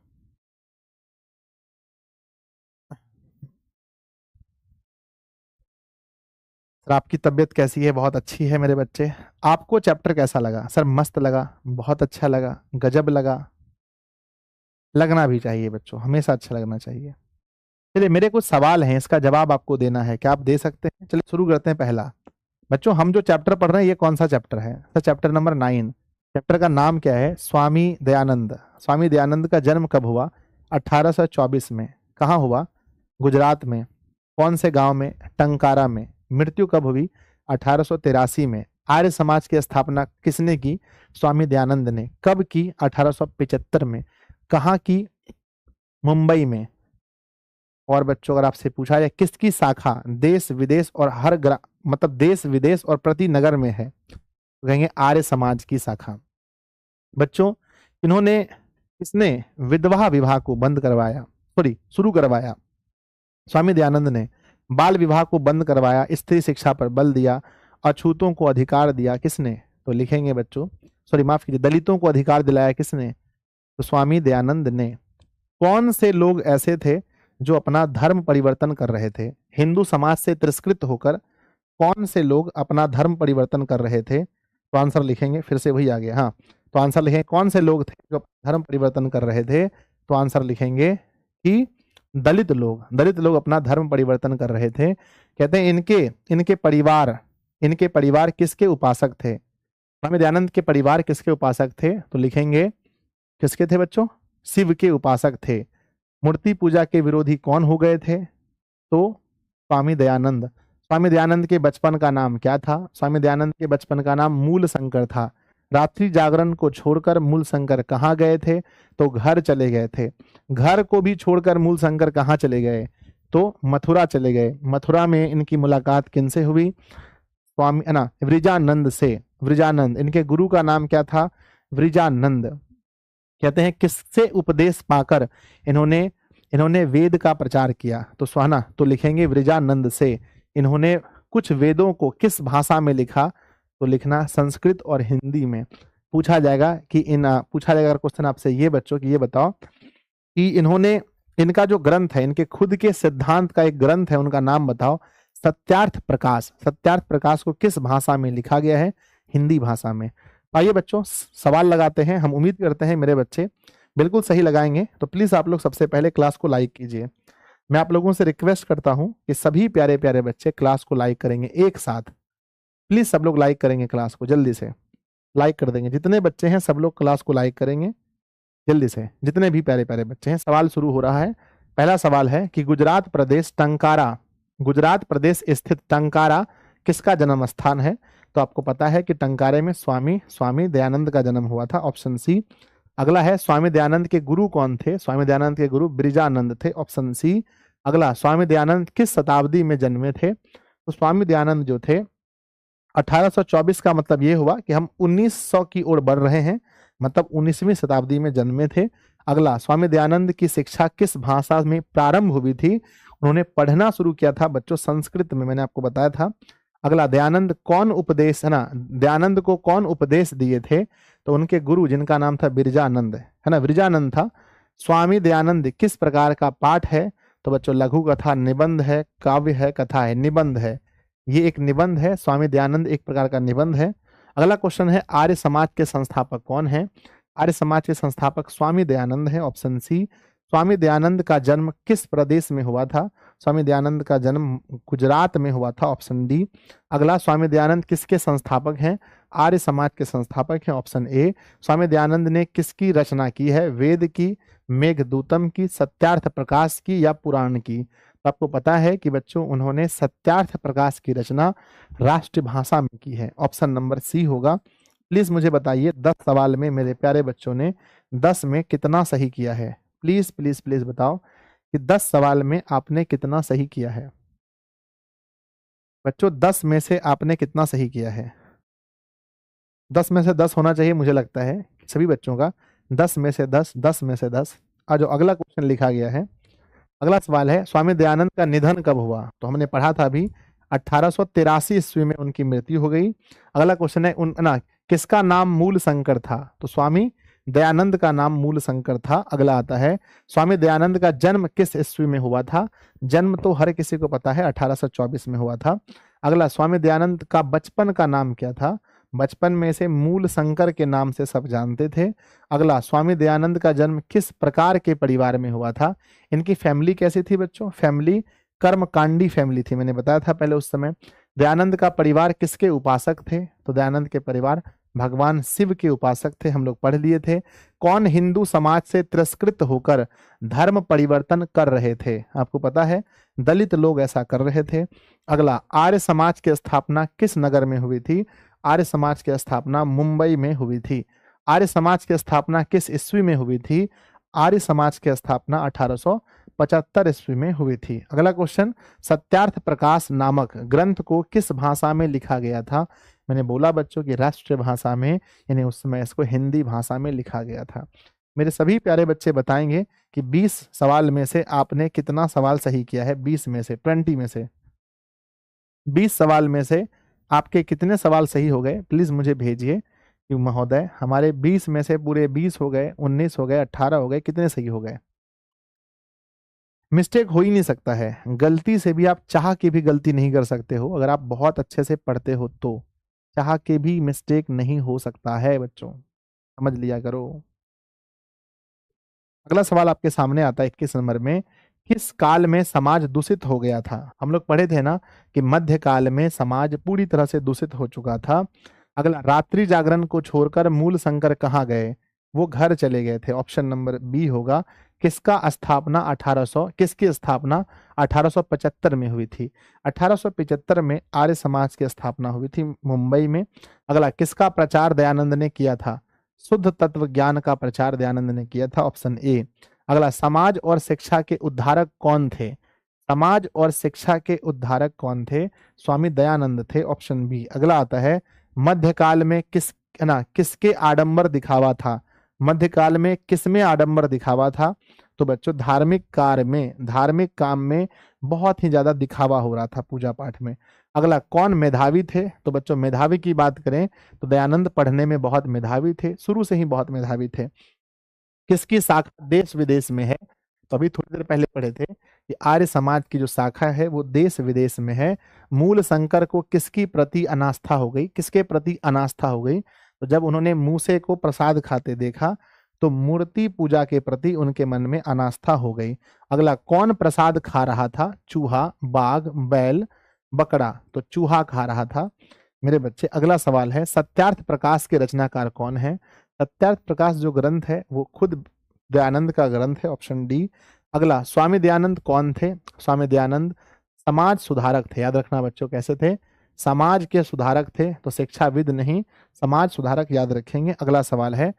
सर आपकी तबीयत कैसी है? बहुत अच्छी है मेरे बच्चे। आपको चैप्टर कैसा लगा? सर मस्त लगा, बहुत अच्छा लगा, गजब लगा। लगना भी चाहिए बच्चों, हमेशा अच्छा लगना चाहिए। चलिए मेरे कुछ सवाल हैं, इसका जवाब आपको देना है। क्या आप दे सकते हैं? चलिए शुरू करते हैं। पहला बच्चों हम जो चैप्टर पढ़ रहे हैं ये कौन सा चैप्टर है? Sir chapter number 9। चैप्टर का नाम क्या है? स्वामी दयानंद। स्वामी दयानंद का जन्म कब हुआ? 1824 में। कहाँ हुआ? गुजरात में। कौन से गांव में? टंकारा में। मृत्यु कब हुई? 1883 में। आर्य समाज की स्थापना किसने की? स्वामी दयानंद ने। कब की? 1875 में। कहाँ की? मुंबई में। और बच्चों अगर आपसे पूछा जाए किसकी शाखा देश विदेश और मतलब देश विदेश और प्रति नगर में है, तो कहेंगे आर्य समाज की शाखा। बच्चों इन्होंने किसने विधवा विवाह को बंद करवाया, शुरू करवाया? स्वामी दयानंद ने। बाल विवाह को बंद करवाया, स्त्री शिक्षा पर बल दिया, अछूतों को अधिकार दिया किसने? तो लिखेंगे बच्चों, माफ कीजिए, दलितों को अधिकार दिलाया किसने? तो स्वामी दयानंद ने। कौन से लोग ऐसे थे जो अपना धर्म परिवर्तन कर रहे थे? हिंदू समाज से तिरस्कृत होकर कौन से लोग अपना धर्म परिवर्तन कर रहे थे? तो आंसर लिखेंगे, फिर से वही आ गया। हाँ, तो आंसर लिखेंगे कौन से लोग थे जो धर्म परिवर्तन कर रहे थे? तो आंसर लिखेंगे कि दलित लोग अपना धर्म परिवर्तन कर रहे थे। कहते हैं इनके परिवार किसके उपासक थे? स्वामी दयानंद के परिवार किसके उपासक थे? तो लिखेंगे किसके थे बच्चों? शिव के उपासक थे। मूर्ति पूजा के विरोधी कौन हो गए थे? तो स्वामी दयानंद। स्वामी दयानंद के बचपन का नाम क्या था? स्वामी दयानंद के बचपन का नाम मूल शंकर था। रात्रि जागरण को छोड़कर मूल शंकर कहाँ गए थे? तो घर चले गए थे। घर को भी छोड़कर मूल शंकर कहाँ चले गए? तो मथुरा चले गए। मथुरा में इनकी मुलाकात किनसे हुई? स्वामी वृजानंद से। वृजानंद, इनके गुरु का नाम क्या था? वृजानंद। कहते हैं किससे उपदेश पाकर इन्होंने वेद का प्रचार किया? तो स्वाना, तो लिखेंगे वृजानंद से। इन्होंने कुछ वेदों को किस भाषा में लिखा? तो लिखना संस्कृत और हिंदी में। पूछा जाएगा क्वेश्चन आपसे ये बच्चों कि ये बताओ कि इनका जो ग्रंथ है, इनके खुद के सिद्धांत का एक ग्रंथ है, उनका नाम बताओ। सत्यार्थ प्रकाश। सत्यार्थ प्रकाश को किस भाषा में लिखा गया है? हिंदी भाषा में। आइए बच्चों सवाल लगाते हैं। हम उम्मीद करते हैं मेरे बच्चे बिल्कुल सही लगाएंगे। तो प्लीज आप लोग सबसे पहले क्लास को लाइक कीजिए। मैं आप लोगों से रिक्वेस्ट करता हूं कि सभी प्यारे प्यारे बच्चे क्लास को लाइक करेंगे एक साथ। प्लीज सब लोग लाइक करेंगे, क्लास को जल्दी से लाइक कर देंगे। जितने बच्चे हैं सब लोग क्लास को लाइक करेंगे जल्दी से, जितने भी प्यारे प्यारे बच्चे हैं। सवाल शुरू हो रहा है। पहला सवाल है कि गुजरात प्रदेश स्थित टंकारा किसका जन्म स्थान है? तो आपको पता है कि टंकारे में स्वामी दयानंद का जन्म हुआ था, ऑप्शन सी। अगला है स्वामी दयानंद के गुरु कौन थे? स्वामी दयानंद के गुरु ब्रिजानंद थे, ऑप्शन सी। अगला, स्वामी दयानंद किस शताब्दी में जन्मे थे? तो स्वामी दयानंद जो थे 1824 का मतलब ये हुआ कि हम 1900 की ओर बढ़ रहे हैं, मतलब 19वीं शताब्दी में जन्मे थे। अगला, स्वामी दयानंद की शिक्षा किस भाषा में प्रारंभ हुई थी? उन्होंने पढ़ना शुरू किया था बच्चों संस्कृत में, मैंने आपको बताया था। अगला, दयानंद को कौन उपदेश दिए थे? तो उनके गुरु जिनका नाम था बिरजानंद, है ना, बिरजानंद था। स्वामी दयानंद किस प्रकार का पाठ है? तो बच्चों लघु कथा, निबंध है, काव्य है, कथा है? निबंध है, ये एक निबंध है। स्वामी दयानंद एक प्रकार का निबंध है। अगला क्वेश्चन है आर्य समाज के संस्थापक कौन है? आर्य समाज के संस्थापक स्वामी दयानंद है, ऑप्शन सी। स्वामी दयानंद का जन्म किस प्रदेश में हुआ था? स्वामी दयानंद का जन्म गुजरात में हुआ था, ऑप्शन डी। अगला, स्वामी दयानंद किसके संस्थापक हैं? आर्य समाज के संस्थापक हैं, ऑप्शन ए। स्वामी दयानंद ने किसकी रचना की है? वेद की, मेघदूतम की, सत्यार्थ प्रकाश की या पुराण की? तो आपको पता है कि बच्चों उन्होंने सत्यार्थ प्रकाश की रचना राष्ट्रभाषा में की है, ऑप्शन नंबर सी होगा। प्लीज मुझे बताइए 10 सवाल में मेरे प्यारे बच्चों ने 10 में कितना सही किया है? प्लीज प्लीज प्लीज बताओ कि 10 सवाल में आपने कितना सही किया है? बच्चों 10 में से आपने कितना सही किया है? 10 में से 10 होना चाहिए मुझे लगता है सभी बच्चों का। 10 में से 10, 10 में से 10। आज जो अगला क्वेश्चन लिखा गया है, अगला सवाल है स्वामी दयानंद का निधन कब हुआ? तो हमने पढ़ा था अभी 1883 ईस्वी में उनकी मृत्यु हो गई। अगला क्वेश्चन है किसका नाम मूल शंकर था? तो स्वामी दयानंद का नाम मूल शंकर था। अगला आता है स्वामी दयानंद का जन्म किस ईस्वी में हुआ था? जन्म तो हर किसी को पता है 1824 में हुआ था। अगला, स्वामी दयानंद का बचपन का नाम क्या था? बचपन में से मूल शंकर के नाम से सब जानते थे। अगला, स्वामी दयानंद का जन्म किस प्रकार के परिवार में हुआ था? इनकी फैमिली कैसी थी बच्चों? फैमिली कर्मकांडी फैमिली थी, मैंने बताया था पहले उस समय। दयानंद का परिवार किसके उपासक थे? तो दयानंद के परिवार भगवान शिव के उपासक थे, हम लोग पढ़ लिए थे। कौन हिंदू समाज से तिरस्कृत होकर धर्म परिवर्तन कर रहे थे? आपको पता है दलित लोग ऐसा कर रहे थे। अगला, आर्य समाज की स्थापना किस नगर में हुई थी? आर्य समाज की स्थापना मुंबई में हुई थी। आर्य समाज की स्थापना किस ईस्वी में हुई थी? आर्य समाज की स्थापना 1875 ईस्वी में हुई थी। अगला क्वेश्चन, सत्यार्थ प्रकाश नामक ग्रंथ को किस भाषा में लिखा गया था? मैंने बोला बच्चों की राष्ट्रीय भाषा में, यानी उस समय इसको हिंदी भाषा में लिखा गया था। मेरे सभी प्यारे बच्चे बताएंगे कि 20 सवाल में से आपने कितना सवाल सही किया है? 20 में से, 20 में से, 20 सवाल में से आपके कितने सवाल सही हो गए? प्लीज मुझे भेजिए कि महोदय हमारे 20 में से पूरे 20 हो गए, 19 हो गए, 18 हो गए, कितने सही हो गए? मिस्टेक हो ही नहीं सकता है, गलती से भी आप चाह के भी गलती नहीं कर सकते हो। अगर आप बहुत अच्छे से पढ़ते हो तो चाह के भी मिस्टेक नहीं हो सकता है बच्चों, समझ लिया करो। अगला सवाल आपके सामने आता है 21 नंबर में, किस काल में समाज दूषित हो गया था? हम लोग पढ़े थे ना कि मध्य काल में समाज पूरी तरह से दूषित हो चुका था। अगला, रात्रि जागरण को छोड़कर मूल शंकर कहाँ गए? वो घर चले गए थे, ऑप्शन नंबर बी होगा। किसकी स्थापना 1875 में हुई थी? 1875 में आर्य समाज की स्थापना हुई थी मुंबई में। अगला, किसका प्रचार दयानंद ने किया था? शुद्ध तत्व ज्ञान का प्रचार दयानंद ने किया था, ऑप्शन ए। अगला, समाज और शिक्षा के उद्धारक कौन थे? समाज और शिक्षा के उद्धारक कौन थे? स्वामी दयानंद थे, ऑप्शन बी। अगला आता है मध्यकाल में किसके आडंबर दिखावा था? मध्यकाल में किसमें आडंबर दिखावा था? तो बच्चों धार्मिक काम में बहुत ही ज्यादा दिखावा हो रहा था पूजा पाठ में। अगला, कौन मेधावी थे? तो बच्चों मेधावी की बात करें तो दयानंद पढ़ने में बहुत मेधावी थे, शुरू से ही बहुत मेधावी थे। किसकी शाखा देश विदेश में है? तो अभी थोड़ी देर पहले पढ़े थे कि आर्य समाज की जो शाखा है वो देश विदेश में है। मूल शंकर को किसकी प्रति अनास्था हो गई? किसके प्रति अनास्था हो गई? तो जब उन्होंने मूसे को प्रसाद खाते देखा तो मूर्ति पूजा के प्रति उनके मन में अनास्था हो गई। अगला, कौन प्रसाद खा रहा था? चूहा, बाघ, बैल, बकरा। तो चूहा खा रहा था मेरे बच्चे। अगला सवाल है, सत्यार्थ प्रकाश के रचनाकार कौन है? सत्यार्थ प्रकाश जो ग्रंथ है वो खुद दयानंद का ग्रंथ है, ऑप्शन डी। अगला, स्वामी दयानंद कौन थे? स्वामी दयानंद समाज सुधारक थे। याद रखना बच्चों, कैसे थे? समाज के सुधारक थे, तो शिक्षाविद नहीं, समाज सुधारक याद रखेंगे। अगला सवाल है,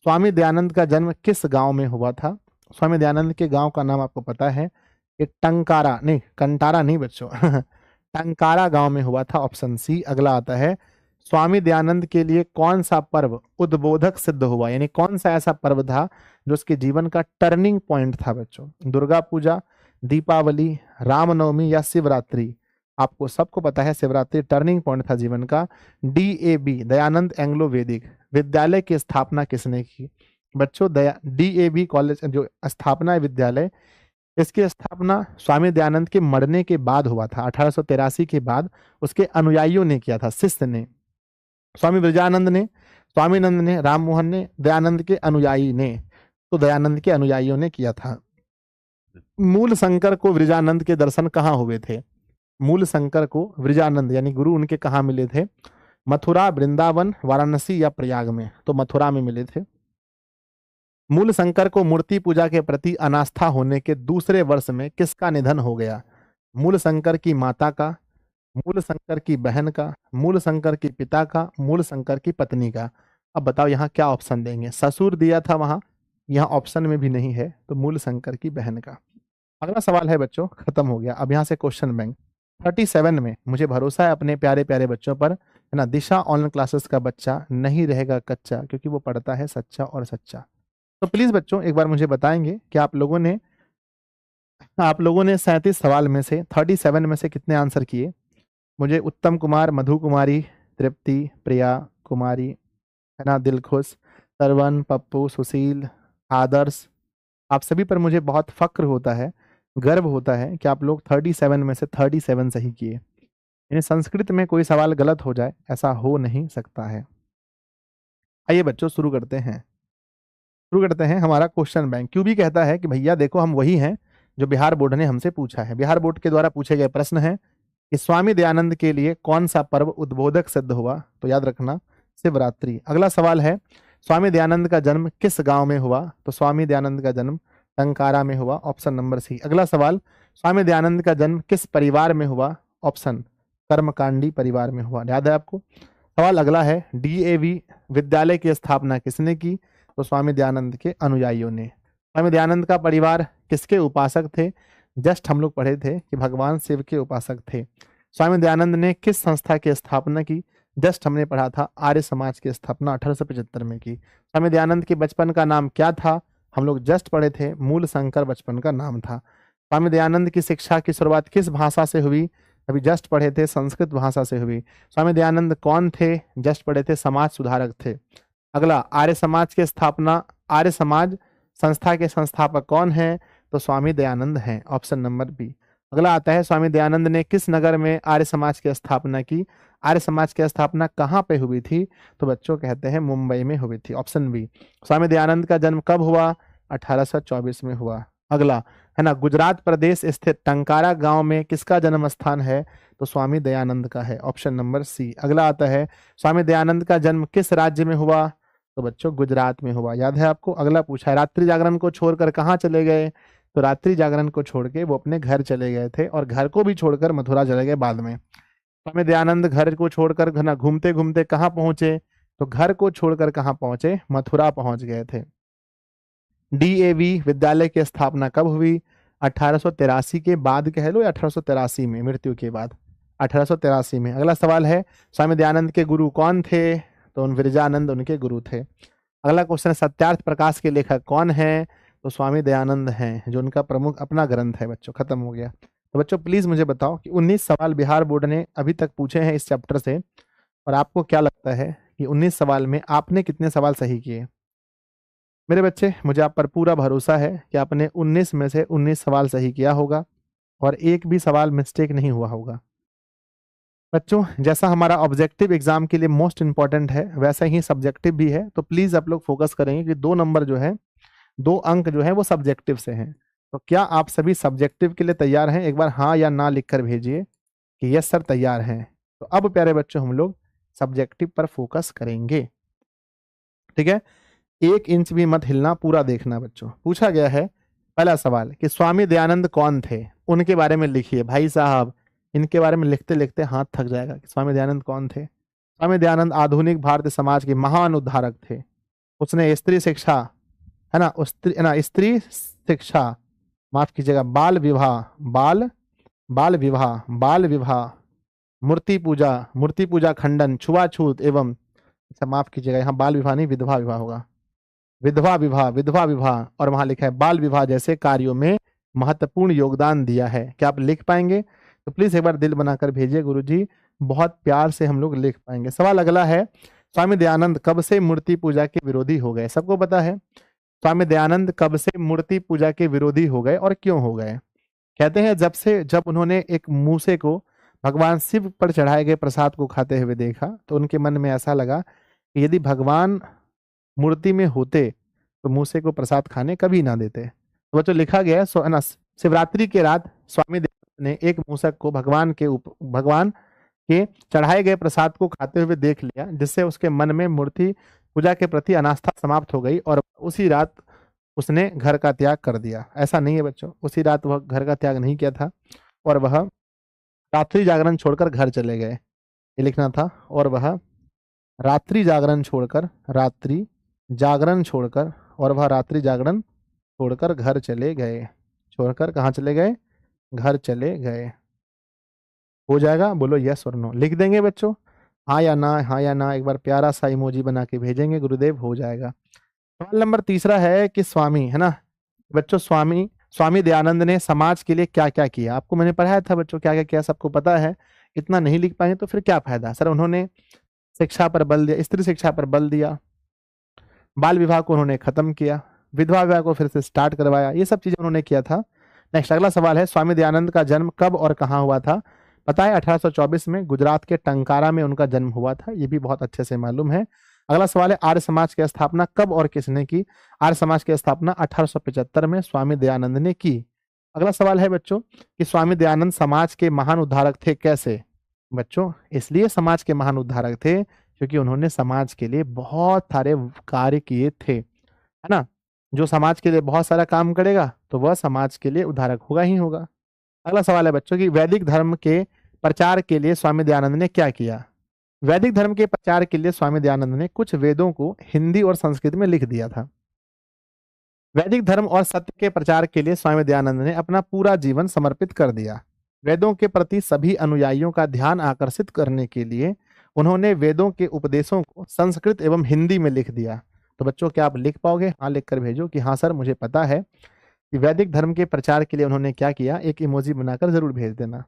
स्वामी दयानंद का जन्म किस गांव में हुआ था? स्वामी दयानंद के गांव का नाम आपको पता है, ये टंकारा नहीं, कंटारा नहीं बच्चों टंकारा गांव में हुआ था, ऑप्शन सी। अगला आता है, स्वामी दयानंद के लिए कौन सा पर्व उद्बोधक सिद्ध हुआ? यानी कौन सा ऐसा पर्व था जो उसके जीवन का टर्निंग पॉइंट था बच्चों? दुर्गा पूजा, दीपावली, रामनवमी या शिवरात्रि? आपको सबको पता है शिवरात्रि टर्निंग पॉइंट था जीवन का। DAV दयानंद एंग्लो वैदिक विद्यालय की स्थापना किसने की? बच्चों DAV कॉलेज जो स्थापना है विद्यालय, इसकी स्थापना स्वामी दयानंद के मरने के बाद हुआ था। 1883 के बाद उसके अनुयायियों ने किया था, शिष्य ने। स्वामी विरजानंद ने, स्वामीनंद ने, राम मोहन ने, दयानंद के अनुयायी ने। तो दयानंद के अनुयायियों ने किया था। मूल शंकर को विरजानंद के दर्शन कहाँ हुए थे? मूल शंकर को विरजानंद यानी गुरु उनके कहाँ मिले थे? मथुरा, वृंदावन, वाराणसी या प्रयाग में? तो मथुरा में मिले थे। मूल शंकर को मूर्ति पूजा के प्रति अनास्था होने के दूसरे वर्ष में किसका निधन हो गया? मूल शंकर की माता का, मूल शंकर की बहन का, मूल शंकर के पिता का, मूल शंकर की पत्नी का? अब बताओ यहाँ क्या ऑप्शन देंगे? ससुर दिया था वहां, यहाँ ऑप्शन में भी नहीं है, तो मूल शंकर की बहन का। अगला सवाल है बच्चों, खत्म हो गया। अब यहाँ से क्वेश्चन बैंक 37 में मुझे भरोसा है अपने प्यारे प्यारे बच्चों पर, है ना। दिशा ऑनलाइन क्लासेस का बच्चा नहीं रहेगा कच्चा, क्योंकि वो पढ़ता है सच्चा और सच्चा। तो प्लीज बच्चों एक बार मुझे बताएंगे कि आप लोगों ने 37 सवाल में से 37 में से कितने आंसर किए? मुझे उत्तम कुमार, मधु कुमारी, तृप्ति, प्रिया कुमारी, है ना, दिलखुश, सरवन, पप्पू, सुशील, आदर्श, आप सभी पर मुझे बहुत फक्र होता है, गर्व होता है कि आप लोग 37 में से 37 सही किए। यानी संस्कृत में कोई सवाल गलत हो जाए ऐसा हो नहीं सकता है। आइए बच्चों शुरू करते हैं हमारा क्वेश्चन बैंक। क्यों भी कहता है कि भैया देखो हम वही हैं जो बिहार बोर्ड ने हमसे पूछा है। बिहार बोर्ड के द्वारा पूछे गए प्रश्न है कि स्वामी दयानंद के लिए कौन सा पर्व उद्बोधक सिद्ध हुआ? तो याद रखना शिवरात्रि। अगला सवाल है, स्वामी दयानंद का जन्म किस गांव में हुआ? तो स्वामी दयानंद का जन्म टंकारा में हुआ, ऑप्शन नंबर सी। अगला सवाल, स्वामी दयानंद का जन्म किस परिवार में हुआ? ऑप्शन कर्मकांडी परिवार में हुआ। याद है आपको? सवाल अगला है, DAV विद्यालय की स्थापना किसने की? तो स्वामी दयानंद के अनुयायियों ने। स्वामी दयानंद का परिवार किसके उपासक थे? जस्ट हम लोग पढ़े थे कि भगवान शिव के उपासक थे। स्वामी दयानंद ने किस संस्था की स्थापना की? जस्ट हमने पढ़ा था आर्य समाज की स्थापना 1875 में की। स्वामी दयानंद के बचपन का नाम क्या था? हम लोग जस्ट पढ़े थे मूल शंकर बचपन का नाम था। स्वामी दयानंद की शिक्षा की शुरुआत किस भाषा से हुई? अभी जस्ट पढ़े थे संस्कृत भाषा से हुई। स्वामी दयानंद कौन थे? जस्ट पढ़े थे समाज सुधारक थे। अगला, आर्य समाज की स्थापना, आर्य समाज संस्था के संस्थापक कौन है? तो स्वामी दयानंद हैं, ऑप्शन नंबर बी। अगला आता है, स्वामी दयानंद ने किस नगर में आर्य समाज की स्थापना की? आर्य समाज की स्थापना कहाँ पे हुई थी? तो बच्चों कहते हैं मुंबई में हुई थी, ऑप्शन बी। स्वामी दयानंद का जन्म कब हुआ? 1824 में हुआ। अगला है ना, गुजरात प्रदेश स्थित टंकारा गांव में किसका जन्म स्थान है? तो स्वामी दयानंद का है, ऑप्शन नंबर सी। अगला आता है, स्वामी दयानंद का जन्म किस राज्य में हुआ? तो बच्चों गुजरात में हुआ। याद है आपको? अगला पूछा है, रात्रि जागरण को छोड़कर कहाँ चले गए? तो रात्रि जागरण को छोड़ के वो अपने घर चले गए थे, और घर को भी छोड़कर मथुरा चले गए बाद में। स्वामी दयानंद घर को छोड़कर घना घूमते घूमते कहाँ पहुंचे? तो घर को छोड़कर कहाँ पहुंचे? मथुरा पहुंच गए थे। DAV विद्यालय की स्थापना कब हुई? 1883 के बाद कह लो, या 1883 में, मृत्यु के बाद 1883 में। अगला सवाल है, स्वामी दयानंद के गुरु कौन थे? तो उन विरजानंद उनके गुरु थे। अगला क्वेश्चन है, सत्यार्थ प्रकाश के लेखक कौन है? तो स्वामी दयानंद हैं, जो उनका प्रमुख अपना ग्रंथ है। बच्चों खत्म हो गया। तो बच्चों प्लीज मुझे बताओ कि 19 सवाल बिहार बोर्ड ने अभी तक पूछे हैं इस चैप्टर से, और आपको क्या लगता है कि 19 सवाल में आपने कितने सवाल सही किए? मेरे बच्चे मुझे आप पर पूरा भरोसा है कि आपने 19 में से 19 सवाल सही किया होगा, और एक भी सवाल मिस्टेक नहीं हुआ होगा। बच्चों जैसा हमारा ऑब्जेक्टिव एग्जाम के लिए मोस्ट इंपॉर्टेंट है वैसा ही सब्जेक्टिव भी है, तो प्लीज आप लोग फोकस करेंगे कि 2 नंबर जो है, 2 अंक जो है वो सब्जेक्टिव से हैं। तो क्या आप सभी सब्जेक्टिव के लिए तैयार हैं? एक बार हाँ या ना लिखकर भेजिए कि यस सर तैयार हैं। तो अब प्यारे बच्चों हम लोग सब्जेक्टिव पर फोकस करेंगे, ठीक है। 1 इंच भी मत हिलना, पूरा देखना बच्चों। पूछा गया है पहला सवाल कि स्वामी दयानंद कौन थे, उनके बारे में लिखिए। भाई साहब इनके बारे में लिखते लिखते हाथ थक जाएगा कि स्वामी दयानंद कौन थे। स्वामी दयानंद आधुनिक भारतीय समाज के महान उद्धारक थे। उसने स्त्री शिक्षा, है ना, स्त्री शिक्षा, माफ कीजिएगा, बाल विवाह, मूर्ति पूजा खंडन, छुआछूत एवं, अच्छा माफ कीजिएगा, यहाँ बाल विवाह नहीं विधवा विवाह होगा, विधवा विवाह और वहां लिखा है बाल विवाह जैसे कार्यों में महत्वपूर्ण योगदान दिया है। क्या आप लिख पाएंगे? तो प्लीज एक बार दिल बनाकर भेजिए गुरुजी, बहुत प्यार से हम लोग लिख पाएंगे। सवाल अगला है, स्वामी दयानंद कब से मूर्ति पूजा के विरोधी हो गए? सबको पता है स्वामी दयानंद कब से मूर्ति पूजा के विरोधी हो गए और क्यों हो गए? कहते हैं जब उन्होंने एक मूसे को भगवान शिव पर चढ़ाए गए प्रसाद को खाते हुए देखा तो उनके मन में ऐसा लगा कि यदि भगवान मूर्ति में होते तो मूसे को प्रसाद खाने कभी ना देते। तो बच्चों लिखा गया है शिवरात्रि के रात स्वामी दयानंद ने एक मूसक को भगवान के चढ़ाए गए प्रसाद को खाते हुए देख लिया, जिससे उसके मन में मूर्ति पूजा के प्रति अनास्था समाप्त हो गई और उसी रात उसने घर का त्याग कर दिया। ऐसा नहीं है बच्चों, उसी रात वह घर का त्याग नहीं किया था और वह रात्रि जागरण छोड़कर घर चले गए, ये लिखना था। और वह रात्रि जागरण छोड़कर घर चले गए। छोड़कर कहाँ चले गए? घर चले गए। हो जाएगा? बोलो यस और नो। लिख देंगे बच्चों, हाँ या ना, हाँ या ना। एक बार प्यारा सा इमोजी बना के भेजेंगे गुरुदेव, हो जाएगा। सवाल नंबर 3 है कि स्वामी, है ना बच्चों, स्वामी दयानंद ने समाज के लिए क्या क्या किया? आपको मैंने पढ़ाया था बच्चों क्या क्या किया, सबको पता है। इतना नहीं लिख पाएंगे तो फिर क्या फायदा? सर उन्होंने शिक्षा पर बल दिया, स्त्री शिक्षा पर बल दिया, बाल विवाह को उन्होंने खत्म किया, विधवा विवाह को फिर से स्टार्ट करवाया, ये सब चीजें उन्होंने किया था। नेक्स्ट अगला सवाल है, स्वामी दयानंद का जन्म कब और कहाँ हुआ था? पता है 1824 में गुजरात के टंकारा में उनका जन्म हुआ था, ये भी बहुत अच्छे से मालूम है। अगला सवाल है, आर्य समाज की स्थापना कब और किसने की? आर्य समाज की स्थापना 1875 में स्वामी दयानंद ने की। अगला सवाल है बच्चों कि स्वामी दयानंद समाज के महान उद्धारक थे, कैसे? बच्चों इसलिए समाज के महान उद्धारक थे क्योंकि उन्होंने समाज के लिए बहुत सारे कार्य किए थे, है ना। जो समाज के लिए बहुत सारा काम करेगा तो वह समाज के लिए उद्धारक होगा ही होगा। अगला सवाल है बच्चों कि वैदिक धर्म के प्रचार के लिए स्वामी दयानंद ने क्या किया? वैदिक धर्म के प्रचार के लिए स्वामी दयानंद ने कुछ वेदों को हिंदी और संस्कृत में लिख दिया था। वैदिक धर्म और सत्य के प्रचार के लिए स्वामी दयानंद ने अपना पूरा जीवन समर्पित कर दिया। वेदों के प्रति सभी अनुयायियों का ध्यान आकर्षित करने के लिए उन्होंने वेदों के उपदेशों को संस्कृत एवं हिंदी में लिख दिया। तो बच्चों क्या आप लिख पाओगे? हाँ लिख कर भेजो कि हाँ सर मुझे पता है कि वैदिक धर्म के प्रचार के लिए उन्होंने क्या किया, एक इमोजी बनाकर जरूर भेज देना।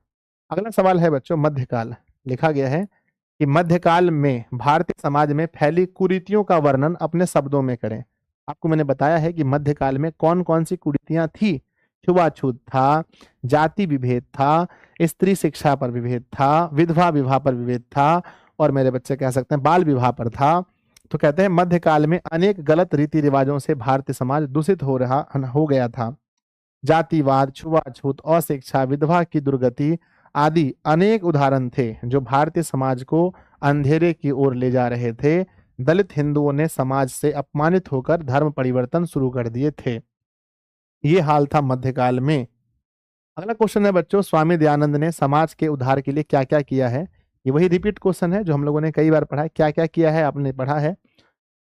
अगला सवाल है बच्चों मध्यकाल। लिखा गया है कि मध्यकाल में भारतीय समाज में फैली कुरीतियों का वर्णन अपने शब्दों में करें। आपको मैंने बताया है कि मध्यकाल में कौन कौन सी कुरीतियां थी। छुआछूत था, जाति विभेद था, स्त्री शिक्षा पर विभेद था, विधवा विवाह पर विभेद था और मेरे बच्चे कह सकते हैं बाल विवाह पर था। तो कहते हैं मध्यकाल में अनेक गलत रीति रिवाजों से भारतीय समाज दूषित हो गया था। जातिवाद, छुआछूत, अशिक्षा, विधवा की दुर्गति आदि अनेक उदाहरण थे जो भारतीय समाज को अंधेरे की ओर ले जा रहे थे। दलित हिंदुओं ने समाज से अपमानित होकर धर्म परिवर्तन शुरू कर दिए थे। ये हाल था मध्यकाल में। अगला क्वेश्चन है बच्चों, स्वामी दयानंद ने समाज के उद्धार के लिए क्या क्या किया है? ये वही रिपीट क्वेश्चन है जो हम लोगों ने कई बार पढ़ा है। क्या क्या किया है आपने पढ़ा है।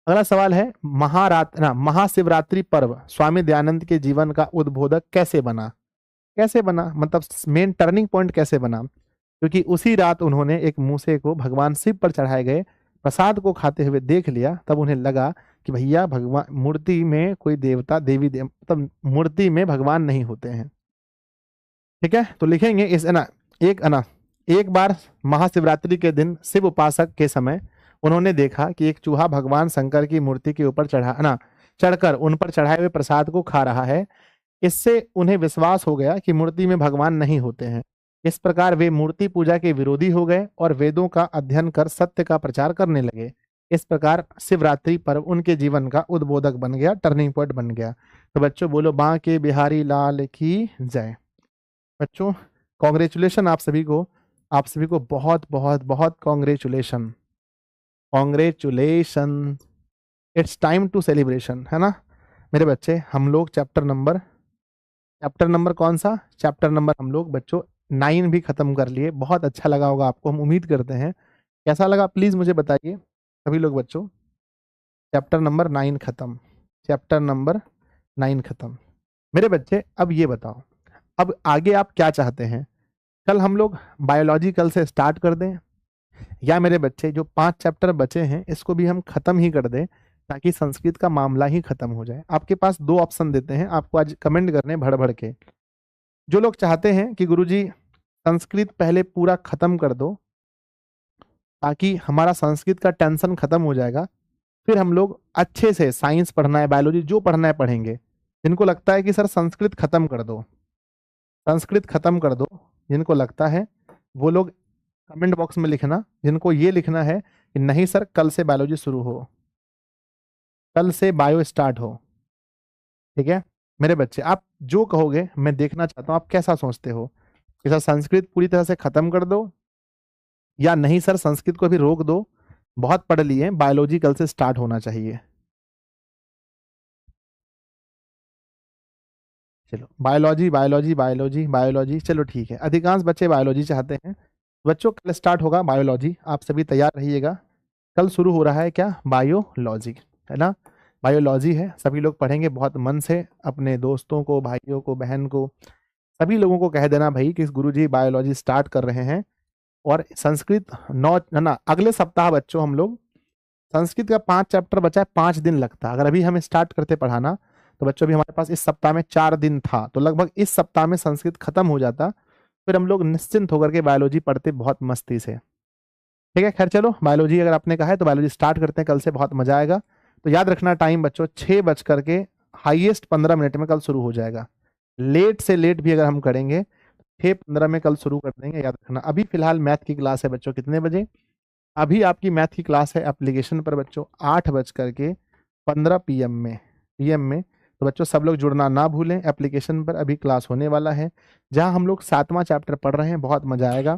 अगला सवाल है, महाशिवरात्रि पर्व स्वामी दयानंद के जीवन का उद्बोधक कैसे बना? कैसे बना मतलब मेन टर्निंग पॉइंट कैसे बना? क्योंकि उसी रात उन्होंने एक मूसे को भगवान शिव पर चढ़ाए गए प्रसाद को खाते हुए देख लिया। तब उन्हें लगा कि भैया भगवान मूर्ति में कोई देवता देवी मतलब मूर्ति में भगवान नहीं होते हैं। ठीक है, तो लिखेंगे इस एक बार महाशिवरात्रि के दिन शिव उपासक के समय उन्होंने देखा कि एक चूहा भगवान शंकर की मूर्ति के ऊपर चढ़कर उन पर चढ़ाए हुए प्रसाद को खा रहा है। इससे उन्हें विश्वास हो गया कि मूर्ति में भगवान नहीं होते हैं। इस प्रकार वे मूर्ति पूजा के विरोधी हो गए और वेदों का अध्ययन कर सत्य का प्रचार करने लगे। इस प्रकार शिवरात्रि पर्व उनके जीवन का उद्बोधक बन गया, टर्निंग पॉइंट बन गया। तो बच्चों बोलो बांके बिहारी लाल की जय। बच्चों कॉन्ग्रेचुलेशन आप सभी को, आप सभी को बहुत बहुत बहुत congratulation, congratulation. It's time to celebration, है ना मेरे बच्चे। हम लोग चैप्टर नंबर कौन सा चैप्टर नंबर हम लोग बच्चों 9 भी खत्म कर लिए। बहुत अच्छा लगा होगा आपको, हम उम्मीद करते हैं। कैसा लगा प्लीज मुझे बताइए सभी लोग बच्चों। चैप्टर नंबर 9 खत्म, चैप्टर नंबर 9 खत्म। मेरे बच्चे अब ये बताओ, अब आगे आप क्या चाहते हैं? कल हम लोग बायोलॉजी कल से स्टार्ट कर दें, या मेरे बच्चे जो 5 चैप्टर बचे हैं इसको भी हम खत्म ही कर दें, ताकि संस्कृत का मामला ही खत्म हो जाए। आपके पास 2 ऑप्शन देते हैं, आपको आज कमेंट करने भड़ भड़ के। जो लोग चाहते हैं कि गुरुजी संस्कृत पहले पूरा खत्म कर दो ताकि हमारा संस्कृत का टेंशन खत्म हो जाएगा, फिर हम लोग अच्छे से साइंस पढ़ना है, बायोलॉजी जो पढ़ना है पढ़ेंगे। जिनको लगता है कि सर संस्कृत खत्म कर दो, संस्कृत खत्म कर दो, जिनको लगता है वो लोग कमेंट बॉक्स में लिखना। जिनको ये लिखना है कि नहीं सर कल से बायोलॉजी शुरू हो, कल से बायो स्टार्ट हो, ठीक है मेरे बच्चे। आप जो कहोगे मैं देखना चाहता हूँ आप कैसा सोचते हो कि सर संस्कृत पूरी तरह से खत्म कर दो, या नहीं सर संस्कृत को अभी रोक दो, बहुत पढ़ लिए, बायोलॉजी कल से स्टार्ट होना चाहिए। चलो बायोलॉजी बायोलॉजी बायोलॉजी बायोलॉजी, चलो ठीक है, अधिकांश बच्चे बायोलॉजी चाहते हैं। बच्चों कल स्टार्ट होगा बायोलॉजी, आप सभी तैयार रहिएगा। कल शुरू हो रहा है क्या? बायोलॉजी, है ना, बायोलॉजी है। सभी लोग पढ़ेंगे बहुत मन से, अपने दोस्तों को, भाइयों को, बहन को, सभी लोगों को कह देना भाई कि गुरुजी बायोलॉजी स्टार्ट कर रहे हैं। और संस्कृत 9 है ना, अगले सप्ताह बच्चों हम लोग संस्कृत का 5 चैप्टर बचा है, 5 दिन लगता। अगर अभी हम स्टार्ट करते पढ़ाना तो बच्चों अभी हमारे पास इस सप्ताह में 4 दिन था, तो लगभग इस सप्ताह में संस्कृत खत्म हो जाता, फिर हम लोग निश्चिंत होकर के बायोलॉजी पढ़ते बहुत मस्ती से। ठीक है, खैर चलो बायोलॉजी अगर आपने कहा है तो बायोलॉजी स्टार्ट करते हैं, कल से बहुत मजा आएगा। तो याद रखना टाइम बच्चों 6 बज करके हाईएस्ट 15 मिनट में कल शुरू हो जाएगा। लेट से लेट भी अगर हम करेंगे 6:15 में कल शुरू कर देंगे, याद रखना। अभी फिलहाल मैथ की क्लास है बच्चों, कितने बजे? अभी आपकी मैथ की क्लास है एप्लीकेशन पर बच्चों 8:15 PM में। तो बच्चों सब लोग जुड़ना ना भूलें, एप्लीकेशन पर अभी क्लास होने वाला है, जहां हम लोग 7वां चैप्टर पढ़ रहे हैं। बहुत मजा आएगा।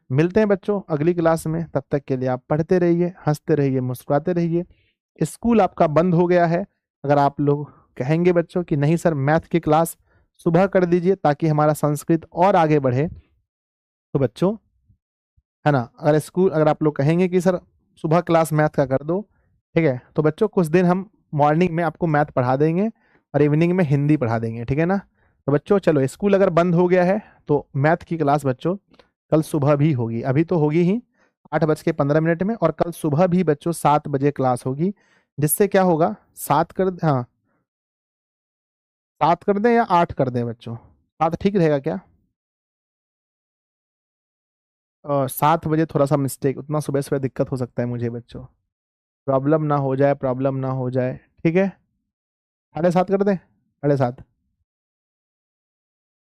मिलते हैं बच्चों अगली क्लास में, तब तक के लिए आप पढ़ते रहिए, हंसते रहिए, मुस्कुराते रहिए। स्कूल आपका बंद हो गया है, अगर आप लोग कहेंगे बच्चों कि नहीं सर मैथ की क्लास सुबह कर दीजिए ताकि हमारा संस्कृत और आगे बढ़े, तो बच्चों है ना, अगर आप लोग कहेंगे कि सर सुबह क्लास मैथ का कर दो, ठीक है, तो बच्चों कुछ दिन हम मॉर्निंग में आपको मैथ पढ़ा देंगे और इवनिंग में हिंदी पढ़ा देंगे, ठीक है ना। तो बच्चों चलो, स्कूल अगर बंद हो गया है तो मैथ की क्लास बच्चों कल सुबह भी होगी, अभी तो होगी ही 8:15 में, और कल सुबह भी बच्चों 7 बजे क्लास होगी। जिससे क्या होगा, 7 कर दें या 8 कर दें बच्चों? 7 ठीक रहेगा क्या? 7 बजे थोड़ा सा मिस्टेक, उतना सुबह सुबह दिक्कत हो सकता है मुझे बच्चों, प्रॉब्लम ना हो जाए, प्रॉब्लम ना हो जाए, ठीक है। 7:30 कर दें, 7:30?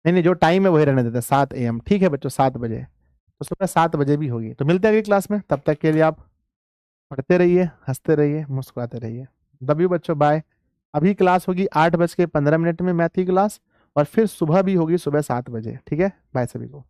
नहीं नहीं, जो टाइम है वही रहने देते हैं, 7 AM, ठीक है बच्चों, 7 बजे। तो सुबह 7 बजे भी होगी। तो मिलते हैं अगली क्लास में, तब तक के लिए आप पढ़ते रहिए, हंसते रहिए, मुस्कुराते रहिए। लव यू बच्चों, बाय। अभी क्लास होगी 8:15 में मैथ की क्लास, और फिर सुबह भी होगी सुबह 7 बजे, ठीक है। बाय सभी को।